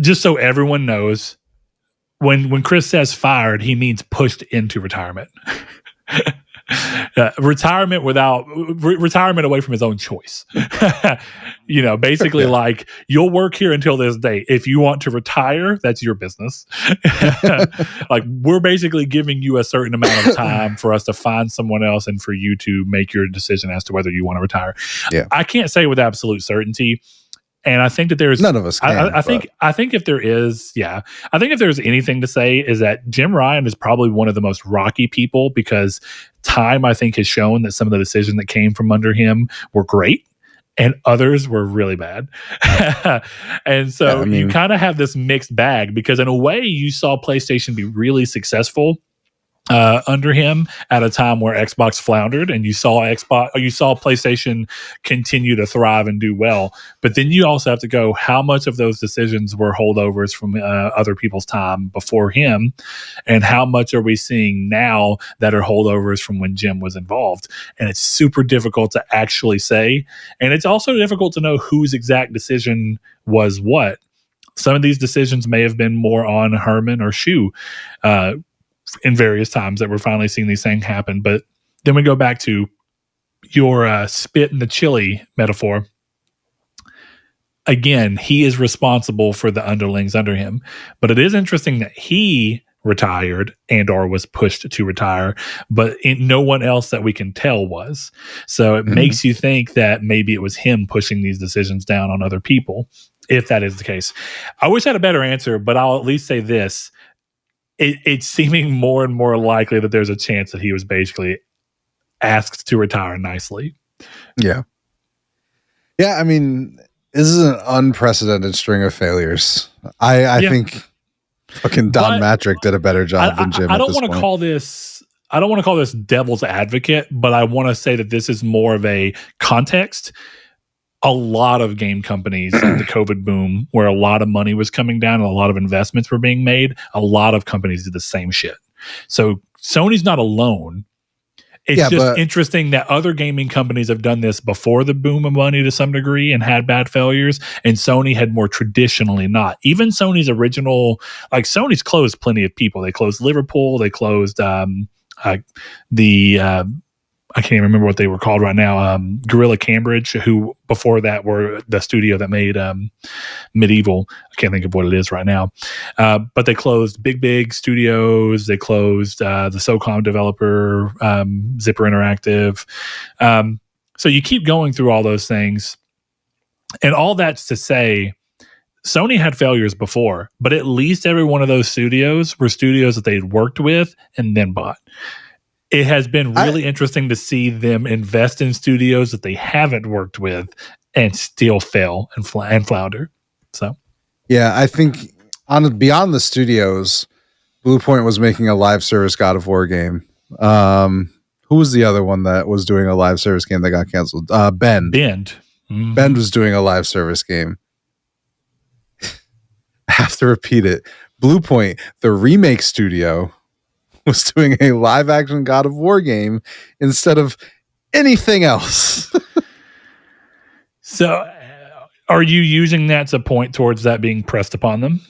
Speaker 1: just so everyone knows, when Chris says fired, he means pushed into retirement. Retirement away from his own choice. Basically like, you'll work here until this date. If you want to retire, that's your business. Like, we're basically giving you a certain amount of time for us to find someone else and for you to make your decision as to whether you want to retire.
Speaker 2: Yeah.
Speaker 1: I can't say with absolute certainty. And I think that there's
Speaker 2: none of us can.
Speaker 1: I think if there is, I think if there's anything to say is that Jim Ryan is probably one of the most rocky people, because time, I think, has shown that some of the decisions that came from under him were great and others were really bad. And so you kind of have this mixed bag, because in a way you saw PlayStation be really successful under him at a time where Xbox floundered, and you saw PlayStation continue to thrive and do well. But then you also have to go, how much of those decisions were holdovers from other people's time before him, and how much are we seeing now that are holdovers from when Jim was involved? And it's super difficult to actually say, and it's also difficult to know whose exact decision was what. Some of these decisions may have been more on Herman or Shu in various times that we're finally seeing these things happen. But then we go back to your spit in the chili metaphor. Again, he is responsible for the underlings under him. But it is interesting that he retired and or was pushed to retire, but no one else that we can tell was. So it makes you think that maybe it was him pushing these decisions down on other people, if that is the case. I wish I had a better answer, but I'll at least say this. It's seeming more and more likely that there's a chance that he was basically asked to retire nicely.
Speaker 2: Yeah. Yeah, I mean, this is an unprecedented string of failures. I think fucking Don Matrick did a better job than Jim. I don't want to
Speaker 1: call this devil's advocate, but I want to say that this is more of a context. A lot of game companies in the COVID boom, where a lot of money was coming down and a lot of investments were being made, a lot of companies did the same shit. So Sony's not alone It's just interesting that other gaming companies have done this before the boom of money to some degree and had bad failures, and Sony had more traditionally not. Even Sony's original, like Sony's closed plenty of people. They closed Liverpool. They closed I can't even remember what they were called right now. Gorilla Cambridge, who before that were the studio that made Medieval. I can't think of what it is right now. But they closed big studios. They closed the SOCOM developer, Zipper Interactive. So you keep going through all those things. And all that's to say, Sony had failures before, but at least every one of those studios were studios that they'd worked with and then bought. It has been really interesting to see them invest in studios that they haven't worked with and still fail and flounder. So,
Speaker 2: yeah, I think beyond the studios, Bluepoint was making a live service God of War game. Who was the other one that was doing a live service game that got canceled? Bend.
Speaker 1: Mm-hmm.
Speaker 2: Bend was doing a live service game. I have to repeat it. Bluepoint, the remake studio, was doing a live action God of War game instead of anything else.
Speaker 1: So are you using that to point towards that being pressed upon them?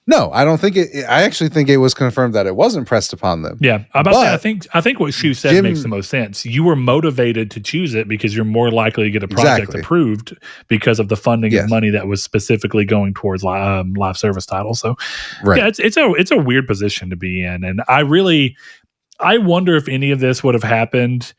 Speaker 2: No, I don't think it. I actually think it was confirmed that it wasn't pressed upon them.
Speaker 1: Yeah, I think what Shu said makes the most sense. You were motivated to choose it because you're more likely to get a project approved because of the funding of money that was specifically going towards live service titles. So, yeah, it's a weird position to be in, and I wonder if any of this would have happened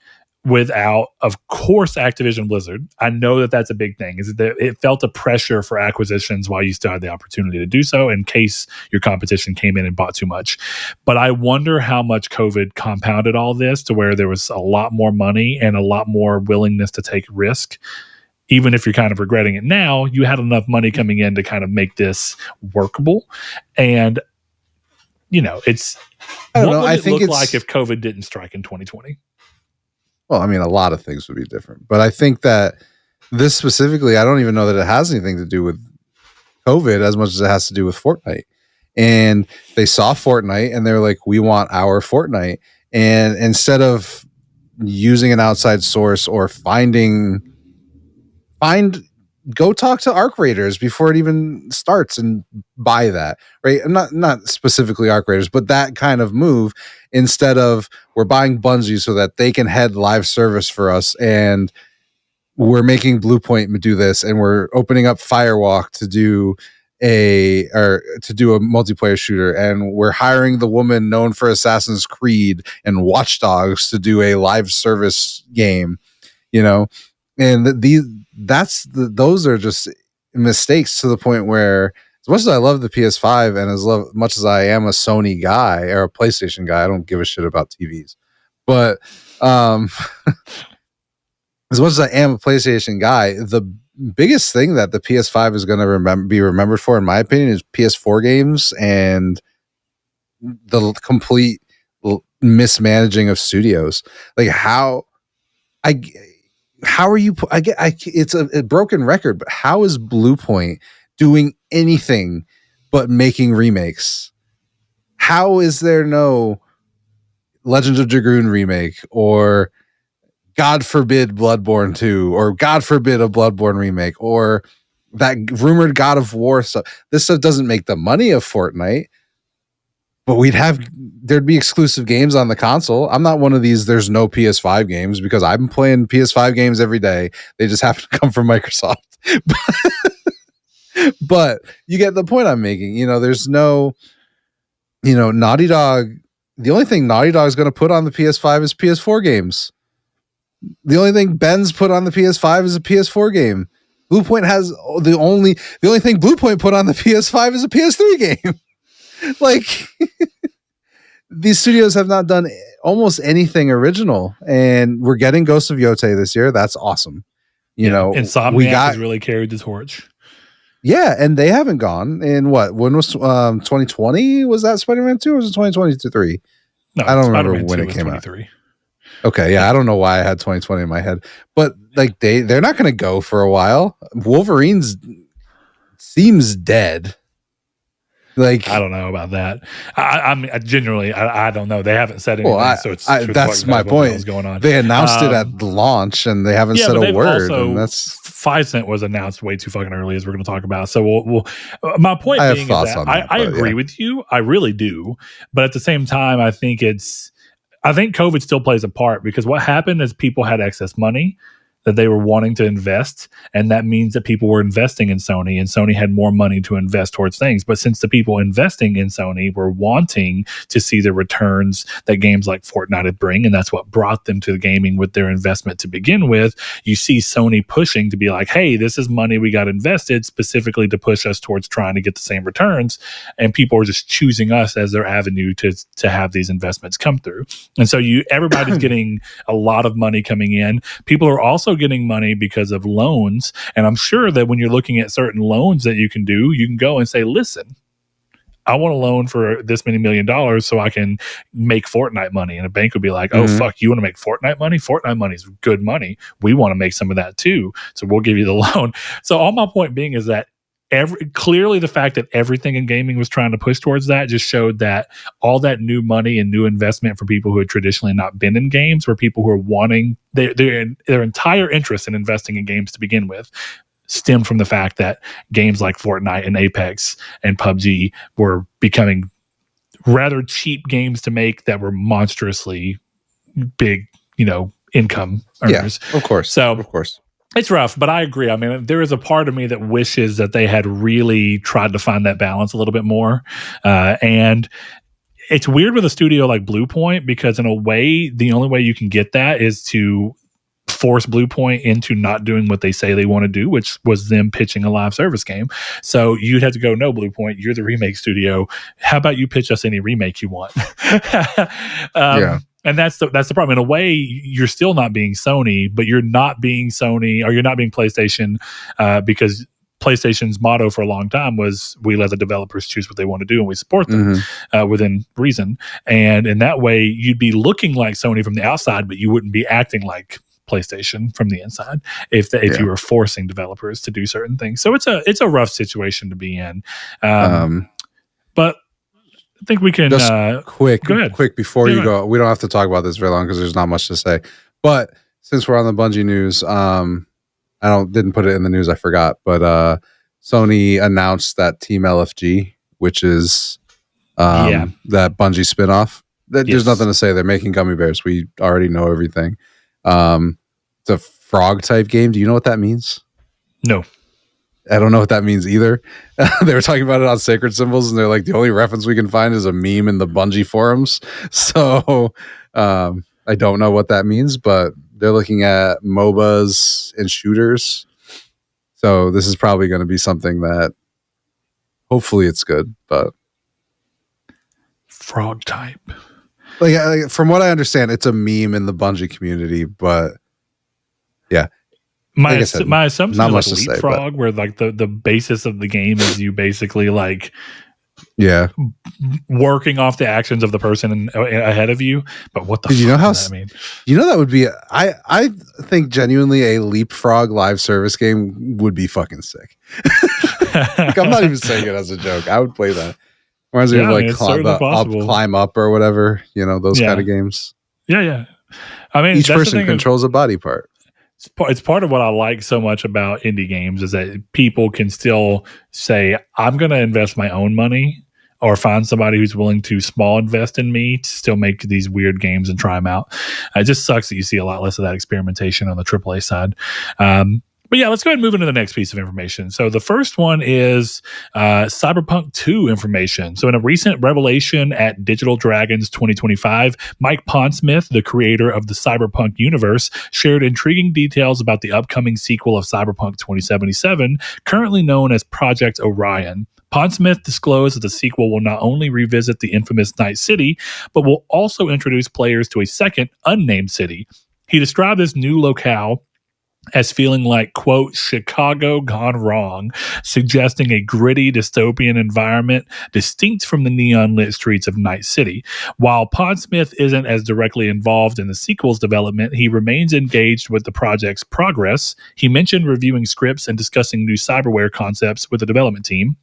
Speaker 1: without, of course, Activision Blizzard. I know that that's a big thing, is that it felt a pressure for acquisitions while you still had the opportunity to do so in case your competition came in and bought too much. But I wonder how much COVID compounded all this to where there was a lot more money and a lot more willingness to take risk. Even if you're kind of regretting it now, you had enough money coming in to kind of make this workable. And, you know, I think it look like if COVID didn't strike in 2020?
Speaker 2: Well, I mean, a lot of things would be different, but I think that this specifically, I don't even know that it has anything to do with COVID as much as it has to do with Fortnite. And they saw Fortnite and they're like, we want our Fortnite. And instead of using an outside source or go talk to Arc Raiders before it even starts and buy that, right? Not specifically Arc Raiders, but that kind of move, instead of we're buying Bungie so that they can head live service for us, and we're making Bluepoint do this, and we're opening up Firewalk to do a multiplayer shooter, and we're hiring the woman known for Assassin's Creed and Watch Dogs to do a live service game, you know. And those are just mistakes to the point where, as much as I love the PS5 and as much as I am a Sony guy or a PlayStation guy, I don't give a shit about TVs. But as much as I am a PlayStation guy, the biggest thing that the PS5 is going to be remembered for, in my opinion, is PS4 games and the complete mismanaging of studios. Like how are you? It's a broken record, but how is Bluepoint doing anything but making remakes? How is there no Legend of Dragoon remake, or God forbid Bloodborne 2, or God forbid a Bloodborne remake, or that rumored God of War stuff? This stuff doesn't make the money of Fortnite, but there'd be exclusive games on the console. I'm not one of these there's no PS5 games, because I'm playing PS5 games every day. They just happen to come from Microsoft. But you get the point I'm making. You know, there's no, Naughty Dog. The only thing Naughty Dog is going to put on the PS5 is PS4 games. The only thing Ben's put on the PS5 is a PS4 game. Bluepoint has the only thing Bluepoint put on the PS5 is a PS3 game. Like, these studios have not done almost anything original, and we're getting Ghost of Yotei this year. That's awesome. You know,
Speaker 1: Insomniac has really carried the torch.
Speaker 2: Yeah, and they haven't gone in when was 2020? Was that Spider-Man 2 or was it 2023?
Speaker 1: No,
Speaker 2: I don't remember when it came out. Okay, yeah, I don't know why I had 2020 in my head, but like they're not going to go for a while. Wolverine's seems dead. Like,
Speaker 1: I don't know about that. I mean, genuinely, I don't know. They haven't said anything, so it's
Speaker 2: that's my point.
Speaker 1: What's going on?
Speaker 2: They announced it at the launch, and they haven't said a word. And that's
Speaker 1: Physint was announced way too fucking early, as we're going to talk about. So we'll my point being is that I agree with you. I really do, but at the same time, I think COVID still plays a part, because what happened is people had excess money that they were wanting to invest, and that means that people were investing in Sony, and Sony had more money to invest towards things. But since the people investing in Sony were wanting to see the returns that games like Fortnite would bring, and that's what brought them to the gaming with their investment to begin with, you see Sony pushing to be like, hey, this is money we got invested specifically to push us towards trying to get the same returns, and people are just choosing us as their avenue to have these investments come through. And so everybody's getting a lot of money coming in. People are also getting money because of loans, and I'm sure that when you're looking at certain loans that you can do, you can go and say, listen, I want a loan for this many $1 million so I can make Fortnite money. And a bank would be like, oh, fuck, you want to make Fortnite money? Fortnite money is good money. We want to make some of that too, so we'll give you the loan. So all my point being is that clearly the fact that everything in gaming was trying to push towards that just showed that all that new money and new investment for people who had traditionally not been in games were people who are wanting their entire interest in investing in games to begin with stemmed from the fact that games like Fortnite and Apex and PUBG were becoming rather cheap games to make that were monstrously big, income earners.
Speaker 2: Yeah, of course.
Speaker 1: So
Speaker 2: of course.
Speaker 1: It's rough, but I agree. I mean, there is a part of me that wishes that they had really tried to find that balance a little bit more. And it's weird with a studio like Bluepoint, because in a way, the only way you can get that is to force Bluepoint into not doing what they say they want to do, which was them pitching a live service game. So you'd have to go, no, Bluepoint, you're the remake studio. How about you pitch us any remake you want? Yeah. And that's the problem. In a way, you're still not being Sony, but you're not being Sony, or you're not being PlayStation, because PlayStation's motto for a long time was, we let the developers choose what they want to do and we support them within reason. And in that way, you'd be looking like Sony from the outside, but you wouldn't be acting like PlayStation from the inside if you were forcing developers to do certain things. So it's a rough situation to be in. But I think we can
Speaker 2: just quick before you go. We don't have to talk about this very long because there's not much to say. But since we're on the Bungie news, I didn't put it in the news. I forgot. But Sony announced that Team LFG, which is that Bungie spinoff. There's nothing to say. They're making gummy bears. We already know everything. It's a frog type game. Do you know what that means?
Speaker 1: No.
Speaker 2: I don't know what that means either. They were talking about it on Sacred Symbols, and they're like, the only reference we can find is a meme in the Bungie forums. So I don't know what that means, but they're looking at MOBAs and shooters. So this is probably going to be something that hopefully it's good, but
Speaker 1: frog type.
Speaker 2: Like from what I understand, it's a meme in the Bungie community, but yeah.
Speaker 1: My assumption is like Leapfrog, where like the basis of the game is you basically like working off the actions of the person ahead of you. But what the fuck does that mean?
Speaker 2: You know, that would be I think genuinely a Leapfrog live service game would be fucking sick. Like, I'm not even saying it as a joke. I would play that. Reminds me of like climb up or whatever, those kind of games.
Speaker 1: Yeah. I mean,
Speaker 2: each person controls a body part.
Speaker 1: It's part of what I like so much about indie games is that people can still say, I'm going to invest my own money, or find somebody who's willing to small invest in me to still make these weird games and try them out. It just sucks that you see a lot less of that experimentation on the AAA side. But yeah, let's go ahead and move into the next piece of information. So the first one is Cyberpunk 2 information. So in a recent revelation at Digital Dragons 2025, Mike Pondsmith, the creator of the Cyberpunk universe, shared intriguing details about the upcoming sequel of Cyberpunk 2077, currently known as Project Orion. Pondsmith disclosed that the sequel will not only revisit the infamous Night City, but will also introduce players to a second, unnamed city. He described this new locale as feeling like, quote, Chicago gone wrong, suggesting a gritty dystopian environment distinct from the neon-lit streets of Night City. While Pondsmith isn't as directly involved in the sequel's development, he remains engaged with the project's progress. He mentioned reviewing scripts and discussing new cyberware concepts with the development team.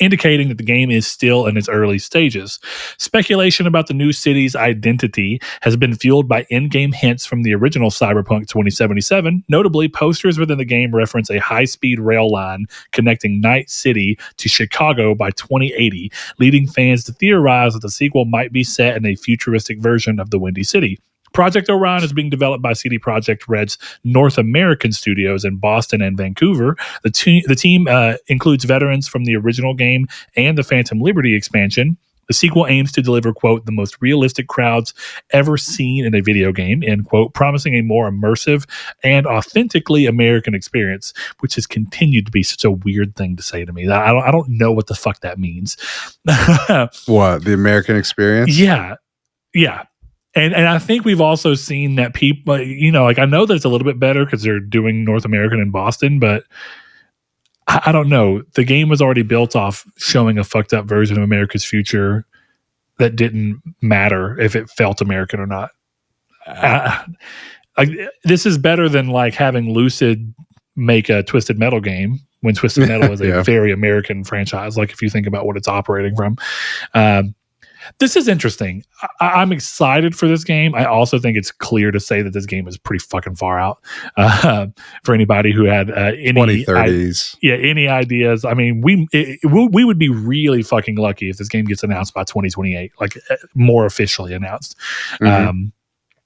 Speaker 1: indicating that the game is still in its early stages. Speculation about the new city's identity has been fueled by in-game hints from the original Cyberpunk 2077. Notably, posters within the game reference a high-speed rail line connecting Night City to Chicago by 2080, leading fans to theorize that the sequel might be set in a futuristic version of the Windy City. Project Orion is being developed by CD Projekt Red's North American studios in Boston and Vancouver. The team includes veterans from the original game and the Phantom Liberty expansion. The sequel aims to deliver, quote, the most realistic crowds ever seen in a video game, end quote, promising a more immersive and authentically American experience, which has continued to be such a weird thing to say to me. I don't know what the fuck that means.
Speaker 2: What, the American experience?
Speaker 1: Yeah. And I think we've also seen that people, like I know that it's a little bit better because they're doing North American in Boston, but I don't know. The game was already built off showing a fucked up version of America's future that didn't matter if it felt American or not. This is better than like having Lucid make a Twisted Metal game when Twisted Metal is a very American franchise. Like if you think about what it's operating from. This is interesting. I'm excited for this game. I also think it's clear to say that this game is pretty fucking far out for anybody who had any
Speaker 2: 2030s.
Speaker 1: Any ideas. I mean, we would be really fucking lucky if this game gets announced by 2028, like more officially announced.
Speaker 2: Mm-hmm.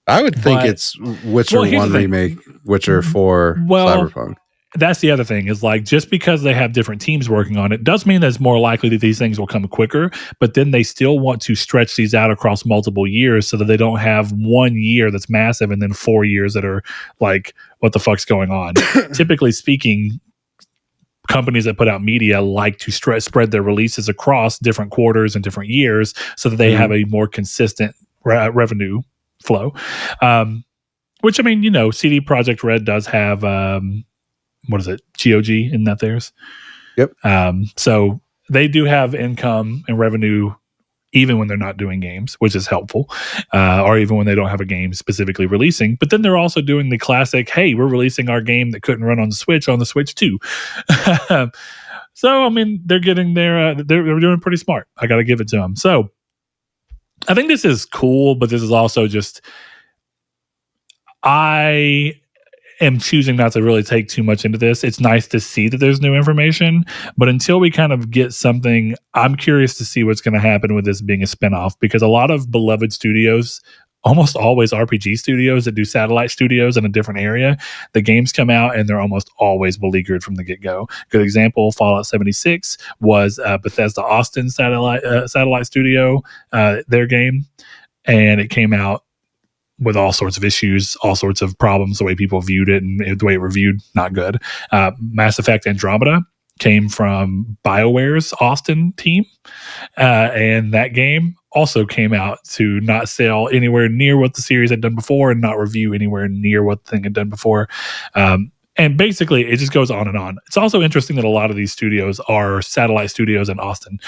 Speaker 2: I would think it's Witcher 1 remake, Witcher 4 Cyberpunk.
Speaker 1: That's the other thing is like just because they have different teams working on it does mean that it's more likely that these things will come quicker, but then they still want to stretch these out across multiple years so that they don't have 1 year that's massive and then 4 years that are like, what the fuck's going on? Typically speaking, companies that put out media like to spread their releases across different quarters and different years so that they have a more consistent revenue flow. Which, I mean, CD Projekt Red does have... what is it? GOG, isn't that theirs?
Speaker 2: Yep.
Speaker 1: So they do have income and revenue even when they're not doing games, which is helpful, or even when they don't have a game specifically releasing. But then they're also doing the classic, hey, we're releasing our game that couldn't run on the Switch too. So, I mean, they're getting there. They're doing pretty smart. I got to give it to them. So I think this is cool, but this is also just, I am choosing not to really take too much into this. It's nice to see that there's new information, but until we kind of get something, I'm curious to see what's going to happen with this being a spinoff, because a lot of beloved studios, almost always RPG studios that do satellite studios in a different area, the games come out and they're almost always beleaguered from the get-go. Good example, Fallout 76 was Bethesda Austin satellite studio, their game, and it came out with all sorts of issues, all sorts of problems, the way people viewed it and the way it reviewed, not good. Mass Effect Andromeda came from BioWare's Austin team, and that game also came out to not sell anywhere near what the series had done before and not review anywhere near what the thing had done before. And basically, it just goes on and on. It's also interesting that a lot of these studios are satellite studios in Austin.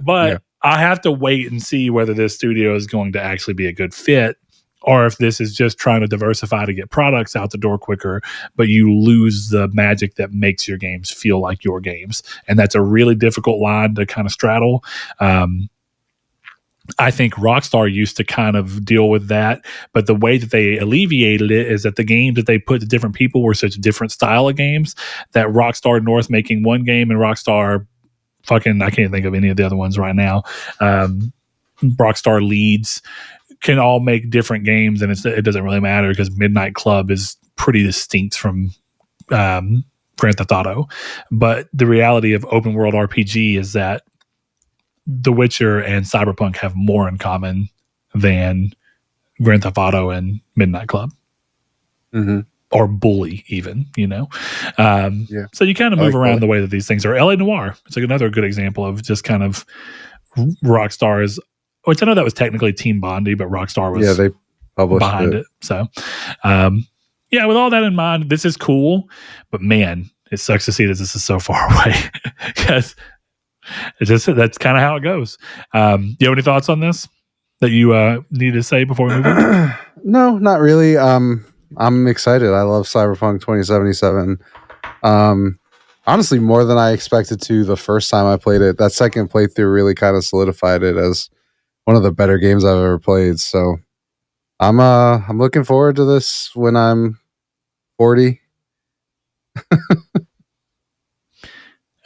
Speaker 1: But yeah. I have to wait and see whether this studio is going to actually be a good fit, or if this is just trying to diversify to get products out the door quicker, but you lose the magic that makes your games feel like your games. And that's a really difficult line to kind of straddle. I think Rockstar used to kind of deal with that, but the way that they alleviated it is that the games that they put to different people were such different style of games that Rockstar North making one game and Rockstar fucking, I can't think of any of the other ones right now. Rockstar Leeds can all make different games, and it doesn't really matter because Midnight Club is pretty distinct from Grand Theft Auto. But the reality of open world RPG is that The Witcher and Cyberpunk have more in common than Grand Theft Auto and Midnight Club. Mm-hmm. Or Bully, even, So you kind of move around the way that these things are. LA Noire, it's like another good example of just kind of Rockstar's, which I know that was technically Team Bondi, but Rockstar was
Speaker 2: they published
Speaker 1: behind it. So, with all that in mind, this is cool, but man, it sucks to see that this is so far away because that's kind of how it goes. You have any thoughts on this that you need to say before we move on?
Speaker 2: No, not really. I'm excited. I love Cyberpunk 2077. Honestly, more than I expected to the first time I played it. That second playthrough really kind of solidified it as one of the better games I've ever played. So I'm looking forward to this when I'm 40.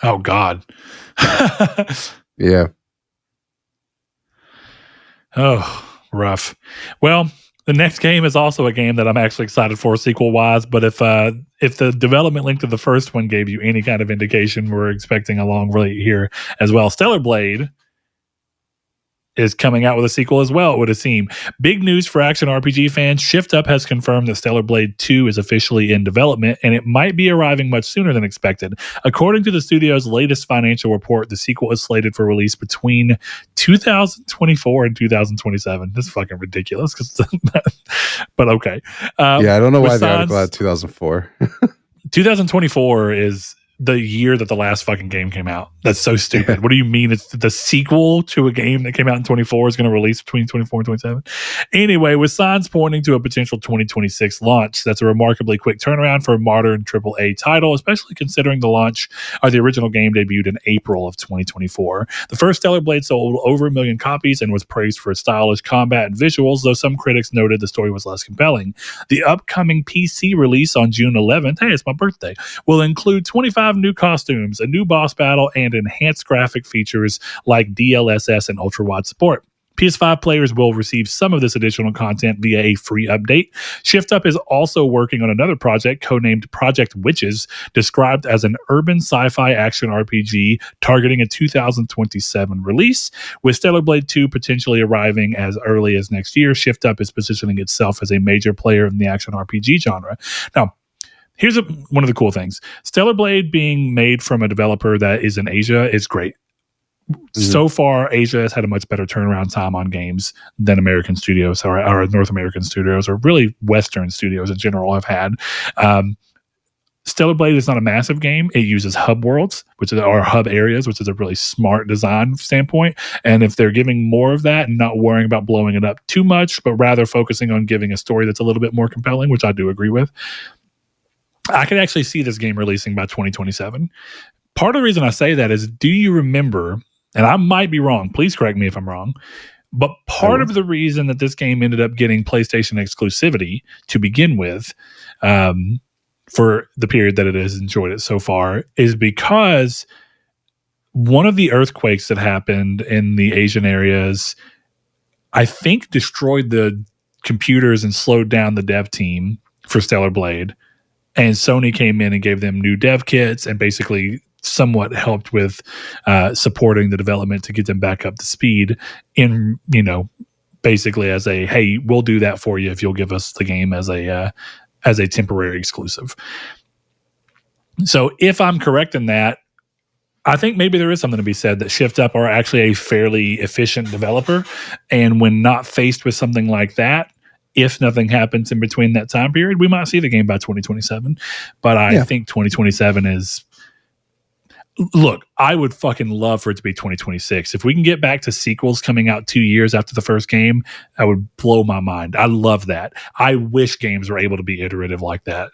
Speaker 1: Oh God.
Speaker 2: Yeah.
Speaker 1: Oh, rough. Well, the next game is also a game that I'm actually excited for sequel wise, but if the development link to the first one gave you any kind of indication, we're expecting a long wait here as well. Stellar Blade is coming out with a sequel as well, it would seem. Big news for action RPG fans. Shift Up has confirmed that Stellar Blade 2 is officially in development, and it might be arriving much sooner than expected. According to the studio's latest financial report, the sequel is slated for release between 2024 and 2027. This is fucking ridiculous. But okay.
Speaker 2: Yeah, I don't know why the article had 2004.
Speaker 1: 2024 is the year that the last fucking game came out. That's so stupid. What do you mean it's the sequel to a game that came out in 24 is going to release between 24 and 27? Anyway, with signs pointing to a potential 2026 launch, that's a remarkably quick turnaround for a modern AAA title, especially considering the launch of the original game debuted in April of 2024. The first Stellar Blade sold over 1 million copies and was praised for its stylish combat and visuals, though some critics noted the story was less compelling. The upcoming PC release on June 11th, hey, it's my birthday, will include 25 new costumes, a new boss battle, and enhanced graphic features like DLSS and ultra-wide support. PS5 players will receive some of this additional content via a free update. Shift Up is also working on another project codenamed Project Witches, described as an urban sci-fi action RPG targeting a 2027 release. With Stellar Blade 2 potentially arriving as early as next year, Shift Up is positioning itself as a major player in the action RPG genre. Now, here's one of the cool things. Stellar Blade being made from a developer that is in Asia is great. Mm-hmm. So far, Asia has had a much better turnaround time on games than American studios or North American studios, or really Western studios in general have had. Stellar Blade is not a massive game. It uses hub worlds, or hub areas, which is a really smart design standpoint. And if they're giving more of that and not worrying about blowing it up too much, but rather focusing on giving a story that's a little bit more compelling, which I do agree with, I can actually see this game releasing by 2027. Part of the reason I say that is, do you remember, and I might be wrong, please correct me if I'm wrong, but part of the reason that this game ended up getting PlayStation exclusivity to begin with, for the period that it has enjoyed it so far, is because one of the earthquakes that happened in the Asian areas, I think, destroyed the computers and slowed down the dev team for Stellar Blade. And Sony came in and gave them new dev kits and basically somewhat helped with supporting the development to get them back up to speed in, basically as a, hey, we'll do that for you if you'll give us the game as a temporary exclusive. So if I'm correct in that, I think maybe there is something to be said that Shift Up are actually a fairly efficient developer. And when not faced with something like that, if nothing happens in between that time period, we might see the game by 2027. But I think 2027 is... Look, I would fucking love for it to be 2026. If we can get back to sequels coming out 2 years after the first game, that would blow my mind. I love that. I wish games were able to be iterative like that.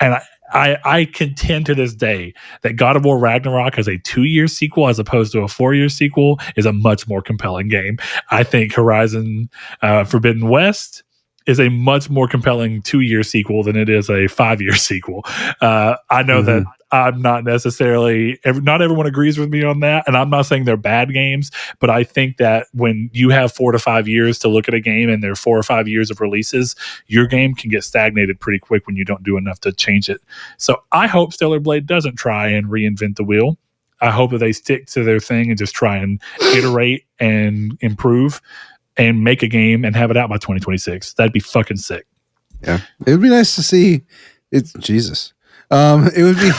Speaker 1: And I contend to this day that God of War Ragnarok as a 2-year sequel as opposed to a 4-year sequel is a much more compelling game. I think Horizon Forbidden West is a much more compelling 2-year sequel than it is a 5-year sequel. I know that I'm not necessarily, not everyone agrees with me on that. And I'm not saying they're bad games, but I think that when you have 4 to 5 years to look at a game and there are 4 or 5 years of releases, your game can get stagnated pretty quick when you don't do enough to change it. So I hope Stellar Blade doesn't try and reinvent the wheel. I hope that they stick to their thing and just try and iterate and improve and make a game and have it out by 2026. That'd be fucking sick.
Speaker 2: Yeah. It would be nice to see it's Jesus. It would be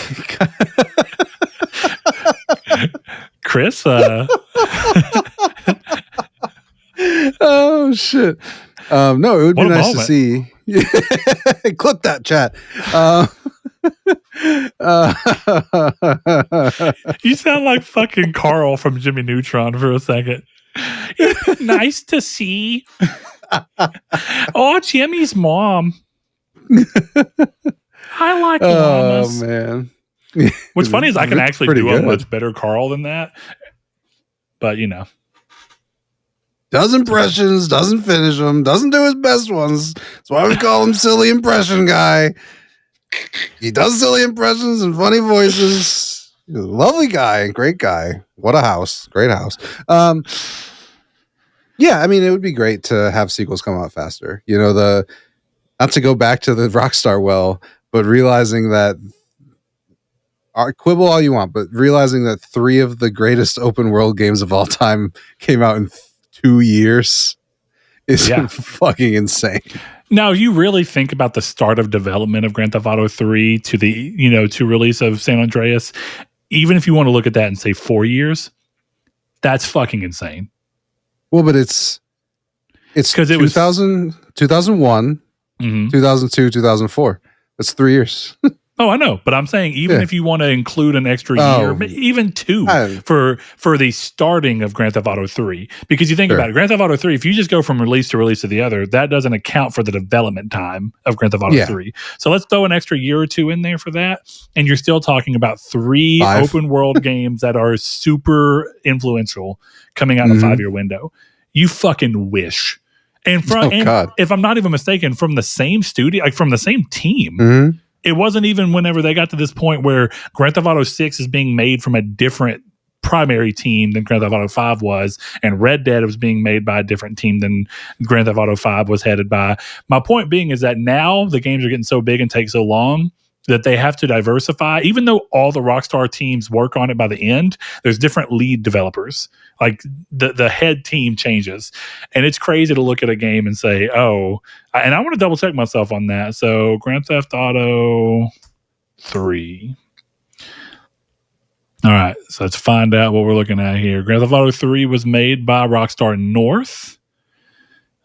Speaker 1: Chris.
Speaker 2: Oh shit. No, it would be nice to see. Clip that, chat.
Speaker 1: You sound like fucking Carl from Jimmy Neutron for a second. Nice to see. Oh, Jimmy's mom. I like llamas.
Speaker 2: Oh man.
Speaker 1: What's funny is I can actually do a much better Carl than that. But,
Speaker 2: does impressions, doesn't finish them, doesn't do his best ones. That's why we call him Silly Impression Guy. He does silly impressions and funny voices. He's a lovely guy, great guy. What a house. Great house. Yeah, I mean, it would be great to have sequels come out faster. Not to go back to the Rockstar well, but realizing that quibble all you want, but realizing that 3 of the greatest open world games of all time came out in 2 years is fucking insane.
Speaker 1: Now, you really think about the start of development of Grand Theft Auto 3 to the, to release of San Andreas, even if you want to look at that and say 4 years, that's fucking insane.
Speaker 2: Well, but it's because it was 2001, 2002, 2004. That's 3 years.
Speaker 1: Oh, I know, but I'm saying even if you want to include an extra year, even 2 for the starting of Grand Theft Auto 3, because you think about it, Grand Theft Auto 3, if you just go from release to release of the other, that doesn't account for the development time of Grand Theft Auto 3. So let's throw an extra year or 2 in there for that, and you're still talking about 3 open world games that are super influential coming out in a 5-year window. You fucking wish. And if I'm not even mistaken, from the same studio, like from the same team. It wasn't even whenever they got to this point where Grand Theft Auto 6 is being made from a different primary team than Grand Theft Auto 5 was, and Red Dead was being made by a different team than Grand Theft Auto 5 was headed by. My point being is that now the games are getting so big and take so long that they have to diversify. Even though all the Rockstar teams work on it by the end, there's different lead developers. Like the head team changes. And it's crazy to look at a game and say, and I want to double check myself on that. So Grand Theft Auto 3. All right, so let's find out what we're looking at here. Grand Theft Auto 3 was made by Rockstar North.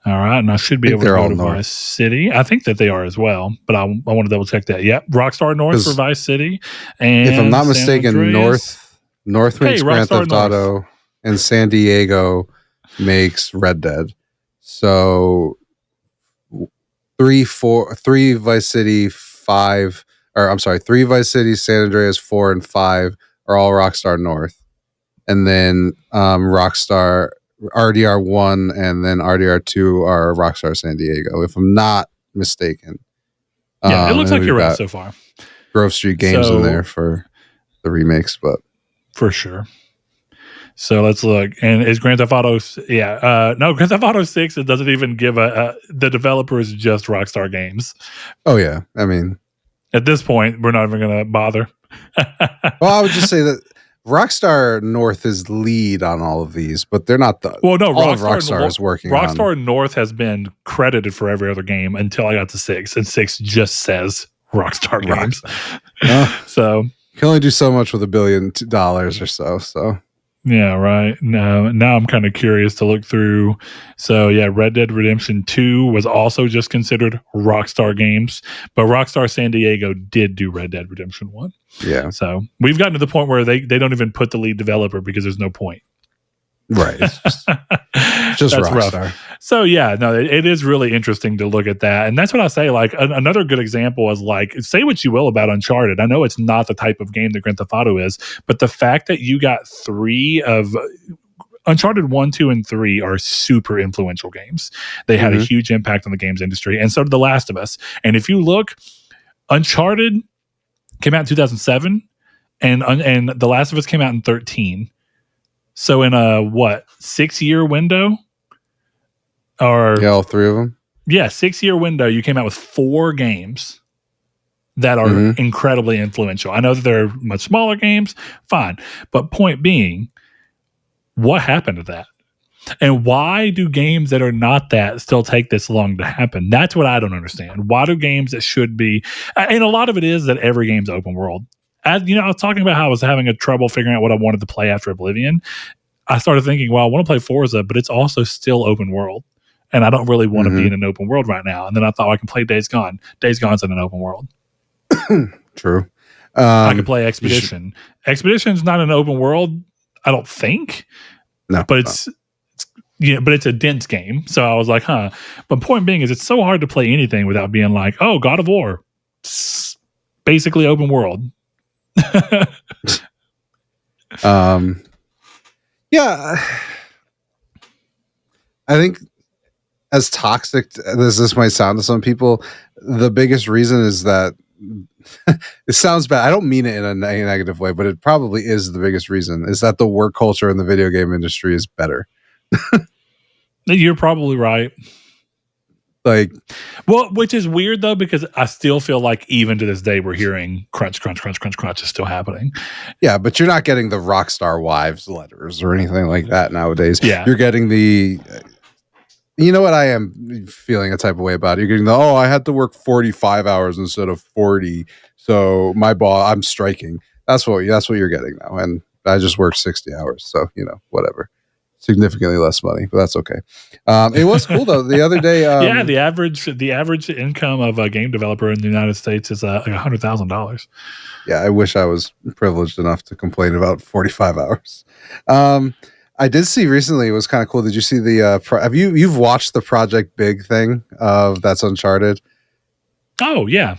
Speaker 1: All right, and I should be able to go to Vice City. I think that they are as well, but I want to double check that. Yep, Rockstar North for Vice City. And
Speaker 2: if I'm not mistaken, North makes Grand Theft Auto, and San Diego makes Red Dead. So 3 Vice City, 5, or I'm sorry, 3 Vice City, San Andreas, 4 and 5 are all Rockstar North, and then Rockstar RDR 1 and then RDR 2 are Rockstar San Diego, if I'm not mistaken.
Speaker 1: Yeah, it looks like you're right so far.
Speaker 2: Grove Street Games in there for the remakes, but
Speaker 1: for sure. So let's look. And is Grand Theft Auto? No, Grand Theft Auto 6. It doesn't even give the developer is just Rockstar Games.
Speaker 2: Oh yeah, I mean,
Speaker 1: at this point, we're not even going to bother.
Speaker 2: Well, I would just say that Rockstar North is lead on all of these, but they're not the.
Speaker 1: Well, no,
Speaker 2: Rockstar is working.
Speaker 1: Rockstar North has been credited for every other game until I got to 6, and 6 just says Rockstar Games. So
Speaker 2: you can only do so much with $1 billion or so. So
Speaker 1: yeah, right. Now I'm kind of curious to look through. So yeah, Red Dead Redemption 2 was also just considered Rockstar Games, but Rockstar San Diego did do Red Dead Redemption 1.
Speaker 2: Yeah.
Speaker 1: So we've gotten to the point where they don't even put the lead developer because there's no point.
Speaker 2: Right. It's just
Speaker 1: that's
Speaker 2: Rockstar.
Speaker 1: Rough. So yeah, no, it is really interesting to look at that. And that's what I say, like another good example is like, say what you will about Uncharted. I know it's not the type of game that Grand Theft Auto is, but the fact that you got 3 of Uncharted 1, 2, and 3 are super influential games. They had a huge impact on the games industry, and so did The Last of Us. And if you look, Uncharted came out in 2007, and The Last of Us came out in 2013. So in a 6-year window, or
Speaker 2: all 3 of them?
Speaker 1: Yeah, 6-year window. You came out with 4 games that are incredibly influential. I know that they're much smaller games, fine, but point being, what happened to that? And why do games that are not that still take this long to happen? That's what I don't understand. Why do games that should be, and a lot of it is that every game's open world. I was talking about how I was having a trouble figuring out what I wanted to play after Oblivion. I started thinking, well, I want to play Forza, but it's also still open world. And I don't really want to be in an open world right now. And then I thought, I can play Days Gone. Days Gone's in an open world.
Speaker 2: True.
Speaker 1: I can play Expedition. Expedition's not an open world, I don't think.
Speaker 2: No.
Speaker 1: But it's a dense game. So I was like, But point being is it's so hard to play anything without being like, oh, God of War. It's basically open world.
Speaker 2: Yeah, I think as toxic as this might sound to some people, the biggest reason is that it sounds bad. I don't mean it in a negative way, but it probably is the biggest reason is that the work culture in the video game industry is better.
Speaker 1: You're probably right.
Speaker 2: Like,
Speaker 1: well, which is weird though, because I still feel like even to this day we're hearing crunch is still happening.
Speaker 2: Yeah, but you're not getting the Rockstar Wives letters or anything like that nowadays.
Speaker 1: Yeah,
Speaker 2: you're getting the. You know what I am feeling a type of way about? You're getting I had to work 45 hours instead of 40, so my boss, I'm striking. That's what you're getting now, and I just worked 60 hours, so whatever. Significantly less money, but that's okay. It was cool though. The other day,
Speaker 1: yeah, the average income of a game developer in the United States is like $100,000.
Speaker 2: Yeah, I wish I was privileged enough to complain about 45 hours. I did see recently, it was kind of cool. Did you see the you've watched the Project Big thing of that's Uncharted?
Speaker 1: Oh yeah.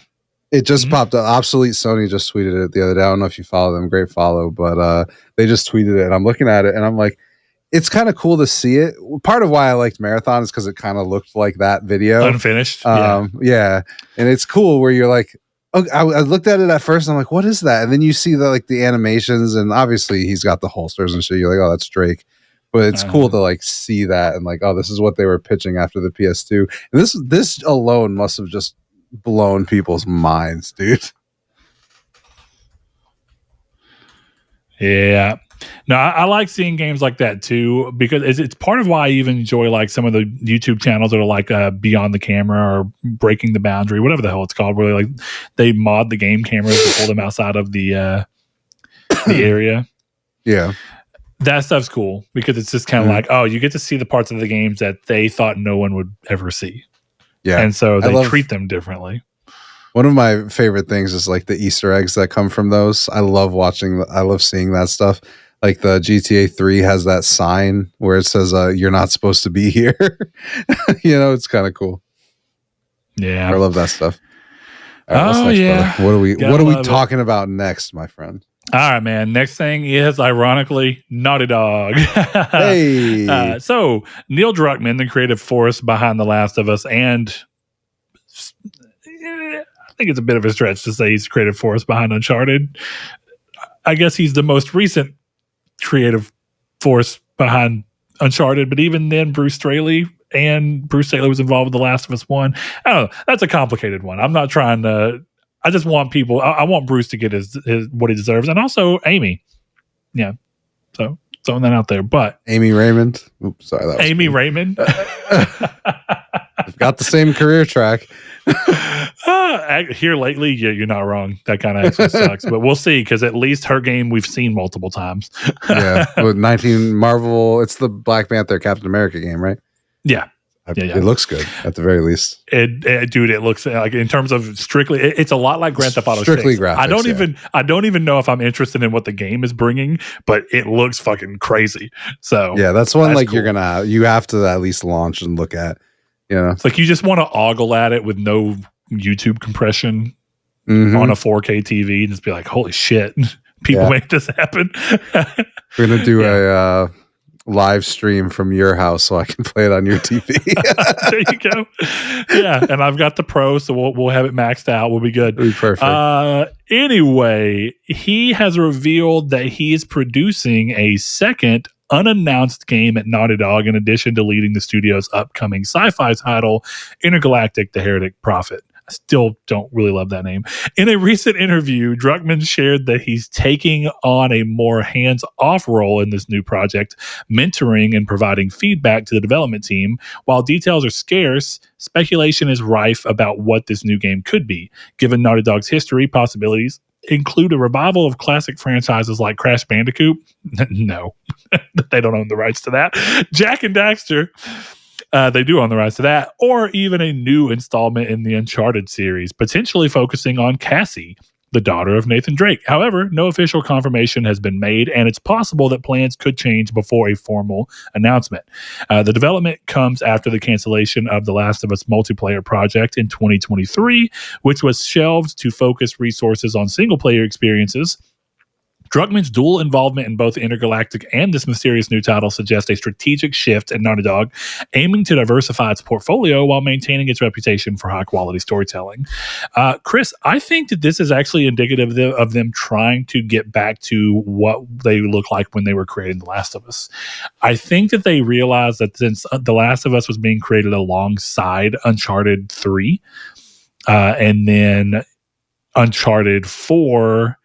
Speaker 2: It just popped up. Obsolete Sony just tweeted it the other day. I don't know if you follow them. Great follow, but they just tweeted it and I'm looking at it and I'm like, it's kind of cool to see it. Part of why I liked Marathon is because it kind of looked like that video.
Speaker 1: Unfinished.
Speaker 2: Yeah. And it's cool where you're like, okay, I looked at it at first and I'm like, what is that? And then you see the animations and obviously he's got the holsters and shit. You're like, oh, that's Drake. But it's cool to like see that and like, oh, this is what they were pitching after the PS2. And this alone must have just blown people's minds, dude.
Speaker 1: Yeah. No, I like seeing games like that too, because it's part of why I even enjoy like some of the YouTube channels that are like Beyond the Camera or Breaking the Boundary, whatever the hell it's called, where they mod the game cameras to pull them outside of the area.
Speaker 2: Yeah.
Speaker 1: That stuff's cool because it's just kind of like, oh, you get to see the parts of the games that they thought no one would ever see.
Speaker 2: Yeah.
Speaker 1: And so they treat them differently.
Speaker 2: One of my favorite things is like the Easter eggs that come from those. I love seeing that stuff. Like the GTA 3 has that sign where it says, you're not supposed to be here. It's kind of cool.
Speaker 1: Yeah.
Speaker 2: I love that stuff. All right, what's next, brother? What are we talking about next, my friend?
Speaker 1: All right, man. Next thing is, ironically, Naughty Dog.
Speaker 2: Hey.
Speaker 1: So Neil Druckmann, the creative force behind The Last of Us, and I think it's a bit of a stretch to say he's the creative force behind Uncharted. I guess he's the most recent creative force behind Uncharted, but even then, Bruce Straley was involved with The Last of Us 1. I don't know. That's a complicated one. I'm not trying to. I just want people. I want Bruce to get his what he deserves, and also Amy. Yeah, so throwing that out there. But
Speaker 2: Amy Raymond. Oops, sorry. That was
Speaker 1: Amy Raymond.
Speaker 2: They've got the same career track.
Speaker 1: Here lately, yeah, you're not wrong. That kind of actually sucks, but we'll see because at least her game we've seen multiple times.
Speaker 2: Yeah, with 19 Marvel. It's the Black Panther Captain America game, right?
Speaker 1: Yeah.
Speaker 2: It looks good at the very least.
Speaker 1: Dude, it looks like in terms of strictly, it's a lot like Grand Theft Auto 6.
Speaker 2: Strictly graphics.
Speaker 1: I don't even know if I'm interested in what the game is bringing, but it looks fucking crazy. So
Speaker 2: yeah, that's one cool. You have to at least launch and look at.
Speaker 1: It's like you just want to ogle at it with no YouTube compression on a 4K TV and just be like, holy shit, people make this happen.
Speaker 2: We're gonna do a live stream from your house so I can play it on your TV.
Speaker 1: There you go. Yeah, and I've got the Pro, so we'll have it maxed out. We'll be good.
Speaker 2: It'll be perfect.
Speaker 1: Anyway, he has revealed that he is producing a second unannounced game at Naughty Dog in addition to leading the studio's upcoming sci-fi title, Intergalactic: The Heretic Prophet. I still don't really love that name. In a recent interview, Druckmann shared that he's taking on a more hands-off role in this new project, mentoring and providing feedback to the development team. While details are scarce, speculation is rife about what this new game could be. Given Naughty Dog's history, possibilities include a revival of classic franchises like Crash Bandicoot. No, they don't own the rights to that. Jak and Daxter. They do own the rights to that, or even a new installment in the Uncharted series, potentially focusing on Cassie, the daughter of Nathan Drake. However, no official confirmation has been made, and it's possible that plans could change before a formal announcement. The development comes after the cancellation of The Last of Us multiplayer project in 2023, which was shelved to focus resources on single-player experiences. Druckmann's dual involvement in both Intergalactic and this mysterious new title suggests a strategic shift at Naughty Dog, aiming to diversify its portfolio while maintaining its reputation for high-quality storytelling. Chris, I think that this is actually indicative of them trying to get back to what they look like when they were creating The Last of Us. I think that they realized that since The Last of Us was being created alongside Uncharted 3, and then Uncharted 4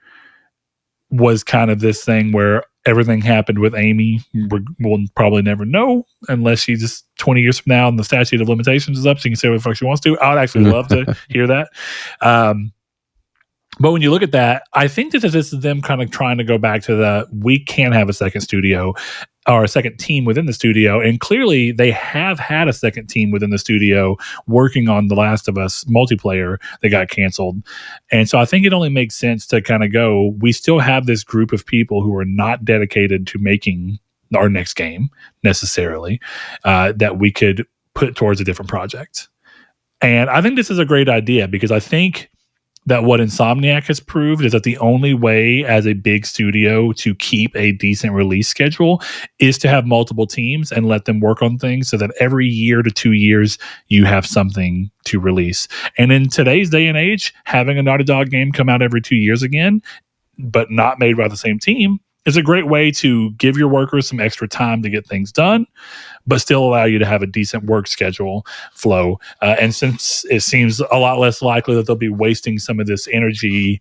Speaker 1: was kind of this thing where everything happened with Amy. We'll probably never know unless she's just 20 years from now and the statute of limitations is up, so she can say what the fuck she wants to. I would actually love to hear that. But when you look at that, I think that this is them kind of trying to go back to we can have a second studio or a second team within the studio. And clearly they have had a second team within the studio working on The Last of Us multiplayer that got canceled. And so I think it only makes sense to kind of go, we still have this group of people who are not dedicated to making our next game necessarily, that we could put towards a different project. And I think this is a great idea because I think that what Insomniac has proved is that the only way as a big studio to keep a decent release schedule is to have multiple teams and let them work on things so that every year to 2 years you have something to release. And in today's day and age, having a Naughty Dog game come out every 2 years again, but not made by the same team, is a great way to give your workers some extra time to get things done, but still allow you to have a decent work schedule flow. And since it seems a lot less likely that they'll be wasting some of this energy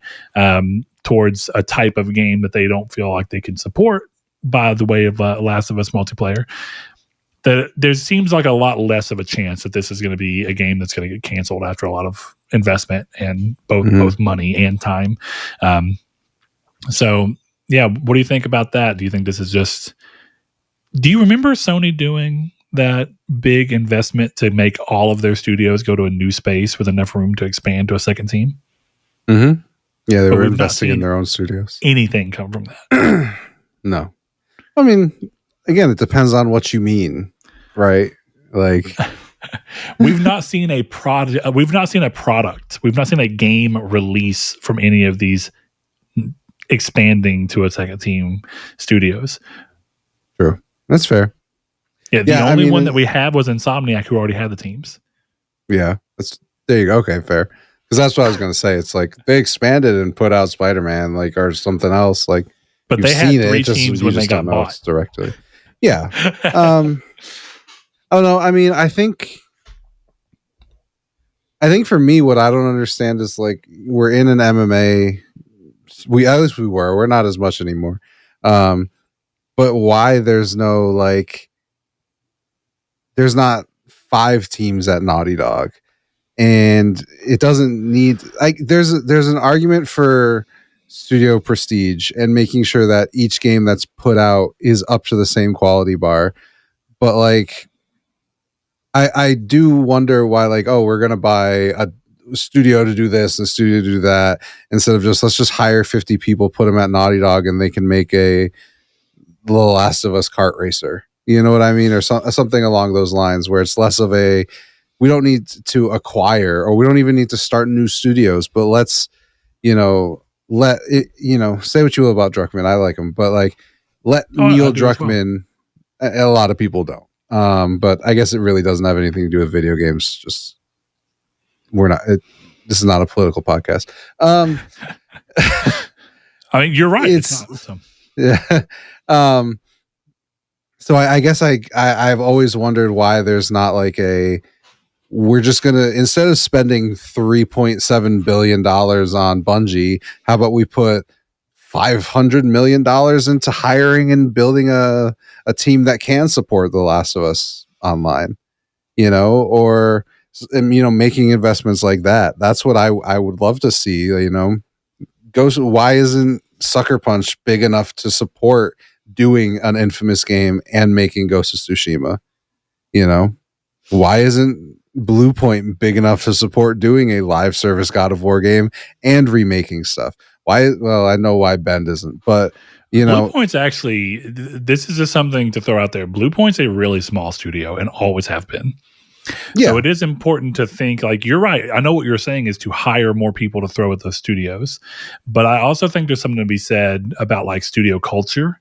Speaker 1: towards a type of game that they don't feel like they can support by the way of Last of Us multiplayer, that there seems like a lot less of a chance that this is going to be a game that's going to get canceled after a lot of investment and both money and time. So yeah, what do you think about that? Do you think this is just... Do you remember Sony doing that big investment to make all of their studios go to a new space with enough room to expand to a second team?
Speaker 2: Mm-hmm. Yeah, they were investing in their own studios.
Speaker 1: Anything come from that?
Speaker 2: No. I mean, again, it depends on what you mean, right? Like...
Speaker 1: We've not seen a product. We've not seen a product. We've not seen a game release from any of these expanding to a second team studios.
Speaker 2: True. That's fair.
Speaker 1: Yeah, the only one that we have was Insomniac, who already had the teams.
Speaker 2: Yeah, there you go. Okay, fair. Because that's what I was going to say. It's like they expanded and put out Spider-Man, like, or something else. Like,
Speaker 1: but they had three teams when they got bought
Speaker 2: directly. Yeah. Oh no. I mean, I think for me, what I don't understand is like we're in an MMA. At least we were. We're not as much anymore. But why there's no like, there's not 5 teams at Naughty Dog, and it doesn't need like there's an argument for studio prestige and making sure that each game that's put out is up to the same quality bar. But like, I do wonder why, like, oh, we're gonna buy a studio to do this and studio to do that instead of just let's just hire 50 people, put them at Naughty Dog, and they can make a The Last of Us kart racer. You know what I mean? Or something along those lines, where it's less of a, we don't need to acquire, or we don't even need to start new studios, but let's, let it, say what you will about Druckmann. I like him, but like, let Neil Druckmann, well. A lot of people don't. But I guess it really doesn't have anything to do with video games. Just, this is not a political podcast.
Speaker 1: I mean, you're right. It's not, so.
Speaker 2: Yeah. So I guess I've always wondered why there's not like we're just going to, instead of spending $3.7 billion on Bungie, how about we put $500 million into hiring and building a team that can support The Last of Us online, or, making investments like that. That's what I would love to see, why isn't Sucker Punch big enough to support doing an Infamous game and making Ghost of Tsushima? Why isn't Bluepoint big enough to support doing a live service God of War game and remaking stuff? Why? Well, I know why Bend isn't, but
Speaker 1: Bluepoint's actually, this is just something to throw out there. Bluepoint's a really small studio and always have been. Yeah. So it is important to think, like, you're right. I know what you're saying is to hire more people to throw at those studios, but I also think there's something to be said about like studio culture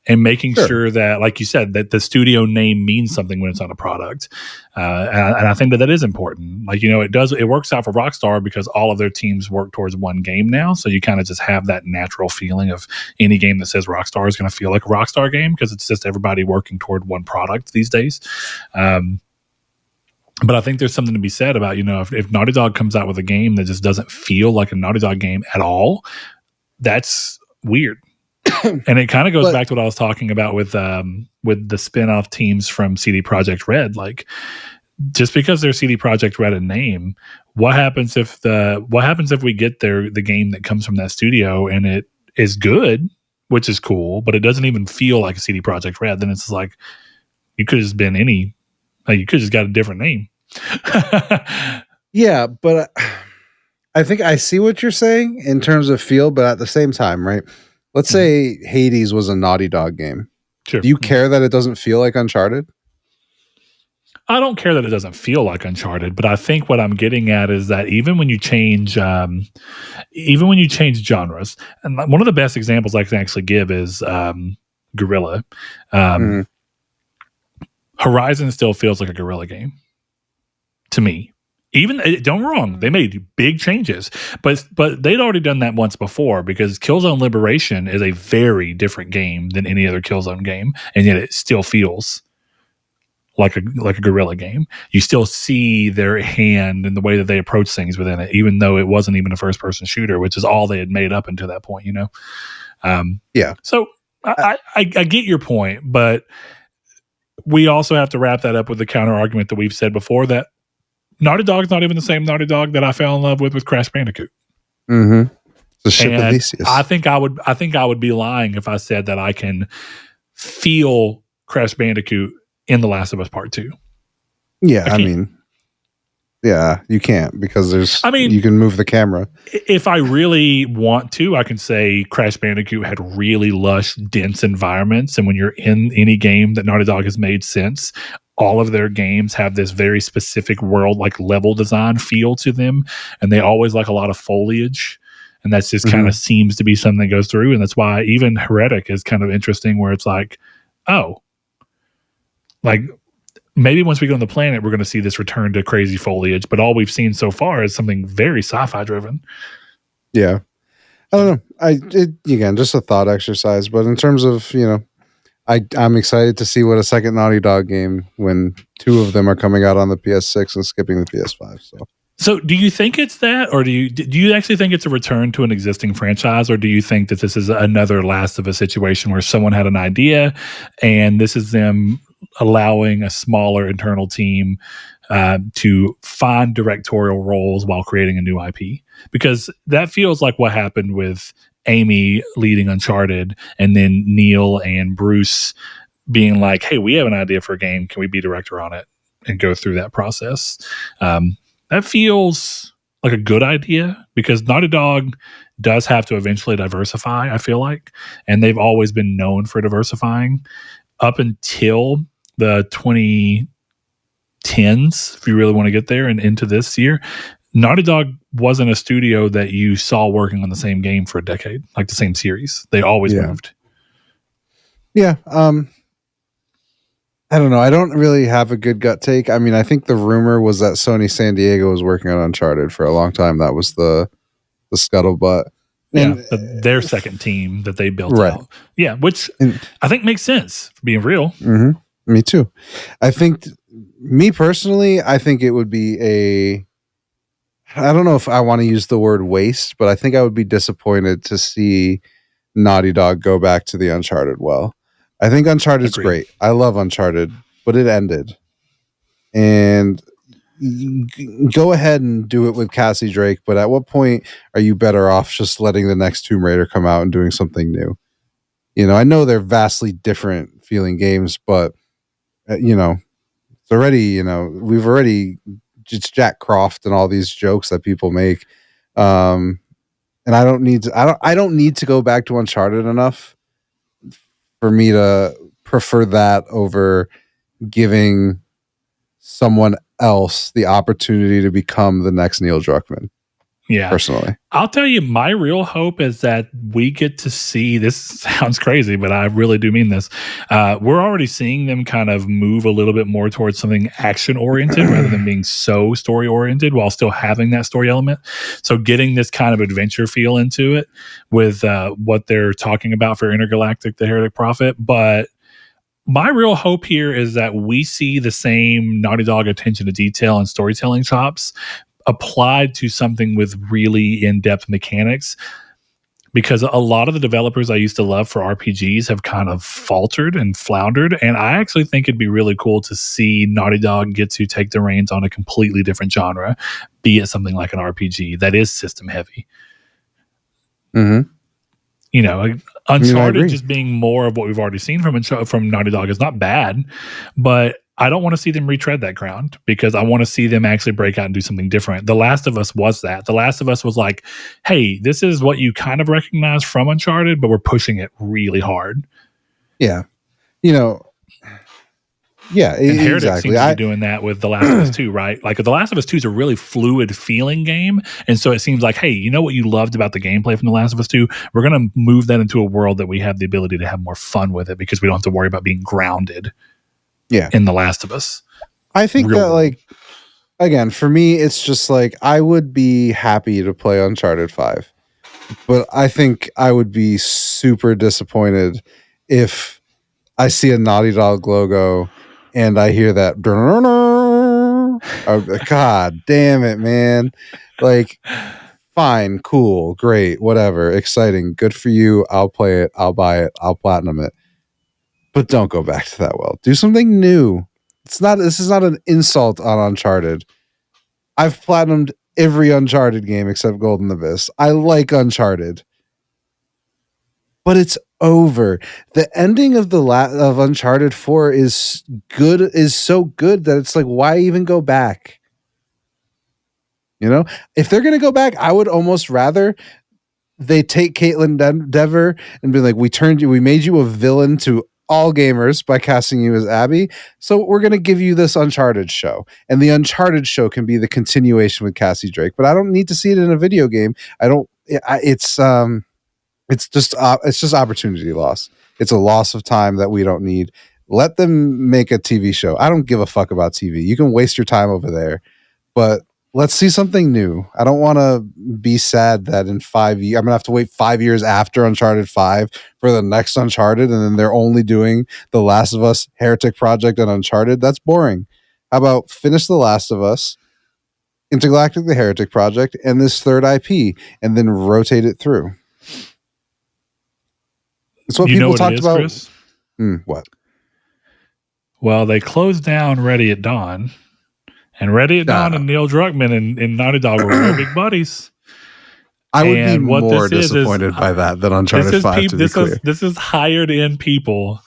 Speaker 1: and making sure that, like you said, that the studio name means something when it's on a product. And I think that is important. Like, it works out for Rockstar because all of their teams work towards one game now. So you kind of just have that natural feeling of any game that says Rockstar is going to feel like a Rockstar game because it's just everybody working toward one product these days. But I think there's something to be said about, if Naughty Dog comes out with a game that just doesn't feel like a Naughty Dog game at all, that's weird. And it kind of goes back to what I was talking about with the spin-off teams from CD Projekt Red. Like, just because they're CD Projekt Red in name, what happens if we get the game that comes from that studio and it is good, which is cool, but it doesn't even feel like a CD Projekt Red? Then it's like you could have just been you could have just got a different name.
Speaker 2: Yeah, but I think I see what you're saying in terms of feel, but at the same time, right? Let's say Hades was a Naughty Dog game.
Speaker 1: Sure.
Speaker 2: Do you care that it doesn't feel like Uncharted?
Speaker 1: I don't care that it doesn't feel like Uncharted, but I think what I'm getting at is that even when you change genres, and one of the best examples I can actually give is Guerrilla. Horizon still feels like a Guerrilla game to me. Even, don't get me wrong, they made big changes, but they'd already done that once before, because Killzone Liberation is a very different game than any other Killzone game, and yet it still feels like a Guerrilla game. You still see their hand and the way that they approach things within it, even though it wasn't even a first-person shooter, which is all they had made up until that point.
Speaker 2: Yeah.
Speaker 1: So I get your point, but we also have to wrap that up with the counter argument that we've said before, that Naughty Dog's not even the same Naughty Dog that I fell in love with Crash Bandicoot.
Speaker 2: Mm-hmm. The ship of Theseus.
Speaker 1: I think I would be lying if I said that I can feel Crash Bandicoot in The Last of Us Part 2.
Speaker 2: Yeah, I mean, yeah, you can't, because you can move the camera.
Speaker 1: If I really want to, I can say Crash Bandicoot had really lush, dense environments, and when you're in any game that Naughty Dog has made since, all of their games have this very specific world, like level design feel to them, and they always like a lot of foliage, and that's just kind of seems to be something that goes through, and that's why even Heretic is kind of interesting, where it's like, oh, like maybe once we go on the planet, we're going to see this return to crazy foliage, but all we've seen so far is something very sci-fi driven.
Speaker 2: Yeah, I don't know. Again, just a thought exercise, but in terms of I'm excited to see what a second Naughty Dog game, when two of them are coming out on the PS6 and skipping the PS5.
Speaker 1: So do you think it's that, or do you actually think it's a return to an existing franchise, or do you think that this is another Last of Us situation where someone had an idea and this is them allowing a smaller internal team to find directorial roles while creating a new IP? Because that feels like what happened with Amy leading Uncharted, and then Neil and Bruce being like, hey, we have an idea for a game. Can we be director on it? And go through that process. That feels like a good idea, because Naughty Dog does have to eventually diversify, I feel like. And they've always been known for diversifying up until the 2010s, if you really want to get there, and into this year. Naughty Dog wasn't a studio that you saw working on the same game for a decade, like the same series. They always moved.
Speaker 2: Yeah. I don't know. I don't really have a good gut take. I mean, I think the rumor was that Sony San Diego was working on Uncharted for a long time. That was the scuttlebutt.
Speaker 1: Yeah, their second team that they built out. Yeah, which I think makes sense, being real.
Speaker 2: Mm-hmm. Me too. Me personally, I think it would be I don't know if I want to use the word waste, but I think I would be disappointed to see Naughty Dog go back to the Uncharted well. I think Uncharted's great. I love Uncharted, but it ended. And go ahead and do it with Cassie Drake, but at what point are you better off just letting the next Tomb Raider come out and doing something new? I know they're vastly different feeling games, but it's already, we've already it's Jack Croft and all these jokes that people make. And I don't need to go back to Uncharted enough for me to prefer that over giving someone else the opportunity to become the next Neil Druckmann.
Speaker 1: Yeah.
Speaker 2: Personally,
Speaker 1: I'll tell you, my real hope is that we get to see, this sounds crazy, but I really do mean this. We're already seeing them kind of move a little bit more towards something action oriented rather than being so story oriented while still having that story element. So getting this kind of adventure feel into it with what they're talking about for Intergalactic, the Heretic Prophet. But my real hope here is that we see the same Naughty Dog attention to detail and storytelling chops applied to something with really in-depth mechanics, because a lot of the developers I used to love for RPGs have kind of faltered and floundered, and I actually think it'd be really cool to see Naughty Dog get to take the reins on a completely different genre, be it something like an RPG that is system heavy.
Speaker 2: Mm-hmm.
Speaker 1: You know, Uncharted just being more of what we've already seen from Naughty Dog is not bad, but I don't want to see them retread that ground, because I want to see them actually break out and do something different. The Last of Us was that. The Last of Us was like, hey, this is what you kind of recognize from Uncharted, but we're pushing it really hard.
Speaker 2: Yeah. You know, yeah,
Speaker 1: and Heretic seems to be doing that with The Last of Us 2, right? Like, The Last of Us 2 is a really fluid feeling game, and so it seems like, hey, you know what you loved about the gameplay from The Last of Us 2? We're going to move that into a world that we have the ability to have more fun with it, because we don't have to worry about being grounded in The Last of Us.
Speaker 2: I think that, like, again, for me, it's just like, I would be happy to play Uncharted 5, but I think I would be super disappointed if I see a Naughty Dog logo and I hear that, oh, God damn it, man. Like, fine, cool, great, whatever, exciting, good for you. I'll play it, I'll buy it, I'll platinum it. But don't go back to that world. Do something new. This is not an insult on Uncharted. I've platinumed every Uncharted game except Golden Abyss. I like Uncharted. But it's over. The ending of of Uncharted 4 is so good that it's like, why even go back? You know, if they're gonna go back, I would almost rather they take Caitlin Dever and be like, we made you a villain to all gamers by casting you as Abby, so we're gonna give you this Uncharted show, and the Uncharted show can be the continuation with Cassie Drake. But I don't need to see it in a video game. It's just opportunity loss. It's a loss of time that we don't need. Let them make a TV show. I don't give a fuck about TV. You can waste your time over there, but let's see something new. I don't want to be sad that in 5 years, I'm going to have to wait 5 years after Uncharted 5 for the next Uncharted, and then they're only doing The Last of Us, Heretic Project, and Uncharted. That's boring. How about finish The Last of Us, Intergalactic, the Heretic Project, and this third IP, and then rotate it through? It's what people talked about. Chris? What?
Speaker 1: Well, they closed down Ready at Dawn, and Ready at Dawn and Neil Druckmann and Naughty Dog were real big buddies.
Speaker 2: I would be more disappointed by that than Uncharted 5.
Speaker 1: This is hired in people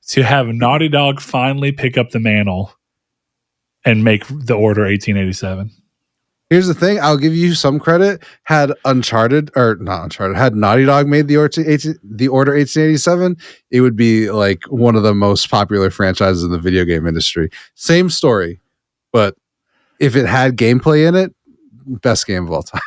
Speaker 1: to have Naughty Dog finally pick up the mantle and make the Order 1887.
Speaker 2: Here's the thing. I'll give you some credit. Had Naughty Dog made the Order 1887, it would be like one of the most popular franchises in the video game industry. Same story, but if it had gameplay in it, best game of all time.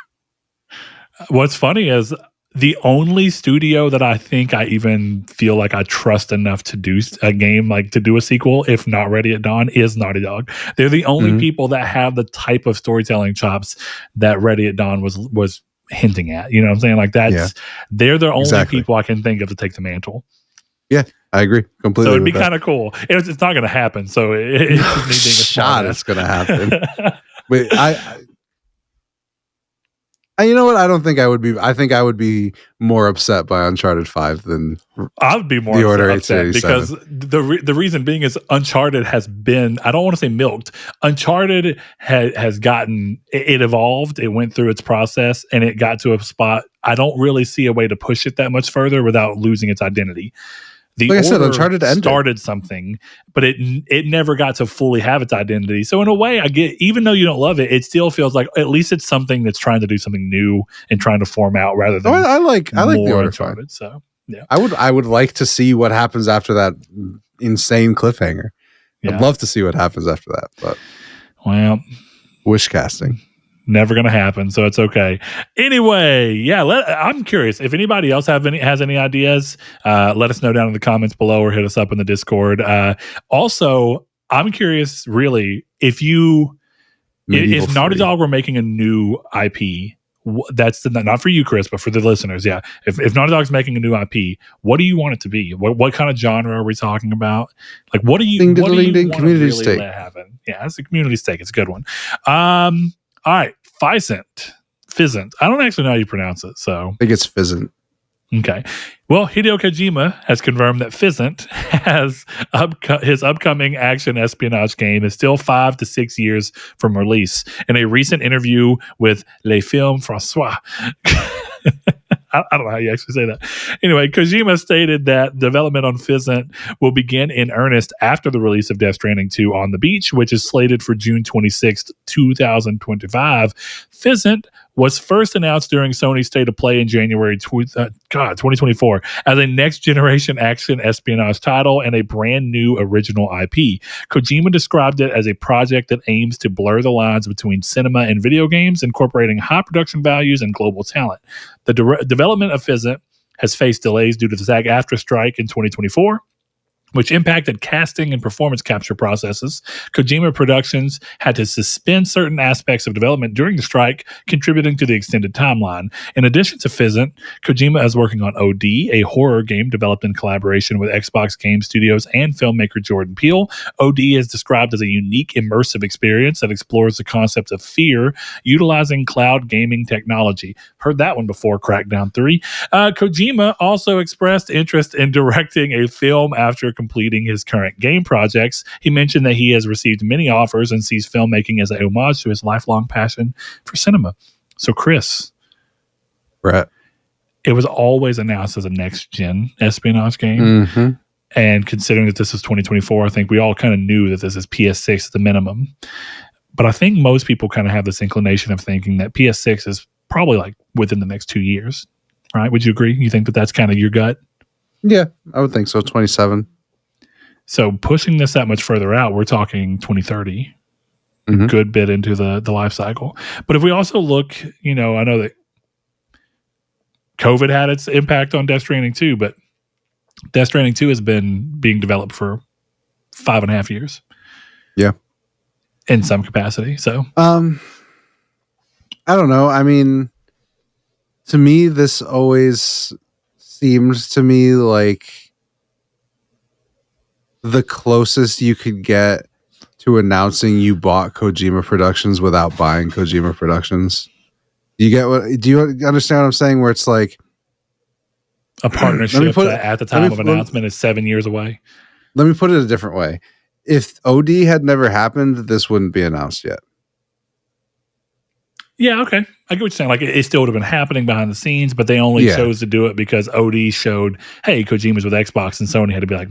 Speaker 1: What's funny is the only studio that I think I even feel like I trust enough to do a game, like to do a sequel, if not Ready at Dawn, is Naughty Dog. They're the only people that have the type of storytelling chops that Ready at Dawn was hinting at. You know what I'm saying? Like they're the only people I can think of to take the mantle.
Speaker 2: Yeah, I agree completely.
Speaker 1: So it'd be kind of cool. It's not going to happen. So it's
Speaker 2: going to happen. But you know what? I don't think I would be. I think I would be more upset by Uncharted 5 than
Speaker 1: I would be more the Order upset, because the reason being is Uncharted has been, I don't want to say milked. Uncharted has gotten, it evolved, it went through its process, and it got to a spot. I don't really see a way to push it that much further without losing its identity. The
Speaker 2: like I said,
Speaker 1: Order
Speaker 2: Uncharted
Speaker 1: started something, but it never got to fully have its identity. So in a way, I get, even though you don't love it, it still feels like at least it's something that's trying to do something new and trying to form out rather than
Speaker 2: I like the Order
Speaker 1: Uncharted. So yeah,
Speaker 2: I would like to see what happens after that insane cliffhanger. Yeah. I'd love to see what happens after that, but wish casting.
Speaker 1: Never going to happen, so it's okay. Anyway, yeah, I'm curious if anybody else has any ideas. Let us know down in the comments below or hit us up in the Discord. Also, I'm curious, really, if Naughty Dog were making a new IP, that's not for you, Chris, but for the listeners. Yeah, if Naughty Dog's making a new IP, what do you want it to be? What kind of genre are we talking about? Like, what do you want to really let happen? Yeah, it's a community stake. It's a good one. All right, Physint. I don't actually know how you pronounce it, so
Speaker 2: I think it's Physint.
Speaker 1: Okay. Well, Hideo Kojima has confirmed that Physint has his upcoming action espionage game is still 5 to 6 years from release. In a recent interview with Le Film François, I don't know how you actually say that. Anyway, Kojima stated that development on Physint will begin in earnest after the release of Death Stranding 2 on the Beach, which is slated for June 26th, 2025. Physint was first announced during Sony's State of Play in January 2024 as a next-generation action espionage title and a brand new original IP. Kojima described it as a project that aims to blur the lines between cinema and video games, incorporating high production values and global talent. The development of Physint has faced delays due to the SAG-AFTRA strike in 2024, which impacted casting and performance capture processes. Kojima Productions had to suspend certain aspects of development during the strike, contributing to the extended timeline. In addition to Physint, Kojima is working on OD, a horror game developed in collaboration with Xbox Game Studios and filmmaker Jordan Peele. OD is described as a unique, immersive experience that explores the concept of fear utilizing cloud gaming technology. Heard that one before, Crackdown 3. Kojima also expressed interest in directing a film after completing his current game projects. He mentioned that he has received many offers and sees filmmaking as a homage to his lifelong passion for cinema. So, Chris,
Speaker 2: right?
Speaker 1: It was always announced as a next-gen espionage game. Mm-hmm. And considering that this is 2024, I think we all kind of knew that this is PS6 at the minimum. But I think most people kind of have this inclination of thinking that PS6 is probably like within the next 2 years, right? Would you agree? You think that that's kind of your gut?
Speaker 2: Yeah, I would think so. 27.
Speaker 1: So pushing this that much further out, we're talking 2030, a good bit into the life cycle. But if we also look, I know that COVID had its impact on Death Stranding 2, but Death Stranding 2 has been being developed for 5.5 years.
Speaker 2: Yeah.
Speaker 1: In some capacity. So,
Speaker 2: I don't know. I mean, to me, this always seems to me like the closest you could get to announcing you bought Kojima Productions without buying Kojima Productions. Do you understand what I'm saying? Where it's like
Speaker 1: a partnership that at the time of announcement is 7 years away.
Speaker 2: Let me put it a different way. If OD had never happened, this wouldn't be announced yet.
Speaker 1: Yeah, okay. I get what you're saying. Like, it still would have been happening behind the scenes, but they only chose to do it because OD showed, hey, Kojima's with Xbox, and Sony had to be like,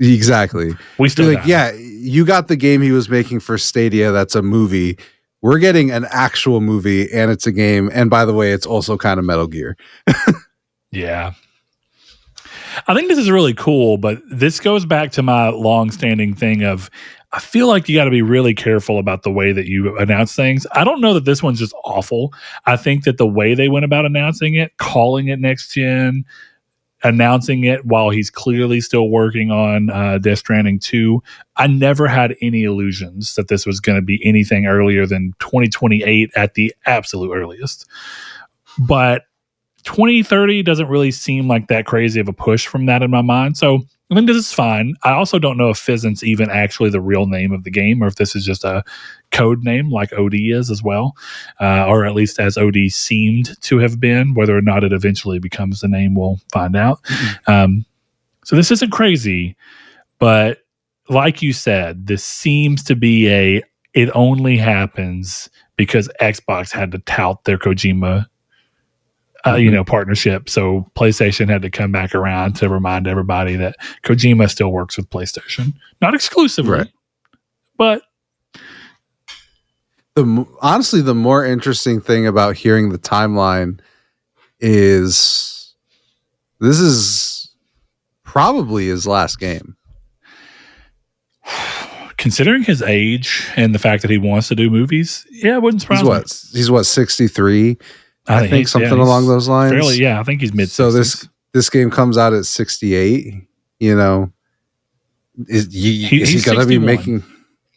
Speaker 2: Exactly.
Speaker 1: We still
Speaker 2: like, yeah, you got the game he was making for Stadia. That's a movie. We're getting an actual movie, and it's a game. And by the way, it's also kind of Metal Gear.
Speaker 1: Yeah. I think this is really cool, but this goes back to my long-standing thing of I feel like you got to be really careful about the way that you announce things. I don't know that this one's just awful. I think that the way they went about announcing it, calling it next gen, announcing it while he's clearly still working on Death Stranding 2, I never had any illusions that this was going to be anything earlier than 2028 at the absolute earliest. But 2030 doesn't really seem like that crazy of a push from that in my mind. So I think this is fine. I also don't know if Physint's even actually the real name of the game or if this is just a code name like OD is as well, or at least as OD seemed to have been. Whether or not it eventually becomes the name, we'll find out. So this isn't crazy, but like you said, this seems to be it only happens because Xbox had to tout their Kojima partnership. So PlayStation had to come back around to remind everybody that Kojima still works with PlayStation, not exclusively,
Speaker 2: right.
Speaker 1: But
Speaker 2: honestly, the more interesting thing about hearing the timeline is this is probably his last game.
Speaker 1: Considering his age and the fact that he wants to do movies, yeah, it wouldn't surprise me.
Speaker 2: He's what, 63? I think something along those lines.
Speaker 1: I think he's mid.
Speaker 2: So this game comes out at 68. Is he gonna be making?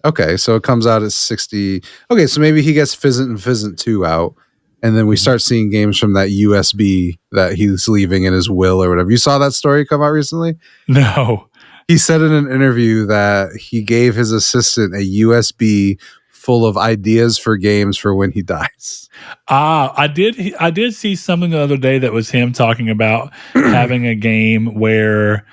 Speaker 2: Okay, so it comes out at 60. Okay, so maybe he gets Physint and Physint 2 out, and then we start seeing games from that USB that he's leaving in his will or whatever. You saw that story come out recently?
Speaker 1: No.
Speaker 2: He said in an interview that he gave his assistant a USB full of ideas for games for when he dies.
Speaker 1: I did see something the other day that was him talking about having a game where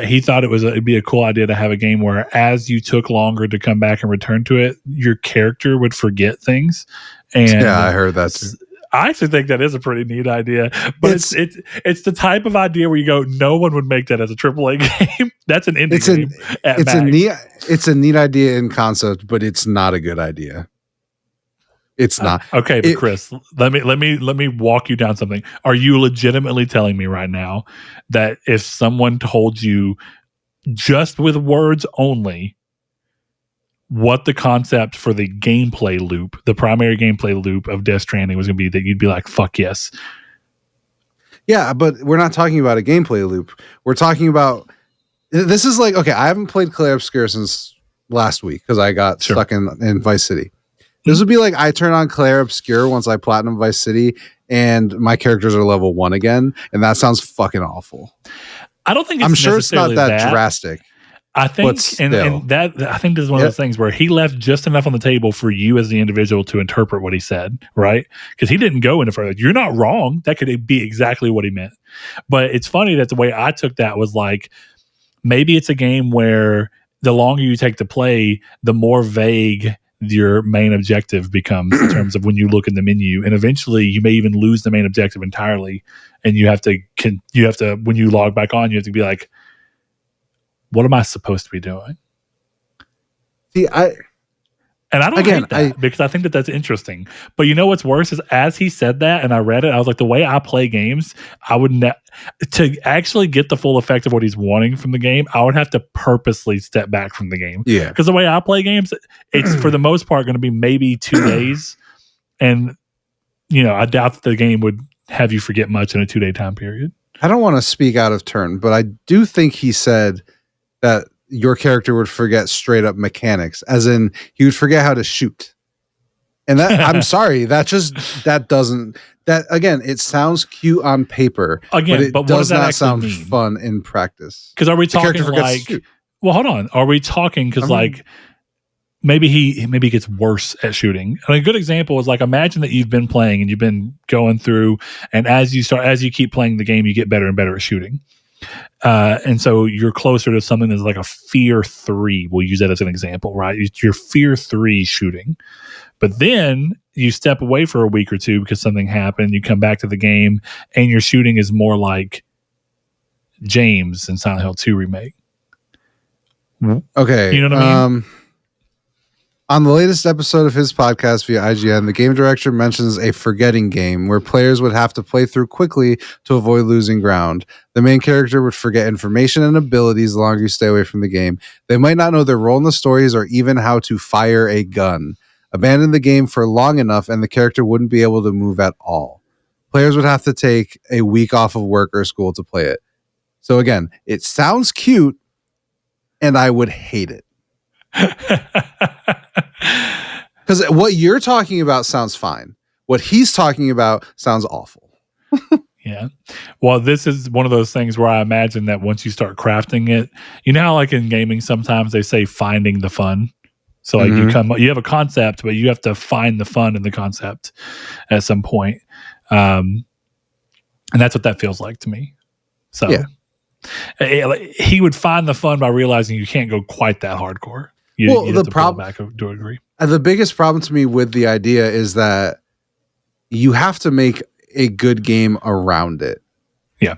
Speaker 1: he thought it'd be a cool idea to have a game where as you took longer to come back and return to it, your character would forget things. And
Speaker 2: yeah, I heard that too.
Speaker 1: I actually think that is a pretty neat idea, but it's the type of idea where you go, no one would make that as a AAA game. That's an indie game.
Speaker 2: It's a neat idea in concept, but it's not a good idea. It's not.
Speaker 1: Okay, but Chris, let me walk you down something. Are you legitimately telling me right now that if someone told you just with words only what the concept for the gameplay loop, the primary gameplay loop of Death Stranding was going to be, that you'd be like, fuck yes?
Speaker 2: Yeah, but we're not talking about a gameplay loop. We're talking about, this is like, okay, I haven't played Clair Obscur since last week because I got stuck in Vice City. This would be like I turn on Clair Obscur once I platinum Vice City and my characters are level 1 again, and that sounds fucking awful.
Speaker 1: I don't think
Speaker 2: I'm sure it's not that drastic.
Speaker 1: I think, and that I think this is one of those things where he left just enough on the table for you as the individual to interpret what he said, right? Because he didn't go any further. You're not wrong. That could be exactly what he meant. But it's funny that the way I took that was like, maybe it's a game where the longer you take to play, the more vague your main objective becomes in terms of when you look in the menu, and eventually you may even lose the main objective entirely, and you have to when you log back on, you have to be like, what am I supposed to be doing?
Speaker 2: See, I don't
Speaker 1: hate that because I think that that's interesting. But you know what's worse is, as he said that and I read it, I was like, the way I play games, I would to actually get the full effect of what he's wanting from the game, I would have to purposely step back from the game.
Speaker 2: Yeah,
Speaker 1: because the way I play games, it's for the most part going to be maybe 2 days, and I doubt that the game would have you forget much in a 2-day time period.
Speaker 2: I don't want to speak out of turn, but I do think he said that your character would forget straight up mechanics, as in he would forget how to shoot. And that, I'm sorry, that again, it sounds cute on paper, but it does not sound fun in practice.
Speaker 1: Because are we talking like, well, hold on. Are we talking because like maybe he gets worse at shooting? And a good example is like, imagine that you've been playing and you've been going through, and as you keep playing the game, you get better and better at shooting. And so you're closer to something that's like a Fear 3. We'll use that as an example, right? You're Fear 3 shooting. But then you step away for a week or two because something happened. You come back to the game and your shooting is more like James in Silent Hill 2 Remake.
Speaker 2: Okay.
Speaker 1: You know what I mean?
Speaker 2: On the latest episode of his podcast via IGN, the game director mentions a forgetting game where players would have to play through quickly to avoid losing ground. The main character would forget information and abilities the longer you stay away from the game. They might not know their role in the stories or even how to fire a gun. Abandon the game for long enough and the character wouldn't be able to move at all. Players would have to take a week off of work or school to play it. So again, it sounds cute and I would hate it. Because what you're talking about sounds fine. What he's talking about sounds awful.
Speaker 1: Yeah. Well, this is one of those things where I imagine that once you start crafting it, you know how like in gaming sometimes they say finding the fun. So like you have a concept, but you have to find the fun in the concept at some point. And that's what that feels like to me. So he would find the fun by realizing you can't go quite that hardcore. The problem, to agree.
Speaker 2: The biggest problem to me with the idea is that you have to make a good game around it.
Speaker 1: Yeah.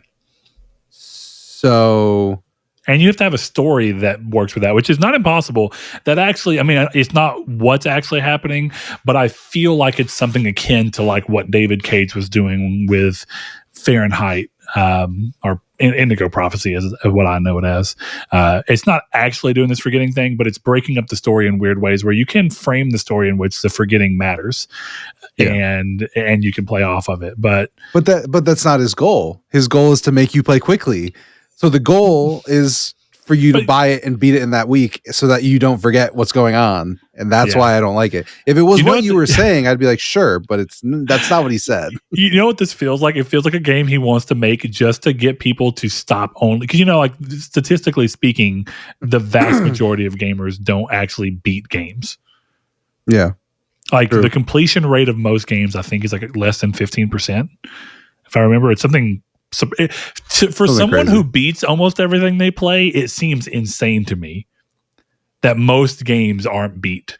Speaker 2: So,
Speaker 1: and you have to have a story that works with that, which is not impossible. That actually, I mean, it's not what's actually happening, but I feel like it's something akin to like what David Cage was doing with Fahrenheit, or Indigo Prophecy is what I know it as. It's not actually doing this forgetting thing, but it's breaking up the story in weird ways where you can frame the story in which the forgetting matters, and you can play off of it. But
Speaker 2: that's not his goal. His goal is to make you play quickly. So the goal is for you to buy it and beat it in that week so that you don't forget what's going on. And that's why I don't like it. If it was what you were saying, I'd be like, sure, but that's not what he said.
Speaker 1: You know what this feels like? It feels like a game he wants to make just to get people to stop only. Because, like statistically speaking, the vast majority of gamers don't actually beat games.
Speaker 2: Yeah.
Speaker 1: Like the completion rate of most games, I think, is like less than 15%. If I remember, it's something. For someone who beats almost everything they play, it seems insane to me that most games aren't beat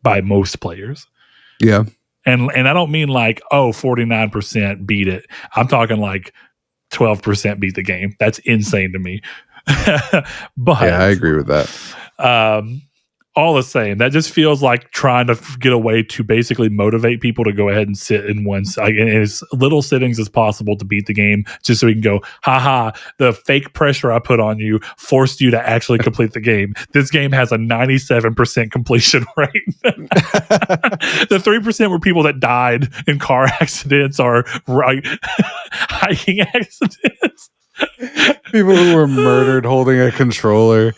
Speaker 1: by most players.
Speaker 2: Yeah.
Speaker 1: And I don't mean like, 49% beat it. I'm talking like 12% beat the game. That's insane to me. But
Speaker 2: yeah, I agree with that.
Speaker 1: All the same, that just feels like trying to get a way to basically motivate people to go ahead and sit in in as little sittings as possible to beat the game, just so we can go, haha, the fake pressure I put on you forced you to actually complete the game. This game has a 97% completion rate. The 3% were people that died in car accidents or hiking accidents.
Speaker 2: People who were murdered holding a controller.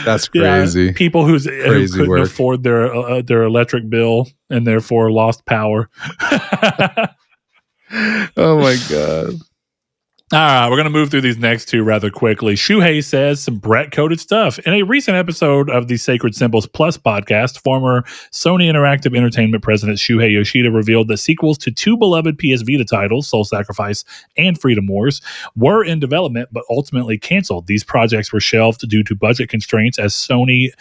Speaker 2: That's crazy.
Speaker 1: Yeah, people who couldn't afford their electric bill and therefore lost power.
Speaker 2: Oh my God.
Speaker 1: All right, we're going to move through these next two rather quickly. Shuhei says some Brett-coded stuff. In a recent episode of the Sacred Symbols Plus podcast, former Sony Interactive Entertainment president Shuhei Yoshida revealed that sequels to two beloved PS Vita titles, Soul Sacrifice and Freedom Wars, were in development but ultimately canceled. These projects were shelved due to budget constraints as Sony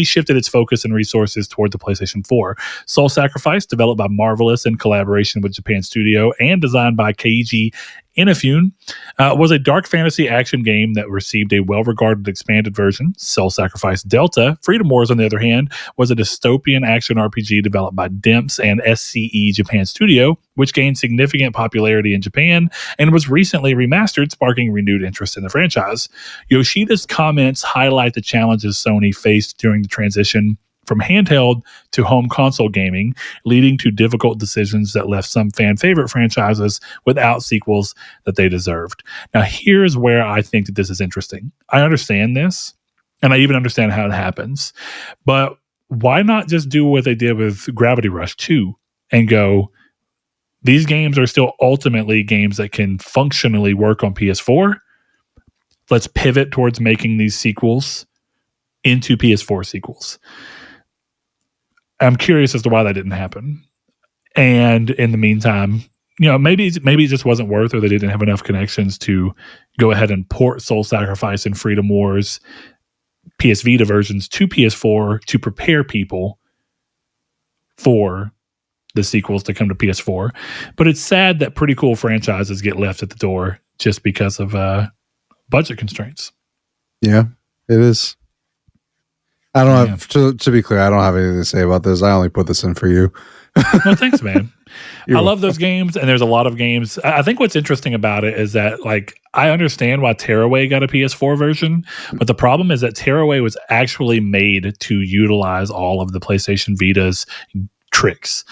Speaker 1: shifted its focus and resources toward the PlayStation 4. Soul Sacrifice, developed by Marvelous in collaboration with Japan Studio and designed by Keiji Inafune, was a dark fantasy action game that received a well-regarded expanded version. Soul Sacrifice Delta. Freedom Wars, on the other hand, was a dystopian action RPG developed by DIMPS and SCE Japan Studio, which gained significant popularity in Japan and was recently remastered, sparking renewed interest in the franchise. Yoshida's comments highlight the challenges Sony faced during the transition from handheld to home console gaming, leading to difficult decisions that left some fan favorite franchises without sequels that they deserved. Now, here's where I think that this is interesting. I understand this, and I even understand how it happens, but why not just do what they did with Gravity Rush 2 and go, these games are still ultimately games that can functionally work on PS4. Let's pivot towards making these sequels into PS4 sequels. I'm curious as to why that didn't happen. And in the meantime, maybe it just wasn't worth, or they didn't have enough connections to go ahead and port Soul Sacrifice and Freedom Wars PS Vita versions to PS4 to prepare people for the sequels to come to PS4. But it's sad that pretty cool franchises get left at the door just because of budget constraints.
Speaker 2: Yeah, it is. I don't have to be clear. I don't have anything to say about this. I only put this in for you.
Speaker 1: Well, thanks, man. I love those games, and there's a lot of games. I think what's interesting about it is that, like, I understand why Tearaway got a PS4 version, but the problem is that Tearaway was actually made to utilize all of the PlayStation Vita's tricks.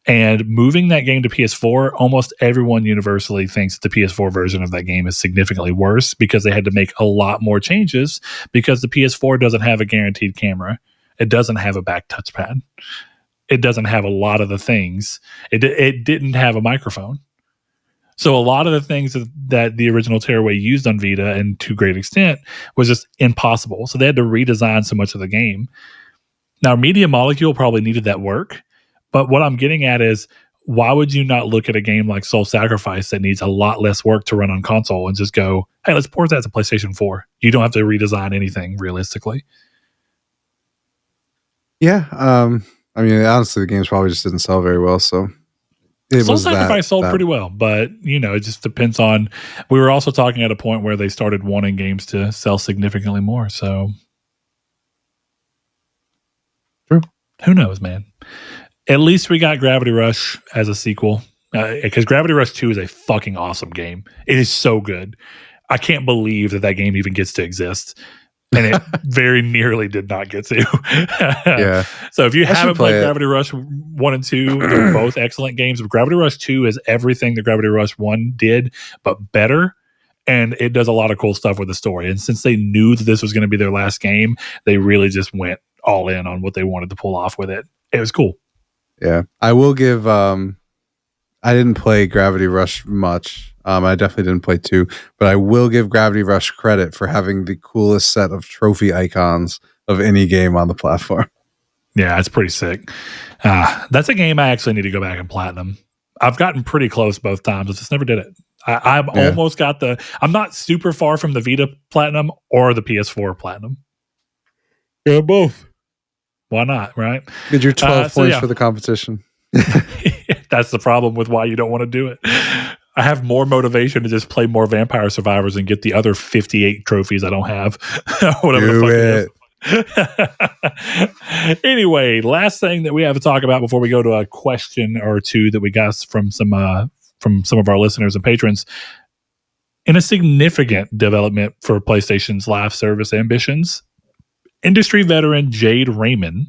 Speaker 1: And moving that game to PS4, almost everyone universally thinks that the PS4 version of that game is significantly worse because they had to make a lot more changes because the PS4 doesn't have a guaranteed camera. It doesn't have a back touchpad. It doesn't have a lot of the things. It didn't have a microphone. So a lot of the things that the original Tearaway used on Vita, and to a great extent, was just impossible. So they had to redesign so much of the game. Now, Media Molecule probably needed that work. But what I'm getting at is, why would you not look at a game like Soul Sacrifice that needs a lot less work to run on console and just go, hey, let's port that to PlayStation 4. You don't have to redesign anything realistically.
Speaker 2: Yeah. I mean, honestly, the games probably just didn't sell very well. So
Speaker 1: Soul Sacrifice sold pretty well, but it just depends on. We were also talking at a point where they started wanting games to sell significantly more. So,
Speaker 2: true.
Speaker 1: Who knows, man? At least we got Gravity Rush as a sequel, because Gravity Rush 2 is a fucking awesome game. It is so good. I can't believe that game even gets to exist. And it very nearly did not get to.
Speaker 2: Yeah.
Speaker 1: So if you haven't played Gravity Rush 1 and 2, they're both excellent games. Gravity Rush 2 is everything that Gravity Rush 1 did, but better. And it does a lot of cool stuff with the story. And since they knew that this was going to be their last game, they really just went all in on what they wanted to pull off with it. It was cool.
Speaker 2: Yeah. I will give... I didn't play Gravity Rush much. I definitely didn't play 2, but I will give Gravity Rush credit for having the coolest set of trophy icons of any game on the platform.
Speaker 1: Yeah, it's pretty sick. That's a game I actually need to go back and platinum. I've gotten pretty close both times. I just never did it. I've almost got I'm not super far from the Vita platinum or the PS4 platinum.
Speaker 2: Yeah, both.
Speaker 1: Why not, right?
Speaker 2: Get your 12 points for the competition.
Speaker 1: That's the problem with why you don't want to do it. I have more motivation to just play more Vampire Survivors and get the other 58 trophies I don't have. Whatever the fuck it is. Anyway, last thing that we have to talk about before we go to a question or two that we got from some of our listeners and patrons. In a significant development for PlayStation's live service ambitions, industry veteran Jade Raymond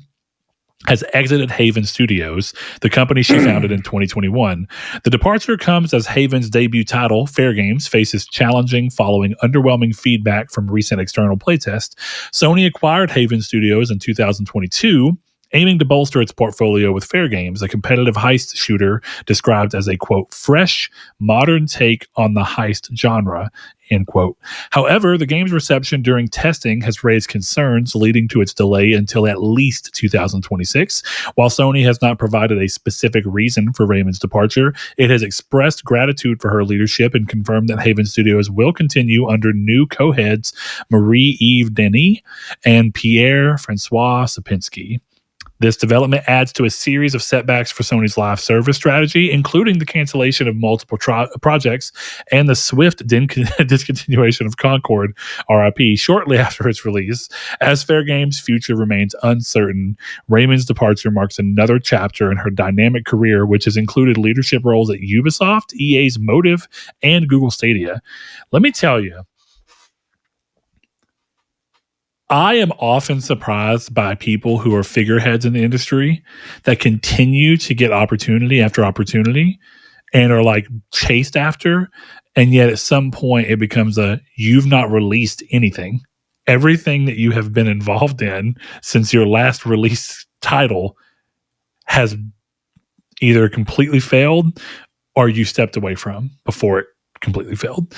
Speaker 1: has exited Haven Studios, the company she founded in 2021. The departure comes as Haven's debut title, Fairgames, faces challenging following underwhelming feedback from recent external playtests. Sony acquired Haven Studios in 2022, aiming to bolster its portfolio with Fairgames, a competitive heist shooter described as a, quote, fresh, modern take on the heist genre, end quote. However, the game's reception during testing has raised concerns, leading to its delay until at least 2026. While Sony has not provided a specific reason for Raymond's departure, it has expressed gratitude for her leadership and confirmed that Haven Studios will continue under new co-heads Marie-Eve Denis and Pierre-Francois Sapinski. This development adds to a series of setbacks for Sony's live service strategy, including the cancellation of multiple projects and the swift discontinuation of Concord, RIP, shortly after its release. As Fairgames' future remains uncertain, Raymond's departure marks another chapter in her dynamic career, which has included leadership roles at Ubisoft, EA's Motive, and Google Stadia. Let me tell you, I am often surprised by people who are figureheads in the industry that continue to get opportunity after opportunity and are like chased after. And yet at some point it becomes you've not released anything. Everything that you have been involved in since your last release title has either completely failed or you stepped away from before it completely failed.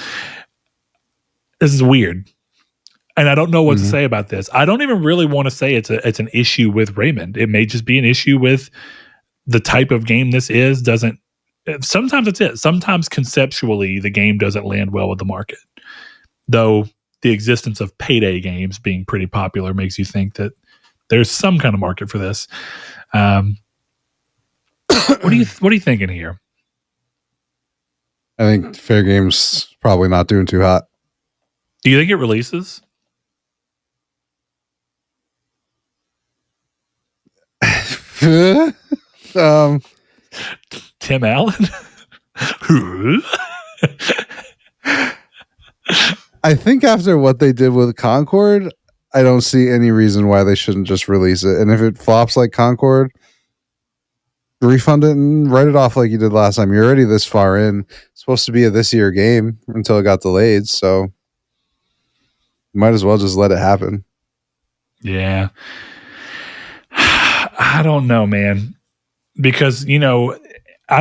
Speaker 1: This is weird. And I don't know what to say about this. I don't even really want to say it's an issue with Raymond. It may just be an issue with the type of game this is. Sometimes it's it. Sometimes conceptually, the game doesn't land well with the market. Though the existence of payday games being pretty popular makes you think that there's some kind of market for this. What are you thinking here?
Speaker 2: I think Fairgame's probably not doing too hot.
Speaker 1: Do you think it releases? Tim Allen?
Speaker 2: I think after what they did with Concord, I don't see any reason why they shouldn't just release it. And if it flops like Concord, refund it and write it off like you did last time. You're already this far in. It's supposed to be a this year game until it got delayed, so you might as well just let it happen.
Speaker 1: Yeah. I don't know, man. Because, I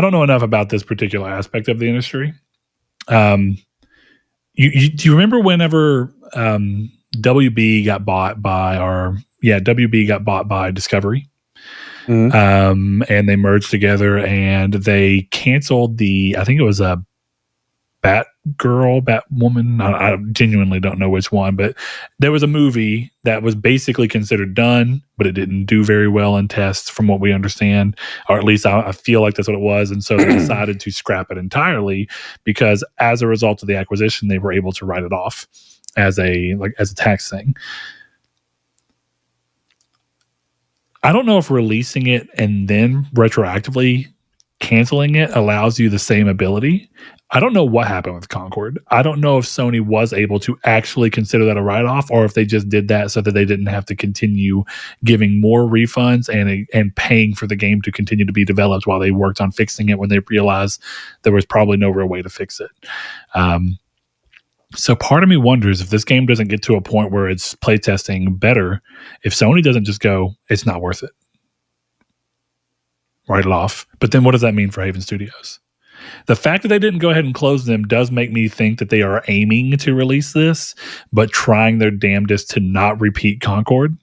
Speaker 1: don't know enough about this particular aspect of the industry. Do you remember whenever WB got bought by Discovery?
Speaker 2: Mm-hmm.
Speaker 1: And they merged together and they canceled I think it was Batwoman. I genuinely don't know which one, but there was a movie that was basically considered done, but it didn't do very well in tests from what we understand, or at least I feel like that's what it was. And so they decided to scrap it entirely because as a result of the acquisition, they were able to write it off as a tax thing. I don't know if releasing it and then retroactively canceling it allows you the same ability. I don't know what happened with Concord. I don't know if Sony was able to actually consider that a write-off or if they just did that so that they didn't have to continue giving more refunds and paying for the game to continue to be developed while they worked on fixing it when they realized there was probably no real way to fix it. So part of me wonders if this game doesn't get to a point where it's playtesting better, if Sony doesn't just go, it's not worth it. Write it off. But then what does that mean for Haven Studios? The fact that they didn't go ahead and close them does make me think that they are aiming to release this, but trying their damnedest to not repeat Concord.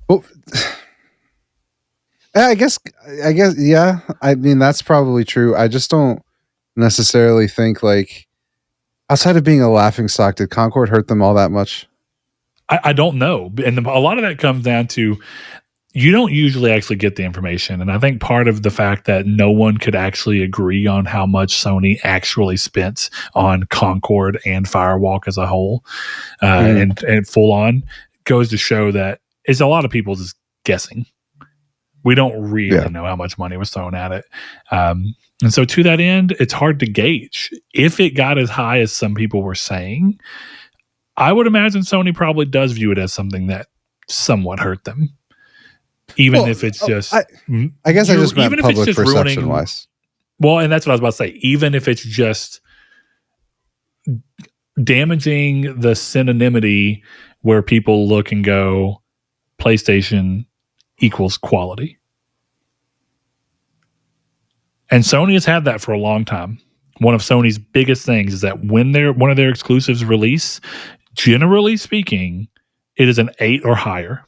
Speaker 2: Well, I guess, yeah. I mean, that's probably true. I just don't necessarily think, like, outside of being a laughingstock, did Concord hurt them all that much?
Speaker 1: I don't know. And a lot of that comes down to you don't usually actually get the information. And I think part of the fact that no one could actually agree on how much Sony actually spent on Concord and Firewalk as a whole and full on goes to show that it's a lot of people just guessing. We don't really know how much money was thrown at it. And so to that end, it's hard to gauge. If it got as high as some people were saying, I would imagine Sony probably does view it as something that somewhat hurt them. Even if it's just...
Speaker 2: I guess I just meant public perception-wise.
Speaker 1: Well, and that's what I was about to say. Even if it's just damaging the synonymity where people look and go, PlayStation equals quality. And Sony has had that for a long time. One of Sony's biggest things is that when one of their exclusives release, generally speaking, it is an 8 or higher.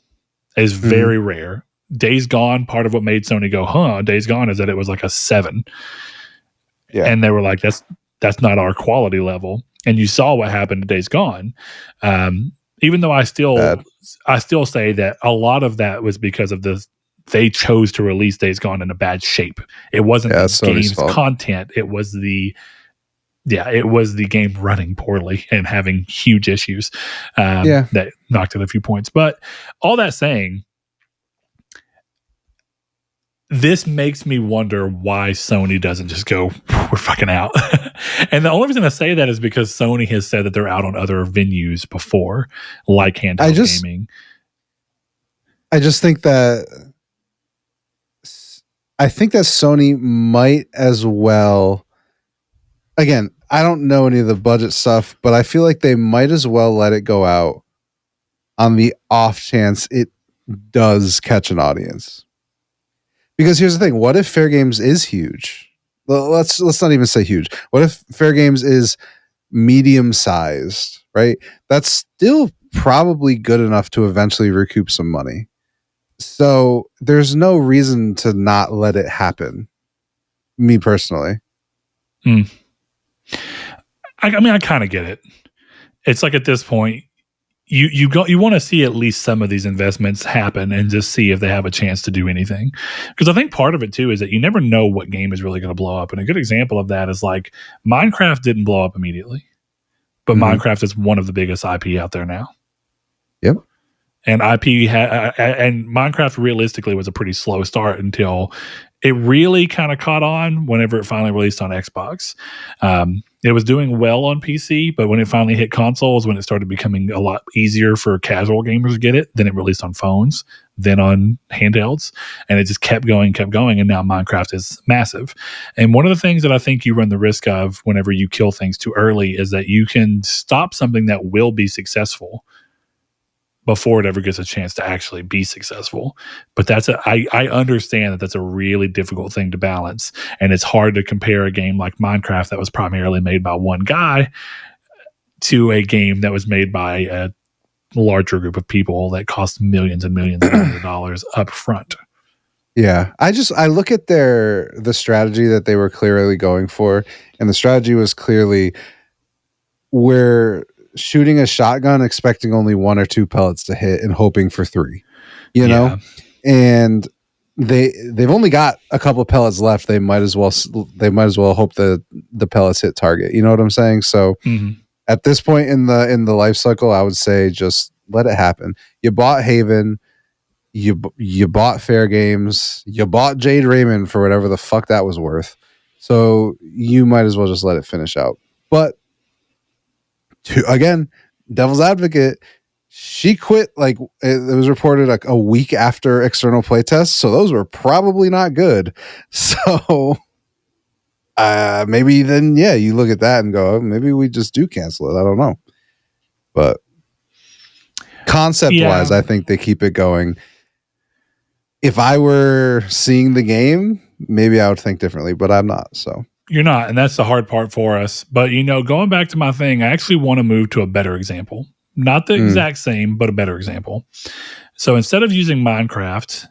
Speaker 1: It is very rare. Days Gone, part of what made Sony go, Days Gone, is that it was like a 7. Yeah. And they were like, that's not our quality level. And you saw what happened to Days Gone. Even though I still say that a lot of that was because of they chose to release Days Gone in a bad shape. It wasn't the game's content. It was the game running poorly and having huge issues that knocked it a few points. But all that saying, this makes me wonder why Sony doesn't just go, we're fucking out. And the only reason I say that is because Sony has said that they're out on other venues before, like handheld gaming.
Speaker 2: I just think that Sony might as well. Again, I don't know any of the budget stuff, but I feel like they might as well let it go out on the off chance it does catch an audience. Because here's the thing: what if Fairgames is huge? Let's not even say huge. What if Fairgames is medium sized? Right? That's still probably good enough to eventually recoup some money. So there's no reason to not let it happen. Me personally.
Speaker 1: I mean, I kind of get it. It's like at this point, you want to see at least some of these investments happen and just see if they have a chance to do anything. Because I think part of it too is that you never know what game is really going to blow up. And a good example of that is like Minecraft didn't blow up immediately, but Minecraft is one of the biggest IP out there now.
Speaker 2: Yep.
Speaker 1: And and Minecraft realistically was a pretty slow start until it really kind of caught on whenever it finally released on Xbox. It was doing well on PC, but when it finally hit consoles, when it started becoming a lot easier for casual gamers to get it, then it released on phones, then on handhelds, and it just kept going, and now Minecraft is massive. And one of the things that I think you run the risk of whenever you kill things too early is that you can stop something that will be successful before it ever gets a chance to actually be successful. But I understand that that's a really difficult thing to balance. And it's hard to compare a game like Minecraft that was primarily made by one guy to a game that was made by a larger group of people that cost millions and millions and millions of dollars up front.
Speaker 2: Yeah, I look at the strategy that they were clearly going for, and the strategy was clearly we're shooting a shotgun, expecting only 1 or 2 pellets to hit, and hoping for 3. You know, and they've only got a couple of pellets left. They might as well hope the pellets hit target. You know what I'm saying? So at this point in the life cycle, I would say just let it happen. You bought Haven. You bought Fairgames, you bought Jade Raymond for whatever the fuck that was worth. So you might as well just let it finish out. But again, devil's advocate, she quit like it was reported like a week after external playtests. So those were probably not good. So maybe then, yeah, you look at that and go, oh, maybe we just do cancel it. I don't know. But concept wise, I think they keep it going. If I were seeing the game, maybe I would think differently, but I'm not. So
Speaker 1: you're not, and that's the hard part for us. But going back to my thing, I actually want to move to a better example. Not the exact same, but a better example. So instead of using Minecraft,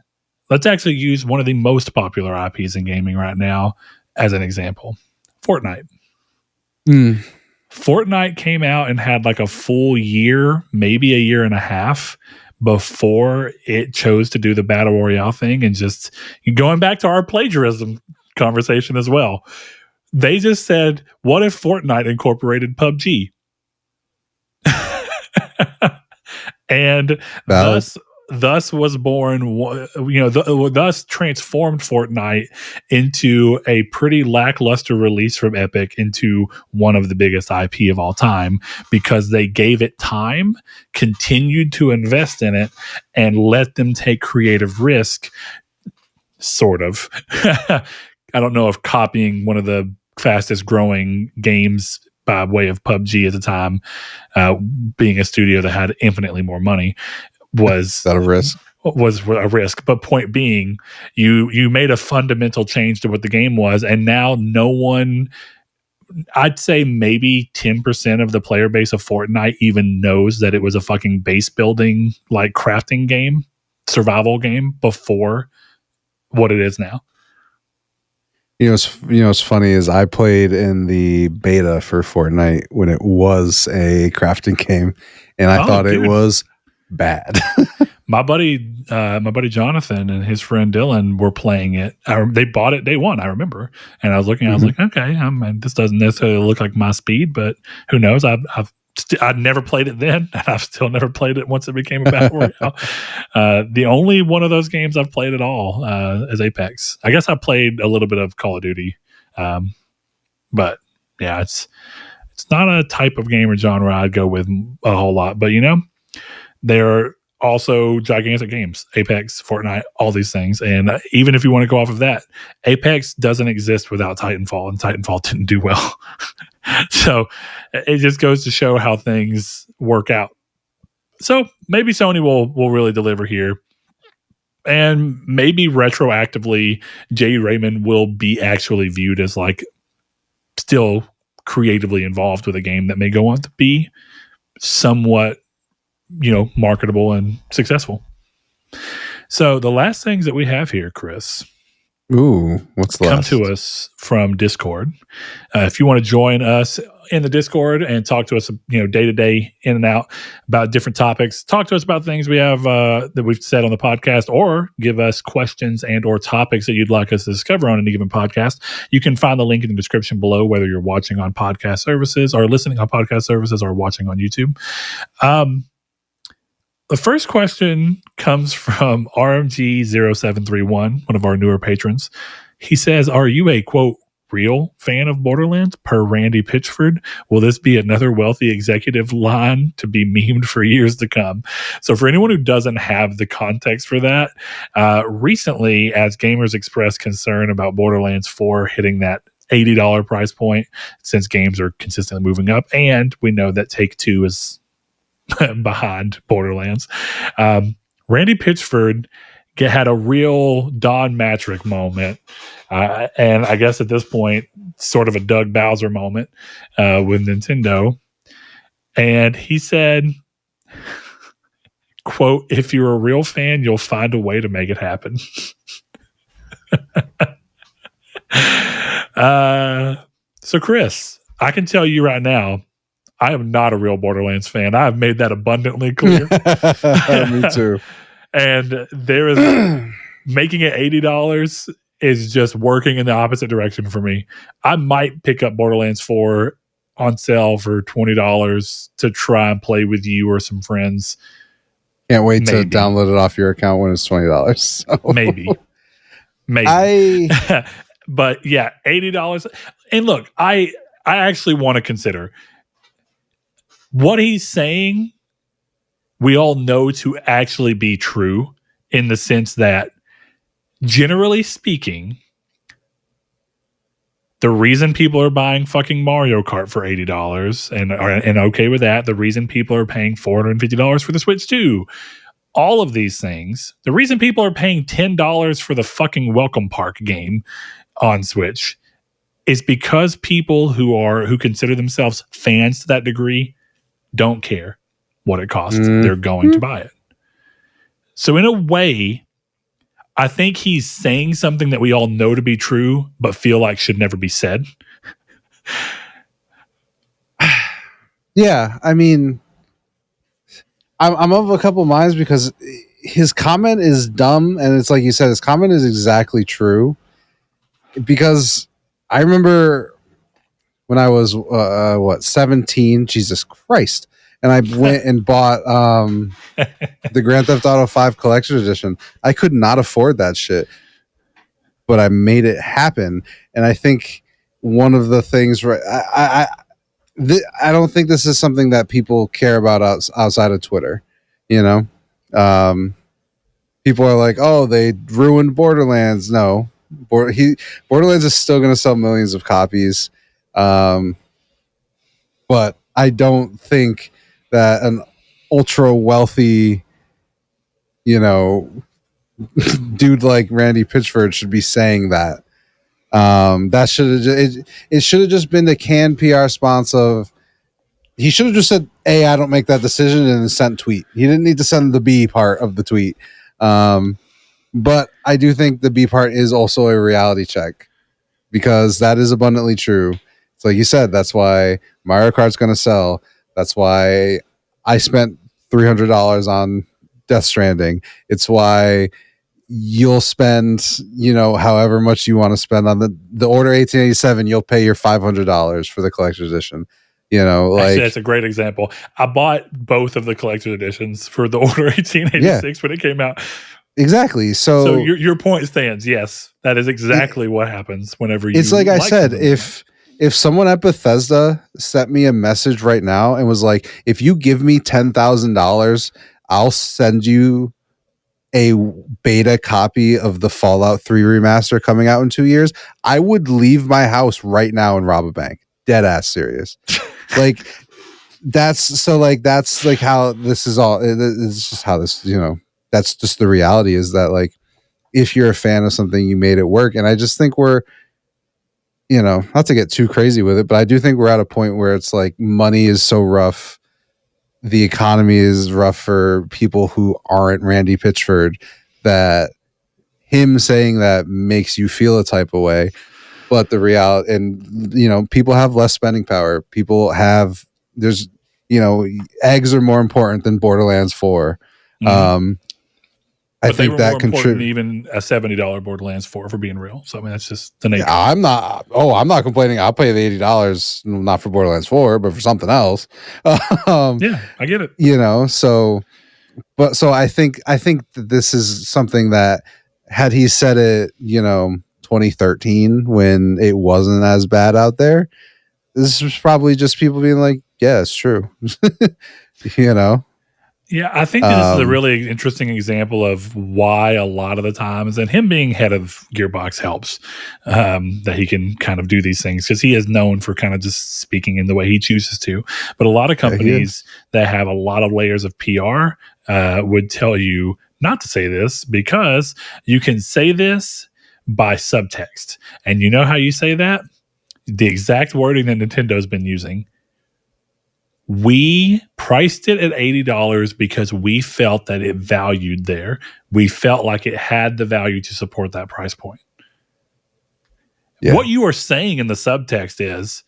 Speaker 1: let's actually use one of the most popular IPs in gaming right now as an example. Fortnite. Fortnite came out and had like a full year, maybe a year and a half before it chose to do the Battle Royale thing. And just going back to our plagiarism conversation as well, they just said, what if Fortnite incorporated PUBG? And thus was born, thus transformed Fortnite into a pretty lackluster release from Epic into one of the biggest IP of all time, because they gave it time, continued to invest in it, and let them take creative risk, sort of. I don't know if copying one of the fastest growing games by way of PUBG at the time, being a studio that had infinitely more money, was
Speaker 2: that a risk?
Speaker 1: Was a risk. But point being, you made a fundamental change to what the game was, and now no one, I'd say maybe 10% of the player base of Fortnite even knows that it was a fucking base building, like crafting game, survival game before what it is now.
Speaker 2: What's funny is I played in the beta for Fortnite when it was a crafting game, and I thought it was bad.
Speaker 1: My buddy Jonathan and his friend Dylan were playing it. They bought it day one, I remember, and I was looking. I was like, okay, this doesn't necessarily look like my speed, but who knows? I'd never played it then, and I've still never played it once it became a Battle Royale. The only one of those games I've played at all is Apex. I guess I played a little bit of Call of Duty, but yeah, it's not a type of game or genre I'd go with a whole lot. But they're also gigantic games. Apex, Fortnite, all these things. And even if you want to go off of that, Apex doesn't exist without Titanfall, and Titanfall didn't do well. So it just goes to show how things work out. So maybe Sony will really deliver here. And maybe retroactively, Jade Raymond will be actually viewed as like still creatively involved with a game that may go on to be somewhat marketable and successful. So the last things that we have here, Chris.
Speaker 2: Ooh, what's last?
Speaker 1: Come to us from Discord. If you want to join us in the Discord and talk to us, day to day, in and out, about different topics, talk to us about things we have that we've said on the podcast, or give us questions and or topics that you'd like us to discover on any given podcast. You can find the link in the description below, whether you're watching on podcast services or listening on podcast services or watching on YouTube. The first question comes from RMG0731, one of our newer patrons. He says, are you a, quote, real fan of Borderlands? Per Randy Pitchford, will this be another wealthy executive line to be memed for years to come? So for anyone who doesn't have the context for that, recently, as gamers expressed concern about Borderlands 4 hitting that $80 price point, since games are consistently moving up, and we know that Take-Two is behind Borderlands, Randy Pitchford had a real Don Matrick moment, and I guess at this point sort of a Doug Bowser moment with Nintendo, and he said, quote, if you're a real fan, you'll find a way to make it happen. So Chris, I can tell you right now, I am not a real Borderlands fan. I have made that abundantly clear.
Speaker 2: Me too.
Speaker 1: And there is making it $80 is just working in the opposite direction for me. I might pick up Borderlands 4 on sale for $20 to try and play with you or some friends.
Speaker 2: Can't wait to download it off your account when it's $20. So.
Speaker 1: Maybe. But yeah, $80. And look, I actually want to consider what he's saying. We all know to actually be true in the sense that, generally speaking, the reason people are buying fucking Mario Kart for $80 and okay with that, the reason people are paying $450 for the Switch 2, all of these things, the reason people are paying $10 for the fucking Welcome Park game on Switch is because people who consider themselves fans to that degree don't care what it costs. They're going to buy it. So in a way, I think he's saying something that we all know to be true, but feel like should never be said.
Speaker 2: Yeah, I mean, I'm of a couple minds because his comment is dumb, and it's like you said, his comment is exactly true. Because I remember when I was 17, Jesus Christ, and I went and bought the Grand Theft Auto 5 Collection Edition. I could not afford that shit, but I made it happen. And I think one of the things, I don't think this is something that people care about outside of Twitter. You know, people are like, "Oh, they ruined Borderlands." No, Borderlands is still going to sell millions of copies, but I don't think that an ultra wealthy, dude like Randy Pitchford should be saying that. That should have it should have just been the canned PR response of, he should have just said, "Hey, I don't make that decision," and sent tweet. He didn't need to send the B part of the tweet. But I do think the B part is also a reality check, because that is abundantly true. It's like you said, that's why Mario Kart's going to sell. That's why I spent $300 on Death Stranding. It's why you'll spend, however much you want to spend on the Order 1887. You'll pay your $500 for the collector's edition.
Speaker 1: Actually, that's a great example. I bought both of the collector's editions for the Order 1886 when it came out.
Speaker 2: Exactly. So
Speaker 1: your point stands. Yes, that is exactly what happens whenever you.
Speaker 2: It's like I said, if someone at Bethesda sent me a message right now and was like, "If you give me $10,000, I'll send you a beta copy of the Fallout 3 remaster coming out in 2 years," I would leave my house right now and rob a bank. Dead ass serious. That's how this is all. It's just how this, that's just the reality, is that if you're a fan of something, you made it work. And I just think we're, not to get too crazy with it, but I do think we're at a point where it's like money is so rough. The economy is rough for people who aren't Randy Pitchford, that him saying that makes you feel a type of way. But the reality, and people have less spending power. Eggs are more important than Borderlands 4. I think that contributes.
Speaker 1: Even a $70 Borderlands 4, for being real. So I mean, that's just the nature.
Speaker 2: Yeah, I'm not complaining. I'll pay the $80, not for Borderlands 4, but for something else.
Speaker 1: Yeah, I get it.
Speaker 2: So I think that this is something that, had he said it, 2013, when it wasn't as bad out there, this was probably just people being like, "Yeah, it's true."
Speaker 1: Yeah, I think this is a really interesting example of why a lot of the times, and him being head of Gearbox helps, that he can kind of do these things, because he is known for kind of just speaking in the way he chooses to. But a lot of companies that have a lot of layers of PR would tell you not to say this, because you can say this by subtext. And you know how you say that? The exact wording that Nintendo's been using. We priced it at $80 because we felt that it valued there. We felt like it had the value to support that price point.
Speaker 2: Yeah.
Speaker 1: What you are saying in the subtext is,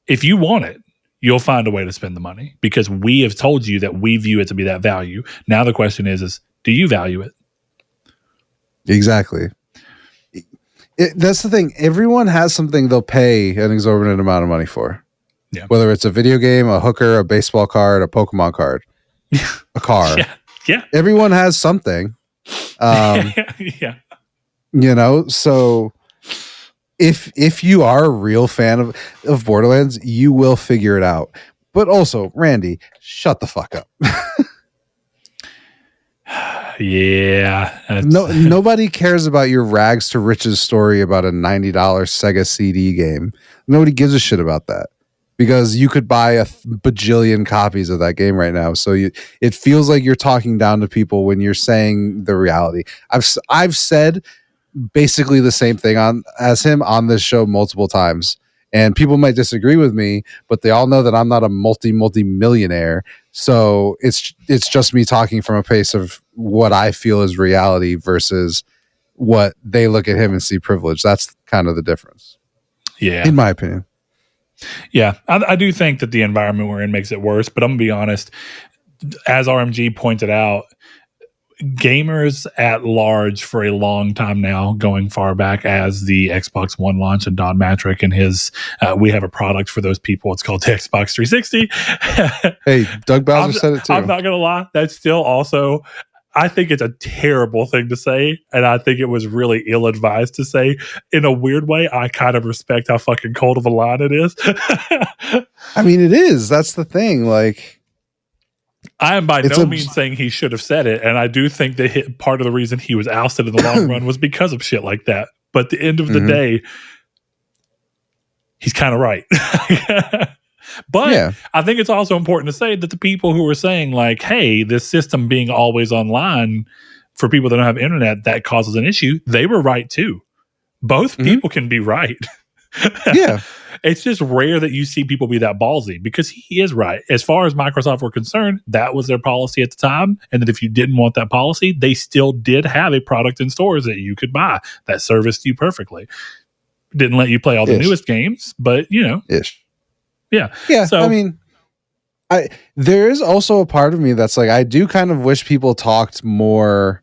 Speaker 1: if you want it, you'll find a way to spend the money because we have told you that we view it to be that value. Now the question is do you value it?
Speaker 2: Exactly. That's the thing. Everyone has something they'll pay an exorbitant amount of money for.
Speaker 1: Yeah.
Speaker 2: Whether it's a video game, a hooker, a baseball card, a Pokemon card, a car.
Speaker 1: Yeah.
Speaker 2: Everyone has something.
Speaker 1: Yeah.
Speaker 2: You know, so if you are a real fan of Borderlands, you will figure it out. But also, Randy, shut the fuck up.
Speaker 1: Yeah.
Speaker 2: Nobody cares about your rags to riches story about a $90 Sega CD game. Nobody gives a shit about that because you could buy a bajillion copies of that game right now. So it feels like you're talking down to people when you're saying the reality. I've said basically the same thing as him on this show multiple times, and people might disagree with me, but they all know that I'm not a multi-millionaire. So it's just me talking from a place of what I feel is reality versus what they look at him and see privilege. That's kind of the difference.
Speaker 1: Yeah.
Speaker 2: In my opinion.
Speaker 1: Yeah. I do think that the environment we're in makes it worse, but I'm gonna be honest, as RMG pointed out, gamers at large for a long time now, going far back as the Xbox One launch and Don Matrick and his we have a product for those people. It's called the Xbox 360.
Speaker 2: Hey, Doug Bowser said it too.
Speaker 1: I'm not gonna lie, that's still also, I think it's a terrible thing to say, and I think it was really ill-advised to say. In a weird way, I kind of respect how fucking cold of a line it is.
Speaker 2: I mean, it is. That's the thing. Like,
Speaker 1: I am by no means saying he should have said it, and I do think that part of the reason he was ousted in the long run was because of shit like that. But at the end of the day, he's kind of right. But I think it's also important to say that the people who are saying like, hey, this system being always online for people that don't have internet, that causes an issue, they were right too. Both people can be right.
Speaker 2: Yeah.
Speaker 1: It's just rare that you see people be that ballsy because he is right. As far as Microsoft were concerned, that was their policy at the time. And that if you didn't want that policy, they still did have a product in stores that you could buy that serviced you perfectly. Didn't let you play all the newest games, but you know. Yeah.
Speaker 2: Yeah.
Speaker 1: So,
Speaker 2: I mean, there is also a part of me that's like, I do kind of wish people talked more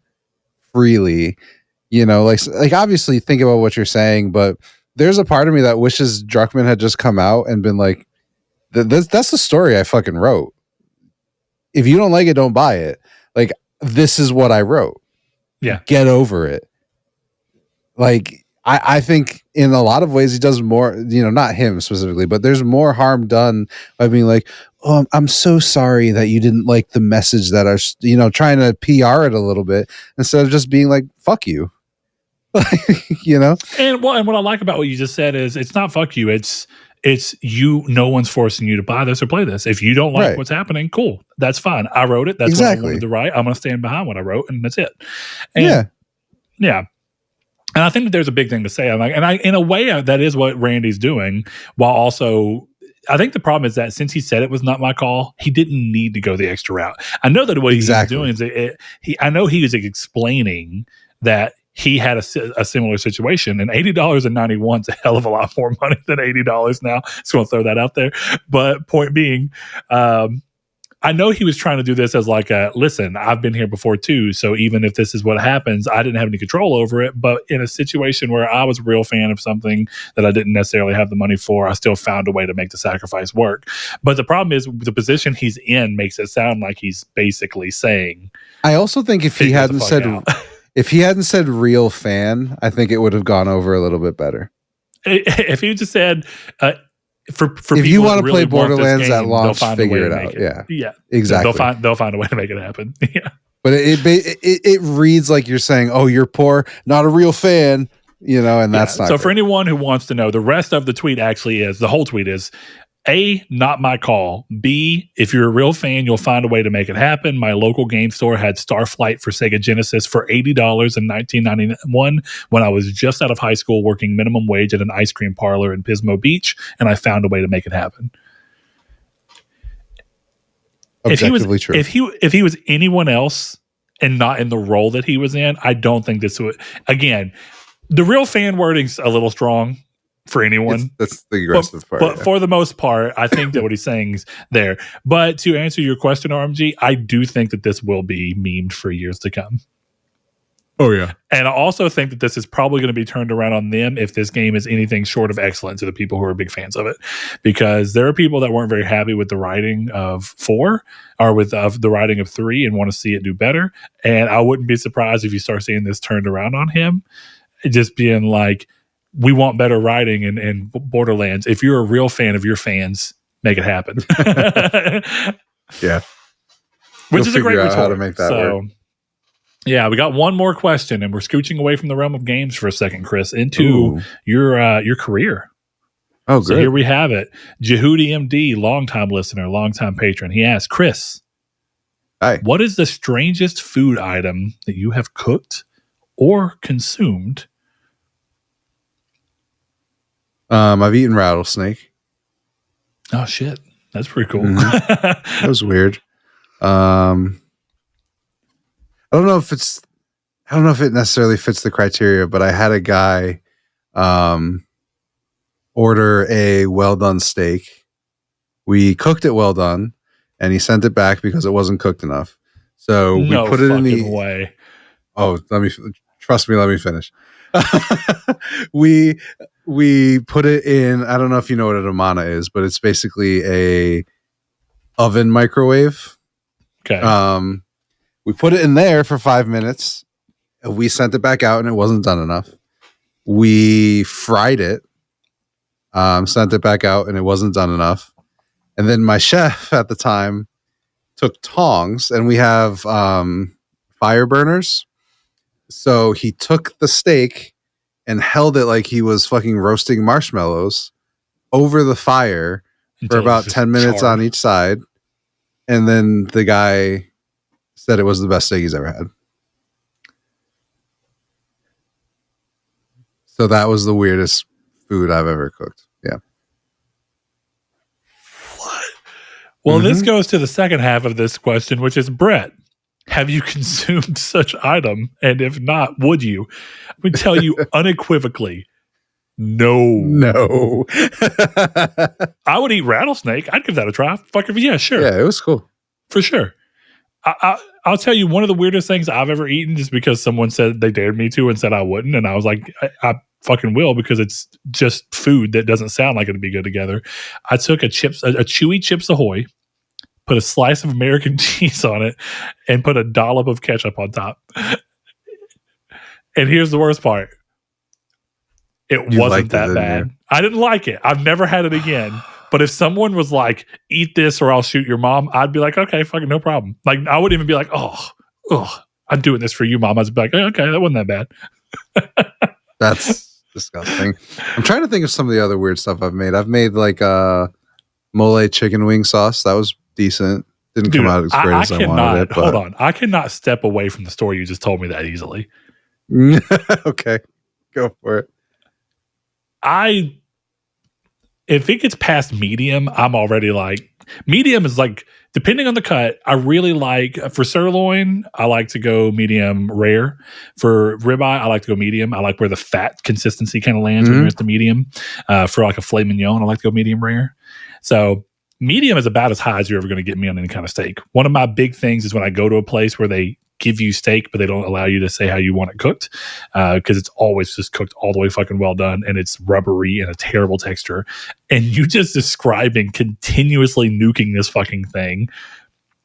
Speaker 2: freely, you know, like obviously think about what you're saying, but there's a part of me that wishes Druckmann had just come out and been like, that's the story I fucking wrote. If you don't like it, don't buy it. Like, this is what I wrote.
Speaker 1: Yeah.
Speaker 2: Get over it. Like, I think in a lot of ways he does more, you know, not him specifically, but there's more harm done by being like, oh, I'm so sorry that you didn't like the message that are, you know, trying to PR it a little bit instead of just being like, fuck you. You know?
Speaker 1: And what I like about what you just said is it's not fuck you. It's you. No one's forcing you to buy this or play this. If you don't like what's happening, cool. That's fine. I wrote it. That's what I wanted to write. I'm going to stand behind what I wrote, and that's it. And yeah. And I think that there's a big thing to say. In a way, that is what Randy's doing, while also, I think the problem is that since he said it was not my call, he didn't need to go the extra route. I know that what he's doing is I know he was explaining that he had a similar situation, and $80.91 is a hell of a lot more money than $80 now. Just want to throw that out there. But point being, I know he was trying to do this as like listen, I've been here before too. So even if this is what happens, I didn't have any control over it. But in a situation where I was a real fan of something that I didn't necessarily have the money for, I still found a way to make the sacrifice work. But the problem is the position he's in makes it sound like he's basically saying,
Speaker 2: I also think if he hadn't said real fan, I think it would have gone over a little bit better.
Speaker 1: If he just said, for
Speaker 2: if you want to play Borderlands at launch, figure it out. Yeah, exactly.
Speaker 1: They'll find a way to make it happen. Yeah,
Speaker 2: but it reads like you're saying, "Oh, you're poor, not a real fan," you know, and that's not.
Speaker 1: So
Speaker 2: good.
Speaker 1: For anyone who wants to know, the rest of the tweet actually is the whole tweet is. A, not my call. B, if you're a real fan, you'll find a way to make it happen. My local game store had Starflight for Sega Genesis for $80 in 1991 when I was just out of high school working minimum wage at an ice cream parlor in Pismo Beach, and I found a way to make it happen.
Speaker 2: Objectively true.
Speaker 1: If he was anyone else and not in the role that he was in, I don't think this would. Again, The real fan wording's a little strong for anyone.
Speaker 2: That's the aggressive part.
Speaker 1: But for the most part, I think that what he's saying is there. But to answer your question, RMG, I do think that this will be memed for years to come.
Speaker 2: Oh, yeah.
Speaker 1: And I also think that this is probably going to be turned around on them if this game is anything short of excellent to the people who are big fans of it. Because there are people that weren't very happy with the writing of 4 or with the writing of 3 and want to see it do better. And I wouldn't be surprised if you start seeing this turned around on him. Just being like, we want better writing in Borderlands. If you're a real fan of your fans, make it happen.
Speaker 2: Yeah.
Speaker 1: Which is a great retort.
Speaker 2: How to make that work.
Speaker 1: Yeah, we got one more question, and we're scooching away from the realm of games for a second, Chris, into your career.
Speaker 2: Oh, good.
Speaker 1: So here we have it. Jehudi MD, longtime listener, longtime patron. He asked, Chris,
Speaker 2: hi,
Speaker 1: what is the strangest food item that you have cooked or consumed?
Speaker 2: I've eaten rattlesnake.
Speaker 1: Oh, shit. That's pretty cool.
Speaker 2: Mm-hmm. That was weird. I don't know if it necessarily fits the criteria, but I had a guy order a well done steak. We cooked it well done, and he sent it back because it wasn't cooked enough. So we put it in the
Speaker 1: way.
Speaker 2: Oh, let me finish. We put it in. I don't know if you know what a damana is, but it's basically a oven microwave.
Speaker 1: Okay.
Speaker 2: We put it in there for 5 minutes. We sent it back out and it wasn't done enough. We fried it, sent it back out and it wasn't done enough. And then my chef at the time took tongs, and we have fire burners. So he took the steak and held it like he was fucking roasting marshmallows over the fire for about 10 minutes on each side. And then the guy said it was the best steak he's ever had. So that was the weirdest food I've ever cooked. Yeah.
Speaker 1: What? Well, this goes to the second half of this question, which is, Brett, have you consumed such item? And if not, would you? I would tell you unequivocally, no. I would eat rattlesnake. I'd give that a try. Yeah, sure.
Speaker 2: Yeah, it was cool.
Speaker 1: For sure. I'll tell you one of the weirdest things I've ever eaten, just because someone said they dared me to and said I wouldn't. And I was like, I fucking will, because it's just food that doesn't sound like it'd be good together. I took a chewy Chips Ahoy, put a slice of American cheese on it, and put a dollop of ketchup on top. And here's the worst part. It wasn't that bad. I didn't like it. I've never had it again. But if someone was like, eat this or I'll shoot your mom, I'd be like, okay, fucking no problem. Like, I wouldn't even be like, oh, I'm doing this for you, mom. I'd be like, okay, that wasn't that bad.
Speaker 2: That's disgusting. I'm trying to think of some of the other weird stuff I've made. I've made like a mole chicken wing sauce. That was decent. Didn't come out as great as I wanted it. But
Speaker 1: hold on. I cannot step away from the story you just told me that easily.
Speaker 2: Okay. Go for it.
Speaker 1: If it gets past medium, I'm already like, medium is like, depending on the cut, I really like, for sirloin, I like to go medium rare. For ribeye, I like to go medium. I like where the fat consistency kind of lands when it's the medium. For like a filet mignon, I like to go medium rare. So medium is about as high as you're ever going to get me on any kind of steak. One of my big things is when I go to a place where they give you steak, but they don't allow you to say how you want it cooked, because it's always just cooked all the way fucking well done, and it's rubbery and a terrible texture. And you just describing continuously nuking this fucking thing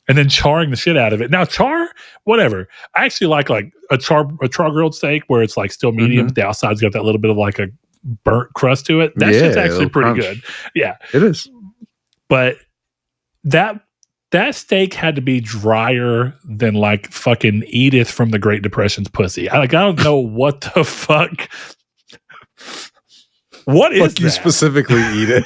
Speaker 1: and then charring the shit out of it. Now, char, whatever. I actually like a char grilled steak where it's like still medium, but the outside's got that little bit of like a burnt crust to it. That shit's actually pretty good. Yeah,
Speaker 2: it is.
Speaker 1: But that steak had to be drier than like fucking Edith from the Great Depression's pussy. I don't know what the fuck. What is that?
Speaker 2: You specifically eat it.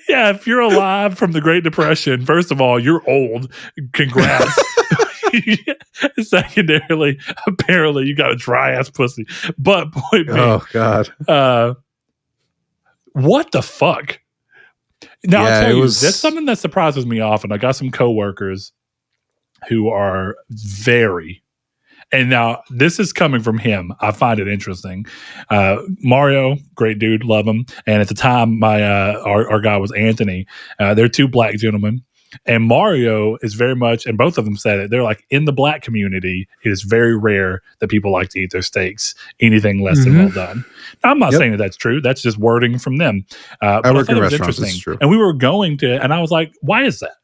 Speaker 1: Yeah, if you're alive from the Great Depression, first of all, you're old. Congrats. Secondarily, apparently you got a dry ass pussy. But point being,
Speaker 2: oh god,
Speaker 1: what the fuck? Now, I'll tell you, that's something that surprises me often. I got some coworkers who are very, And now this is coming from him. I find it interesting. Mario, great dude, love him. And at the time, my our guy was Anthony. They're two black gentlemen. And Mario is very much, and both of them said it, they're like, in the black community, it is very rare that people like to eat their steaks anything less than well done. Now, I'm not saying that that's true. That's just wording from them.
Speaker 2: I work in restaurants. It's true.
Speaker 1: And we were going to, and I was like, why is that?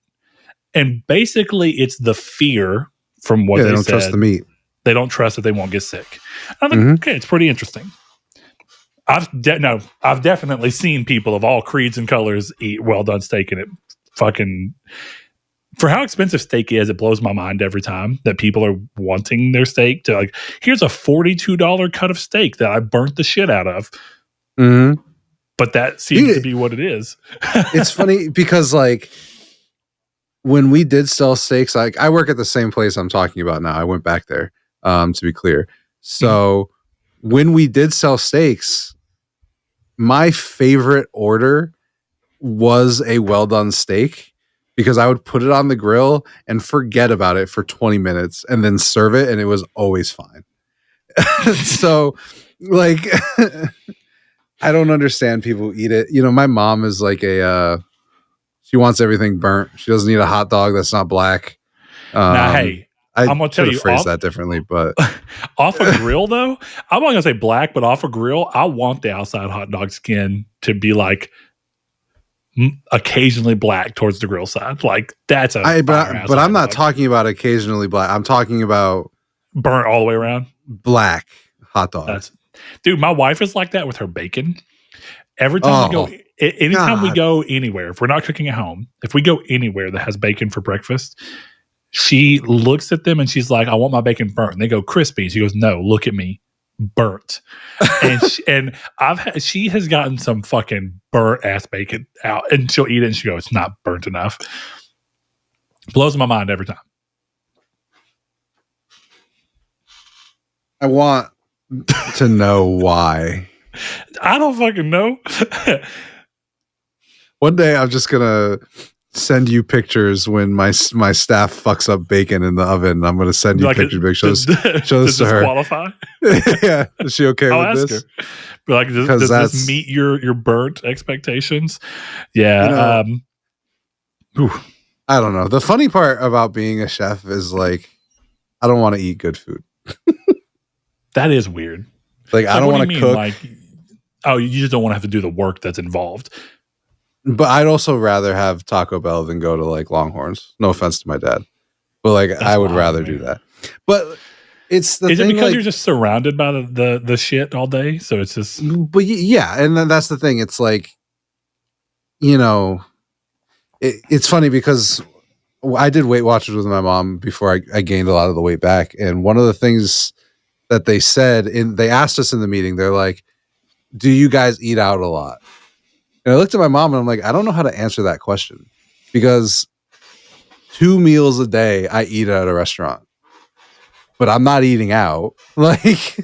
Speaker 1: And basically, it's the fear from what they
Speaker 2: don't
Speaker 1: said.
Speaker 2: Trust the meat.
Speaker 1: They don't trust that they won't get sick. I'm like, okay, it's pretty interesting. I've definitely seen people of all creeds and colors eat well done steak, and it fucking, for how expensive steak is, it blows my mind every time that people are wanting their steak to, like, here's a $42 cut of steak that I burnt the shit out of. But that seems to be what it is.
Speaker 2: It's funny because, like, when we did sell steaks, like, I work at the same place I'm talking about now. I went back there, to be clear. So when we did sell steaks, my favorite order was a well done steak, because I would put it on the grill and forget about it for 20 minutes and then serve it, and it was always fine. So, like, I don't understand people who eat it. You know, my mom is like she wants everything burnt. She doesn't eat a hot dog that's not black.
Speaker 1: Now, hey, I'm gonna tell you,
Speaker 2: phrase that differently, but
Speaker 1: off a grill though, I'm not gonna say black, but off a grill, I want the outside hot dog skin to be like occasionally black towards the grill side. Like, that's
Speaker 2: but I'm not talking about occasionally black. I'm talking about
Speaker 1: burnt all the way around
Speaker 2: black hot dog.
Speaker 1: Dude, my wife is like that with her bacon. Every time we go, anytime we go anywhere, if we're not cooking at home, if we go anywhere that has bacon for breakfast, she looks at them and she's like, I want my bacon burnt. And they go crispy. She goes, no, look at me, burnt. And she has gotten some fucking burnt ass bacon out, and she'll eat it and she goes, it's not burnt enough. Blows my mind every time.
Speaker 2: I want to know why.
Speaker 1: I don't fucking know.
Speaker 2: One day I'm just gonna send you pictures when my staff fucks up bacon in the oven. I'm gonna send you like pictures. Show this to her.
Speaker 1: Qualify?
Speaker 2: Yeah, is she okay with this?
Speaker 1: But like, does this meet your burnt expectations? Yeah.
Speaker 2: I don't know. The funny part about being a chef is, like, I don't want to eat good food.
Speaker 1: That is weird.
Speaker 2: Like, I don't want to cook.
Speaker 1: Like, oh, you just don't want to have to do the work that's involved.
Speaker 2: But I'd also rather have Taco Bell than go to, like, Longhorns. No offense to my dad, but, like, I would rather do that. But it's the thing. Is it because, like, you're just surrounded by the shit all day? So it's just. But yeah, and then that's the thing. It's like, you know, it's funny because I did Weight Watchers with my mom before I gained a lot of the weight back, and one of the things that they said, they asked us in the meeting, they're like, do you guys eat out a lot? And I looked at my mom and I'm like, I don't know how to answer that question, because 2 meals a day I eat at a restaurant, but I'm not eating out. Like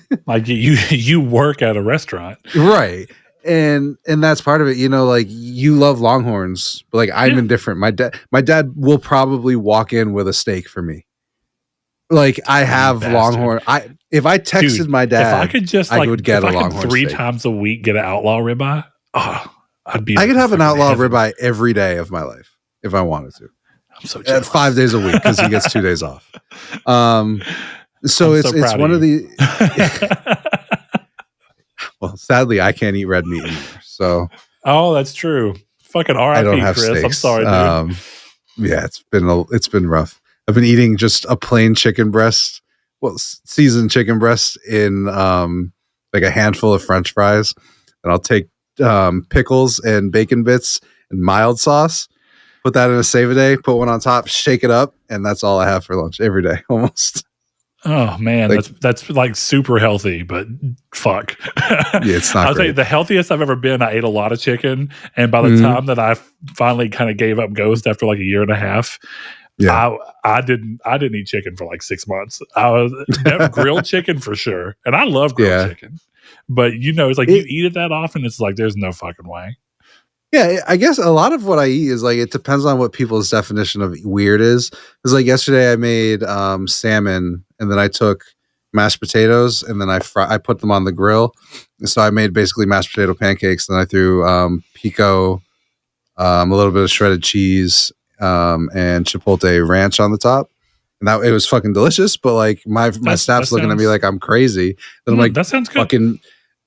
Speaker 1: you work at a restaurant.
Speaker 2: Right. And that's part of it, you know, like, you love Longhorns, but, like, I'm indifferent. My dad will probably walk in with a steak for me. Like, I have Longhorn. If I texted my dad,
Speaker 1: if I could just, like,
Speaker 2: would get a Longhorn
Speaker 1: 3 times a week get an outlaw ribeye. Oh, I could
Speaker 2: have an outlaw ribeye every day of my life if I wanted to.
Speaker 1: I'm so jealous.
Speaker 2: 5 days a week, because he gets 2 days off. So it's one of the. Well, sadly, I can't eat red meat anymore. So.
Speaker 1: Oh, that's true. Fucking R.I.P.
Speaker 2: I don't have
Speaker 1: Chris.
Speaker 2: steaks.
Speaker 1: I'm sorry, dude.
Speaker 2: Yeah, it's been rough. I've been eating just a plain chicken breast, seasoned chicken breast in like a handful of French fries, and I'll take pickles and bacon bits and mild sauce, put that in a save-a-day, put one on top, shake it up, and that's all I have for lunch every day, almost.
Speaker 1: Oh man, like, that's like super healthy, but fuck.
Speaker 2: Yeah, it's not.
Speaker 1: I'll tell you, the healthiest I've ever been, I ate a lot of chicken, and by the time that I finally kind of gave up Ghost after like a year and a half, I didn't eat chicken for like 6 months. I was grilled chicken for sure, and I love grilled chicken. But you know, it's like you eat it that often, it's like there's no fucking way.
Speaker 2: Yeah, I guess a lot of what I eat is like, it depends on what people's definition of weird is. Because like yesterday I made salmon, and then I took mashed potatoes, and then I put them on the grill. And so I made basically mashed potato pancakes. Then I threw pico, a little bit of shredded cheese, and chipotle ranch on the top. And that it was fucking delicious. But like my staff's looking at me like I'm crazy. And I'm like,
Speaker 1: that sounds good.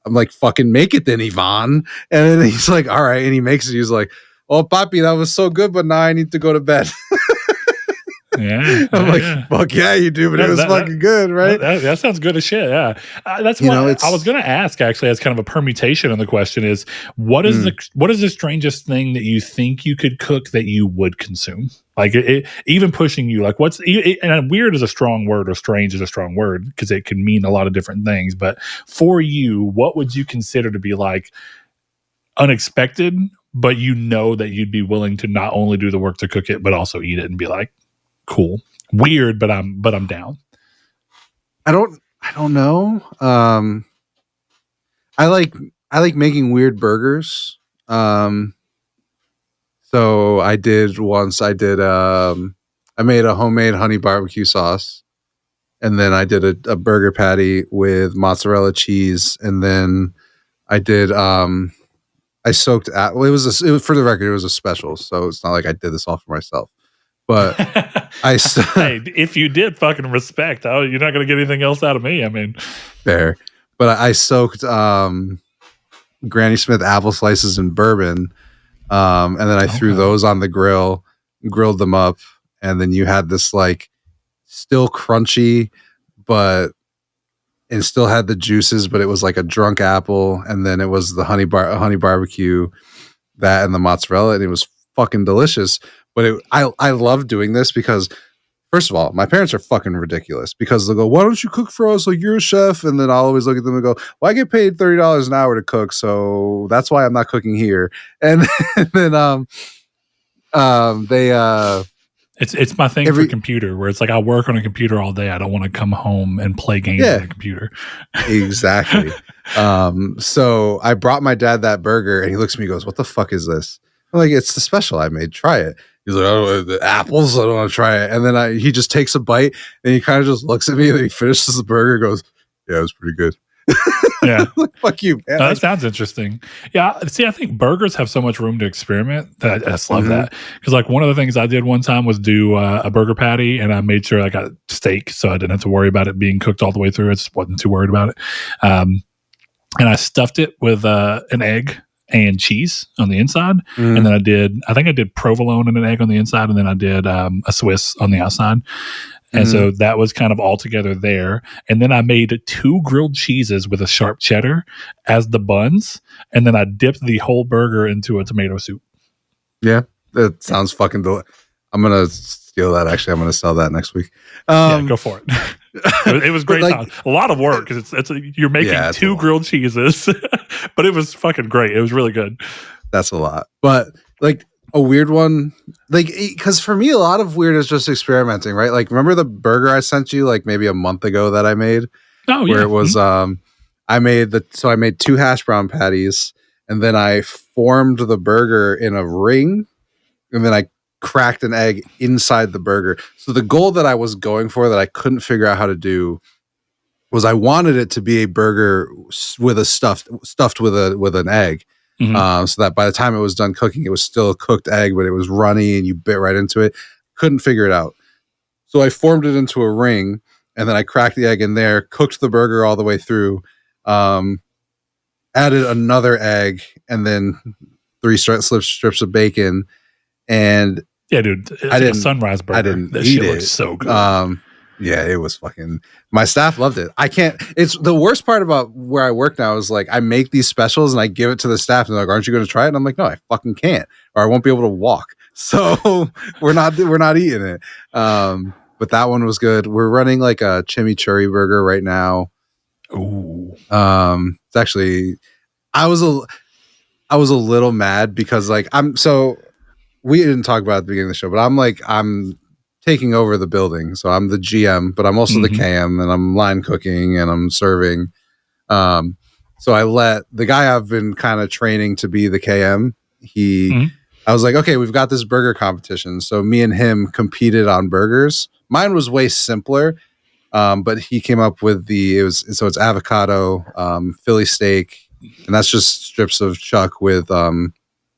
Speaker 2: I'm like, fucking make it then, Yvonne. And then he's like, all right. And he makes it. He's like, oh, Papi, that was so good, but now I need to go to bed.
Speaker 1: Yeah,
Speaker 2: I'm like, fuck yeah, you do, but it was fucking good, right?
Speaker 1: That sounds good as shit. Yeah, that's what I was going to ask. Actually, as kind of a permutation on the question is, what is the strangest thing that you think you could cook that you would consume? Like even pushing you, like and weird is a strong word, or strange is a strong word, because it can mean a lot of different things. But for you, what would you consider to be like unexpected, but you know that you'd be willing to not only do the work to cook it, but also eat it and be like, cool, weird, but I'm down.
Speaker 2: I don't know. I like making weird burgers. So I did once. I made a homemade honey barbecue sauce, and then I did a burger patty with mozzarella cheese, and then I did I soaked. It was for the record, it was a special, so it's not like I did this all for myself. But
Speaker 1: hey, if you did, fucking respect. You're not going to get anything else out of me. I mean,
Speaker 2: fair. But I soaked Granny Smith apple slices in bourbon, and then I threw those on the grill, grilled them up, and then you had this like still crunchy, but it still had the juices, but it was like a drunk apple, and then it was the honey barbecue, that and the mozzarella, and it was fucking delicious. But I love doing this because, first of all, my parents are fucking ridiculous, because they'll go, why don't you cook for us? Like, you're a chef. And then I'll always look at them and go, well, I get paid $30 an hour to cook, so that's why I'm not cooking here. And then
Speaker 1: it's my thing for computer, where it's like I work on a computer all day. I don't want to come home and play games on a computer.
Speaker 2: Exactly. So I brought my dad that burger, and he looks at me and goes, what the fuck is this? I'm like, it's the special I made. Try it. He's like, oh, the apples, I don't want to try it. And then he just takes a bite, and he kind of just looks at me, and then he finishes the burger and goes, yeah, it was pretty good.
Speaker 1: Yeah.
Speaker 2: Like, fuck you, man.
Speaker 1: That sounds interesting. Yeah. See, I think burgers have so much room to experiment that I just love that. Because like one of the things I did one time was do a burger patty, and I made sure I got steak, so I didn't have to worry about it being cooked all the way through. I just wasn't too worried about it. And I stuffed it with an egg and cheese on the inside. And then I did provolone and an egg on the inside, and then I did a Swiss on the outside. And so that was kind of all together there. And then I made 2 grilled cheeses with a sharp cheddar as the buns. And then I dipped the whole burger into a tomato soup.
Speaker 2: Yeah, that sounds fucking delicious. I'm going to steal that. Actually, I'm going to sell that next week.
Speaker 1: Yeah, go for it. It was great. Like, a lot of work, because you're making 2 grilled cheeses, but it was fucking great. It was really good.
Speaker 2: That's a lot. But like a weird one, like, because for me, a lot of weird is just experimenting, right? Like, remember the burger I sent you like maybe a month ago that I made?
Speaker 1: Oh, yeah.
Speaker 2: Where it was, I made 2 hash brown patties, and then I formed the burger in a ring, and then I cracked an egg inside the burger. So the goal that I was going for, that I couldn't figure out how to do, was I wanted it to be a burger with a stuffed with an egg. So that by the time it was done cooking, it was still a cooked egg, but it was runny and you bit right into it. Couldn't figure it out. So I formed it into a ring, and then I cracked the egg in there, cooked the burger all the way through, added another egg, and then 3 strips of bacon. And
Speaker 1: yeah, dude, I didn't, a sunrise burger.
Speaker 2: I didn't eat it.
Speaker 1: So good.
Speaker 2: Yeah, it was fucking. My staff loved it. I can't. It's the worst part about where I work now is like I make these specials and I give it to the staff, and they're like, "Aren't you going to try it?" And I'm like, "No, I fucking can't, or I won't be able to walk." So we're not eating it. But that one was good. We're running like a chimichurri burger right now.
Speaker 1: Ooh.
Speaker 2: It's actually, I was a little mad because like we didn't talk about it at the beginning of the show, but I'm taking over the building. So I'm the GM, but I'm also the KM, and I'm line cooking and I'm serving. So I let the guy I've been kind of training to be the KM. I was like, okay, we've got this burger competition. So me and him competed on burgers. Mine was way simpler, But he came up with it's avocado, Philly steak, and that's just strips of chuck with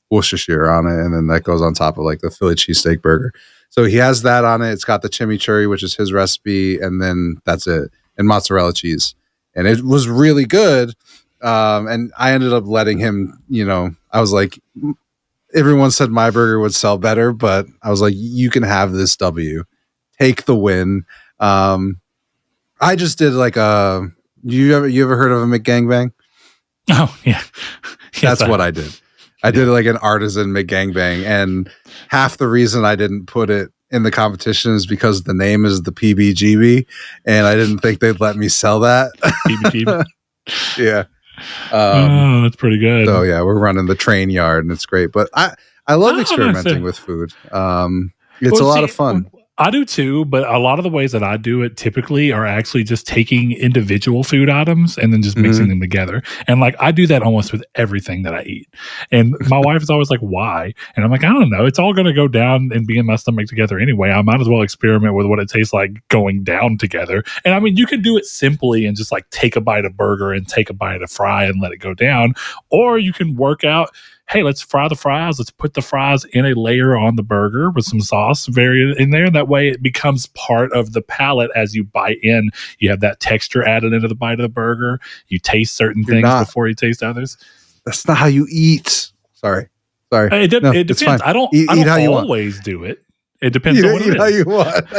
Speaker 2: Worcestershire on it, and then that goes on top of like the Philly cheesesteak burger. So he has that on it. It's got the chimichurri, which is his recipe, and then that's it, and mozzarella cheese. And it was really good. And I ended up letting him, I was like, everyone said my burger would sell better, but I was like, you can have this W. Take the win. I just did like you ever heard of a McGangbang?
Speaker 1: Oh, yeah.
Speaker 2: Yes, that's what I did. I did like an artisan McGangbang, and half the reason I didn't put it in the competition is because the name is the PBGB, and I didn't think they'd let me sell that.
Speaker 1: PBGB?
Speaker 2: Yeah.
Speaker 1: That's pretty good.
Speaker 2: So yeah, we're running the train yard, and it's great. But I love experimenting with food. It's a lot of fun.
Speaker 1: I do too, but a lot of the ways that I do it typically are actually just taking individual food items and then just mixing them together. And like I do that almost with everything that I eat. And my wife is always like, why? And I'm like, I don't know. It's all going to go down and be in my stomach together anyway. I might as well experiment with what it tastes like going down together. And I mean, you can do it simply and just like take a bite of burger and take a bite of fry and let it go down. Or you can work out, hey, let's fry the fries. Let's put the fries in a layer on the burger with some sauce in there. That way it becomes part of the palate as you bite in. You have that texture added into the bite of the burger. You taste certain things before you taste others.
Speaker 2: That's not how you eat. Sorry.
Speaker 1: It depends. I don't always do it. It depends on what it is. How you want.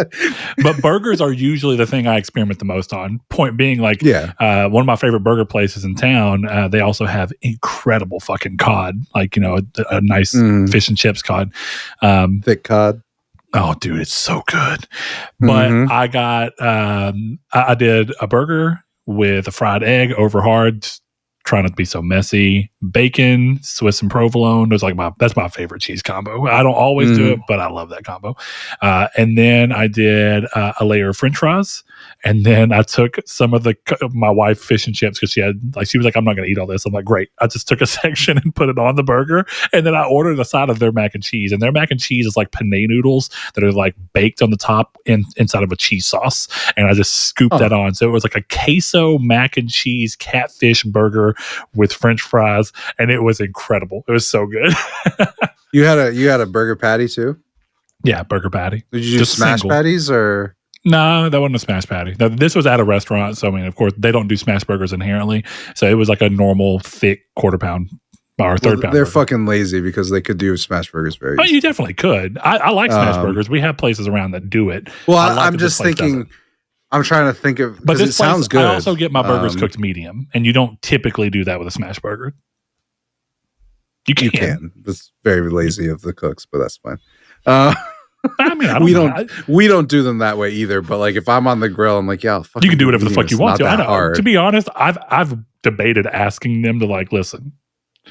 Speaker 1: But burgers are usually the thing I experiment the most on. Point being, like, one of my favorite burger places in town, they also have incredible fucking cod. Like, a nice fish and chips cod.
Speaker 2: Thick cod.
Speaker 1: Oh, dude, it's so good. But I got, I did a burger with a fried egg over hard, trying not to be so messy. Bacon, Swiss and provolone. That's my favorite cheese combo. I don't always do it, but I love that combo. And then I did a layer of French fries, and then I took some of my wife fish and chips because she was like, I'm not going to eat all this. I'm like, great. I just took a section and put it on the burger, and then I ordered a side of their mac and cheese. And their mac and cheese is like penne noodles that are like baked on the top inside of a cheese sauce, and I just scooped that on. So it was like a queso mac and cheese catfish burger with French fries, and it was incredible. It was so good.
Speaker 2: You had a burger patty too?
Speaker 1: Yeah, burger patty.
Speaker 2: Did you do smash patties or?
Speaker 1: No, that wasn't a smash patty. This was at a restaurant, so I mean, of course, they don't do smash burgers inherently. So it was like a normal thick quarter pound or third pound.
Speaker 2: They're fucking lazy because they could do smash burgers very easy.
Speaker 1: You definitely could. I like smash burgers. We have places around that do it.
Speaker 2: Well, I'm just thinking. I'm trying to think of, but this sounds good.
Speaker 1: I also get my burgers cooked medium, and you don't typically do that with a smash burger. You can.
Speaker 2: It's very lazy of the cooks, but that's fine.
Speaker 1: I mean,
Speaker 2: we don't do them that way either. But like, if I'm on the grill, I'm like, yeah,
Speaker 1: you can do whatever the fuck you want to. I know.
Speaker 2: Hard.
Speaker 1: To be honest, I've debated asking them to like, listen.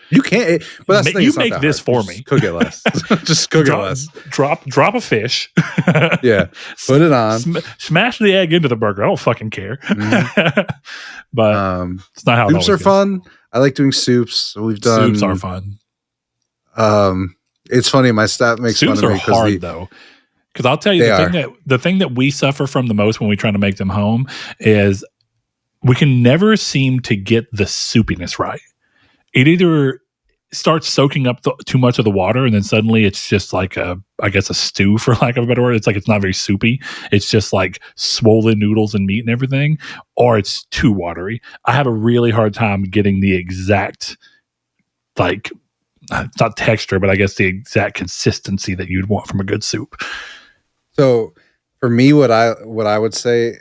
Speaker 2: You can't, but that's
Speaker 1: you make this for me.
Speaker 2: Cook it less. Just cook it less.
Speaker 1: Drop a fish.
Speaker 2: Yeah, put it on.
Speaker 1: Smash the egg into the burger. I don't fucking care. But it's not how
Speaker 2: soups are fun. I like doing soups. We've done
Speaker 1: soups are fun.
Speaker 2: It's funny. My staff makes
Speaker 1: soups
Speaker 2: fun of me
Speaker 1: because hard though. Because I'll tell you the thing that we suffer from the most when we try to make them home is we can never seem to get the soupiness right. It either starts soaking up too much of the water, and then suddenly it's just like a stew, for lack of a better word. It's like it's not very soupy. It's just like swollen noodles and meat and everything, or it's too watery. I have a really hard time getting the exact, like, it's not texture, but I guess the exact consistency that you'd want from a good soup.
Speaker 2: So for me, what I would say,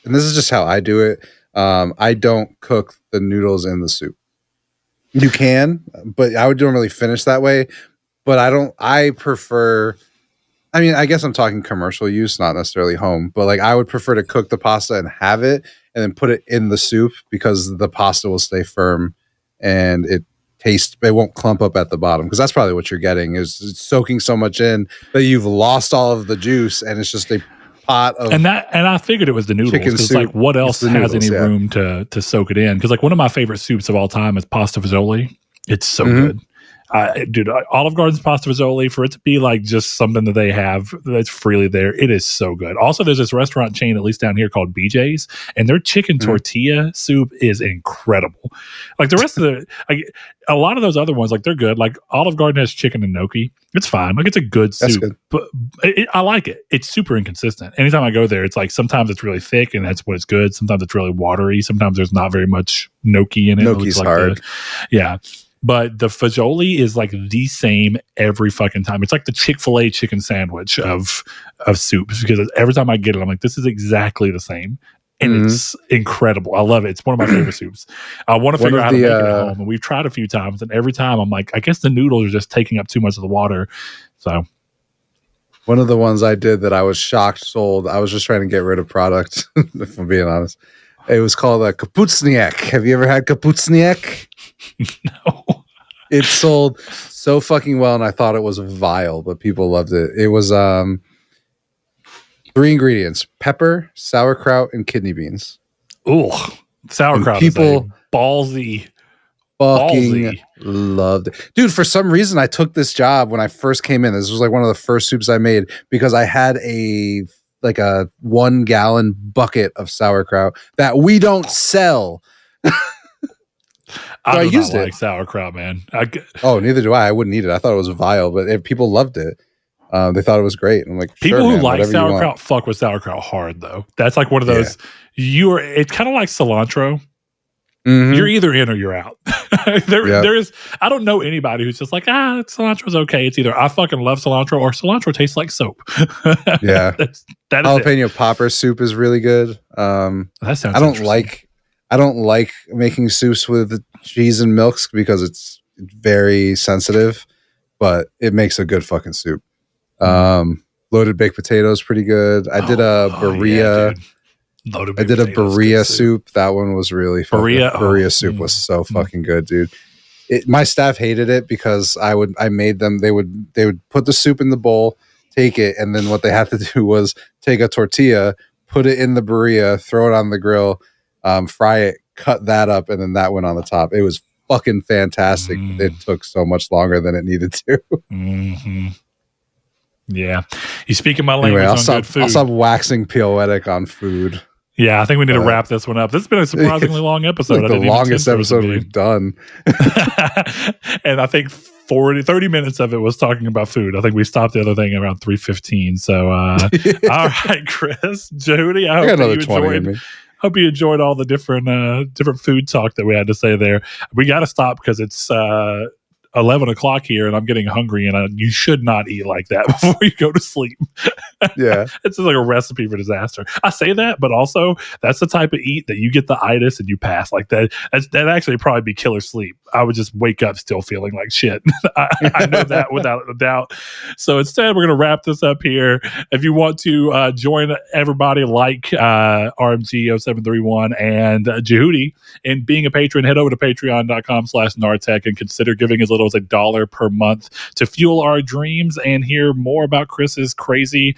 Speaker 2: and this is just how I do it, I don't cook the noodles in the soup. You can, but I would normally finish that way. But I prefer, I mean, I guess I'm talking commercial use, not necessarily home, but like I would prefer to cook the pasta and have it and then put it in the soup because the pasta will stay firm and it won't clump up at the bottom. Because that's probably what you're getting is it's soaking so much in that you've lost all of the juice and it's just a pot of
Speaker 1: and I figured it was the noodles because like what else has any room to soak it in? Because like one of my favorite soups of all time is pasta fagioli. It's so good. Dude, Olive Garden's pasta fagioli, for it to be like just something that they have that's freely there, it is so good. Also, there's this restaurant chain, at least down here, called BJ's, and their chicken tortilla soup is incredible. Like the rest of a lot of those other ones, like they're good. Like Olive Garden has chicken and gnocchi. It's fine. Like it's a good soup, good. But I like it. It's super inconsistent. Anytime I go there, it's like sometimes it's really thick and that's what it's good. Sometimes it's really watery. Sometimes there's not very much gnocchi in it.
Speaker 2: Gnocchi's
Speaker 1: like
Speaker 2: hard.
Speaker 1: Yeah. But the fagioli is like the same every fucking time. It's like the Chick-fil-A chicken sandwich of soups, because every time I get it, I'm like, this is exactly the same. And it's incredible. I love it. It's one of my favorite soups. I want to figure out how to make it at home. And we've tried a few times. And every time I'm like, I guess the noodles are just taking up too much of the water. So
Speaker 2: one of the ones I did that I was shocked sold, I was just trying to get rid of product, if I'm being honest. It was called a Kapuzniak. Have you ever had Kapuzniak?
Speaker 1: No.
Speaker 2: It sold so fucking well, and I thought it was vile, but people loved it. It was 3 ingredients: pepper, sauerkraut, and kidney beans.
Speaker 1: Ooh, sauerkraut. People is ballsy.
Speaker 2: Fucking loved it. Dude, for some reason, I took this job when I first came in. This was like one of the first soups I made because I had a 1 gallon bucket of sauerkraut that we don't sell.
Speaker 1: I used it. Like sauerkraut, man.
Speaker 2: Neither do I. I wouldn't eat it. I thought it was vile, but people loved it. They thought it was great. I'm like,
Speaker 1: people who like sauerkraut fuck with sauerkraut hard, though. That's like one of those. It's kind of like cilantro. Mm-hmm. You're either in or you're out. There is. I don't know anybody who's just like, cilantro's okay. It's either I fucking love cilantro or cilantro tastes like soap.
Speaker 2: Yeah, that is jalapeno popper soup is really good.
Speaker 1: That sounds.
Speaker 2: I don't like making soups with cheese and milks because it's very sensitive, but it makes a good fucking soup. Loaded baked potatoes pretty good. I did a burrilla. I did a burrilla soup. That one was really fun. Burrilla soup was so fucking good, dude. My staff hated it because I made them. They would put the soup in the bowl, take it, and then what they had to do was take a tortilla, put it in the burrilla, throw it on the grill, fry it, cut that up, and then that went on the top. It was fucking fantastic. It took so much longer than it needed to.
Speaker 1: Yeah, you speaking my language on good food.
Speaker 2: I'll stop waxing poetic on food.
Speaker 1: Yeah, I think we need to wrap this one up. This has been a surprisingly long episode.
Speaker 2: Like the longest episode we've done.
Speaker 1: And I think 30 minutes of it was talking about food. I think we stopped the other thing around 3:15. So, all right, Chris, Jody, I hope you enjoyed all the different food talk that we had to say there. We got to stop because it's 11 o'clock here and I'm getting hungry, and you should not eat like that before you go to sleep.
Speaker 2: Yeah.
Speaker 1: It's just like a recipe for disaster. I say that, but also that's the type of eat that you get the itis and you pass like that. That actually probably be killer sleep. I would just wake up still feeling like shit. I know that without a doubt. So instead, we're going to wrap this up here. If you want to join everybody like RMG0731 and Jehudi in being a patron, head over to patreon.com/Nartech and consider giving as little as $1 per month to fuel our dreams and hear more about Chris's crazy.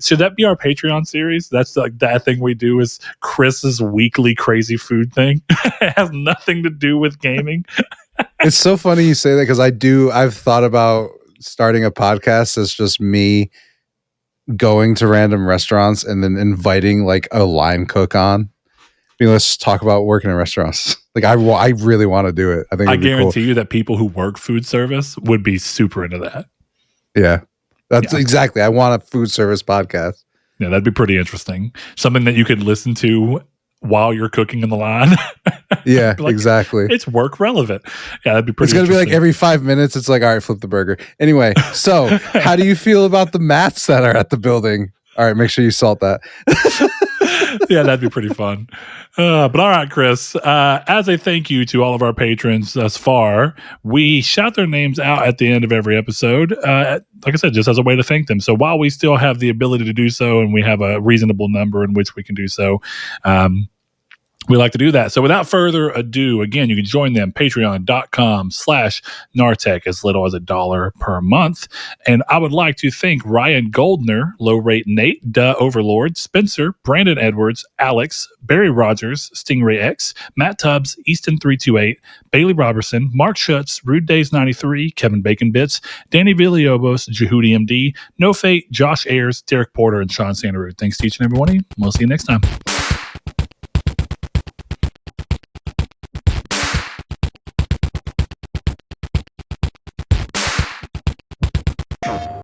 Speaker 1: Should that be our Patreon series? That's like that thing we do is Chris's weekly crazy food thing. It has nothing to do with gaming.
Speaker 2: It's so funny you say that because I've thought about starting a podcast as just me going to random restaurants and then inviting like a line cook on. Let's talk about working in restaurants. Like I really want to do it. I
Speaker 1: guarantee you that people who work food service would be super into that.
Speaker 2: Yeah, that's exactly. I want a food service podcast.
Speaker 1: Yeah, that'd be pretty interesting. Something that you could listen to while you're cooking in the line.
Speaker 2: Yeah, like, exactly.
Speaker 1: It's work relevant. Yeah, that'd be pretty.
Speaker 2: It's gonna be like every 5 minutes. It's like, all right, flip the burger. Anyway, so how do you feel about the mats that are at the building? All right, make sure you salt that.
Speaker 1: Yeah, that'd be pretty fun. But all right, Chris, as a thank you to all of our patrons thus far, we shout their names out at the end of every episode. Like I said, just as a way to thank them. So while we still have the ability to do so and we have a reasonable number in which we can do so, We like to do that. So without further ado, again, you can join them, patreon.com/Nartech, as little as $1 per month. And I would like to thank Ryan Goldner, Low Rate Nate, Duh Overlord, Spencer, Brandon Edwards, Alex, Barry Rogers, Stingray X, Matt Tubbs, Easton328, Bailey Robertson, Mark Schutz, Rude Days 93, Kevin Bacon Bits, Danny Villalobos, Jehudi MD, No Fate, Josh Ayers, Derek Porter, and Sean Sandaroo. Thanks to each and every one of you. We'll see you next time.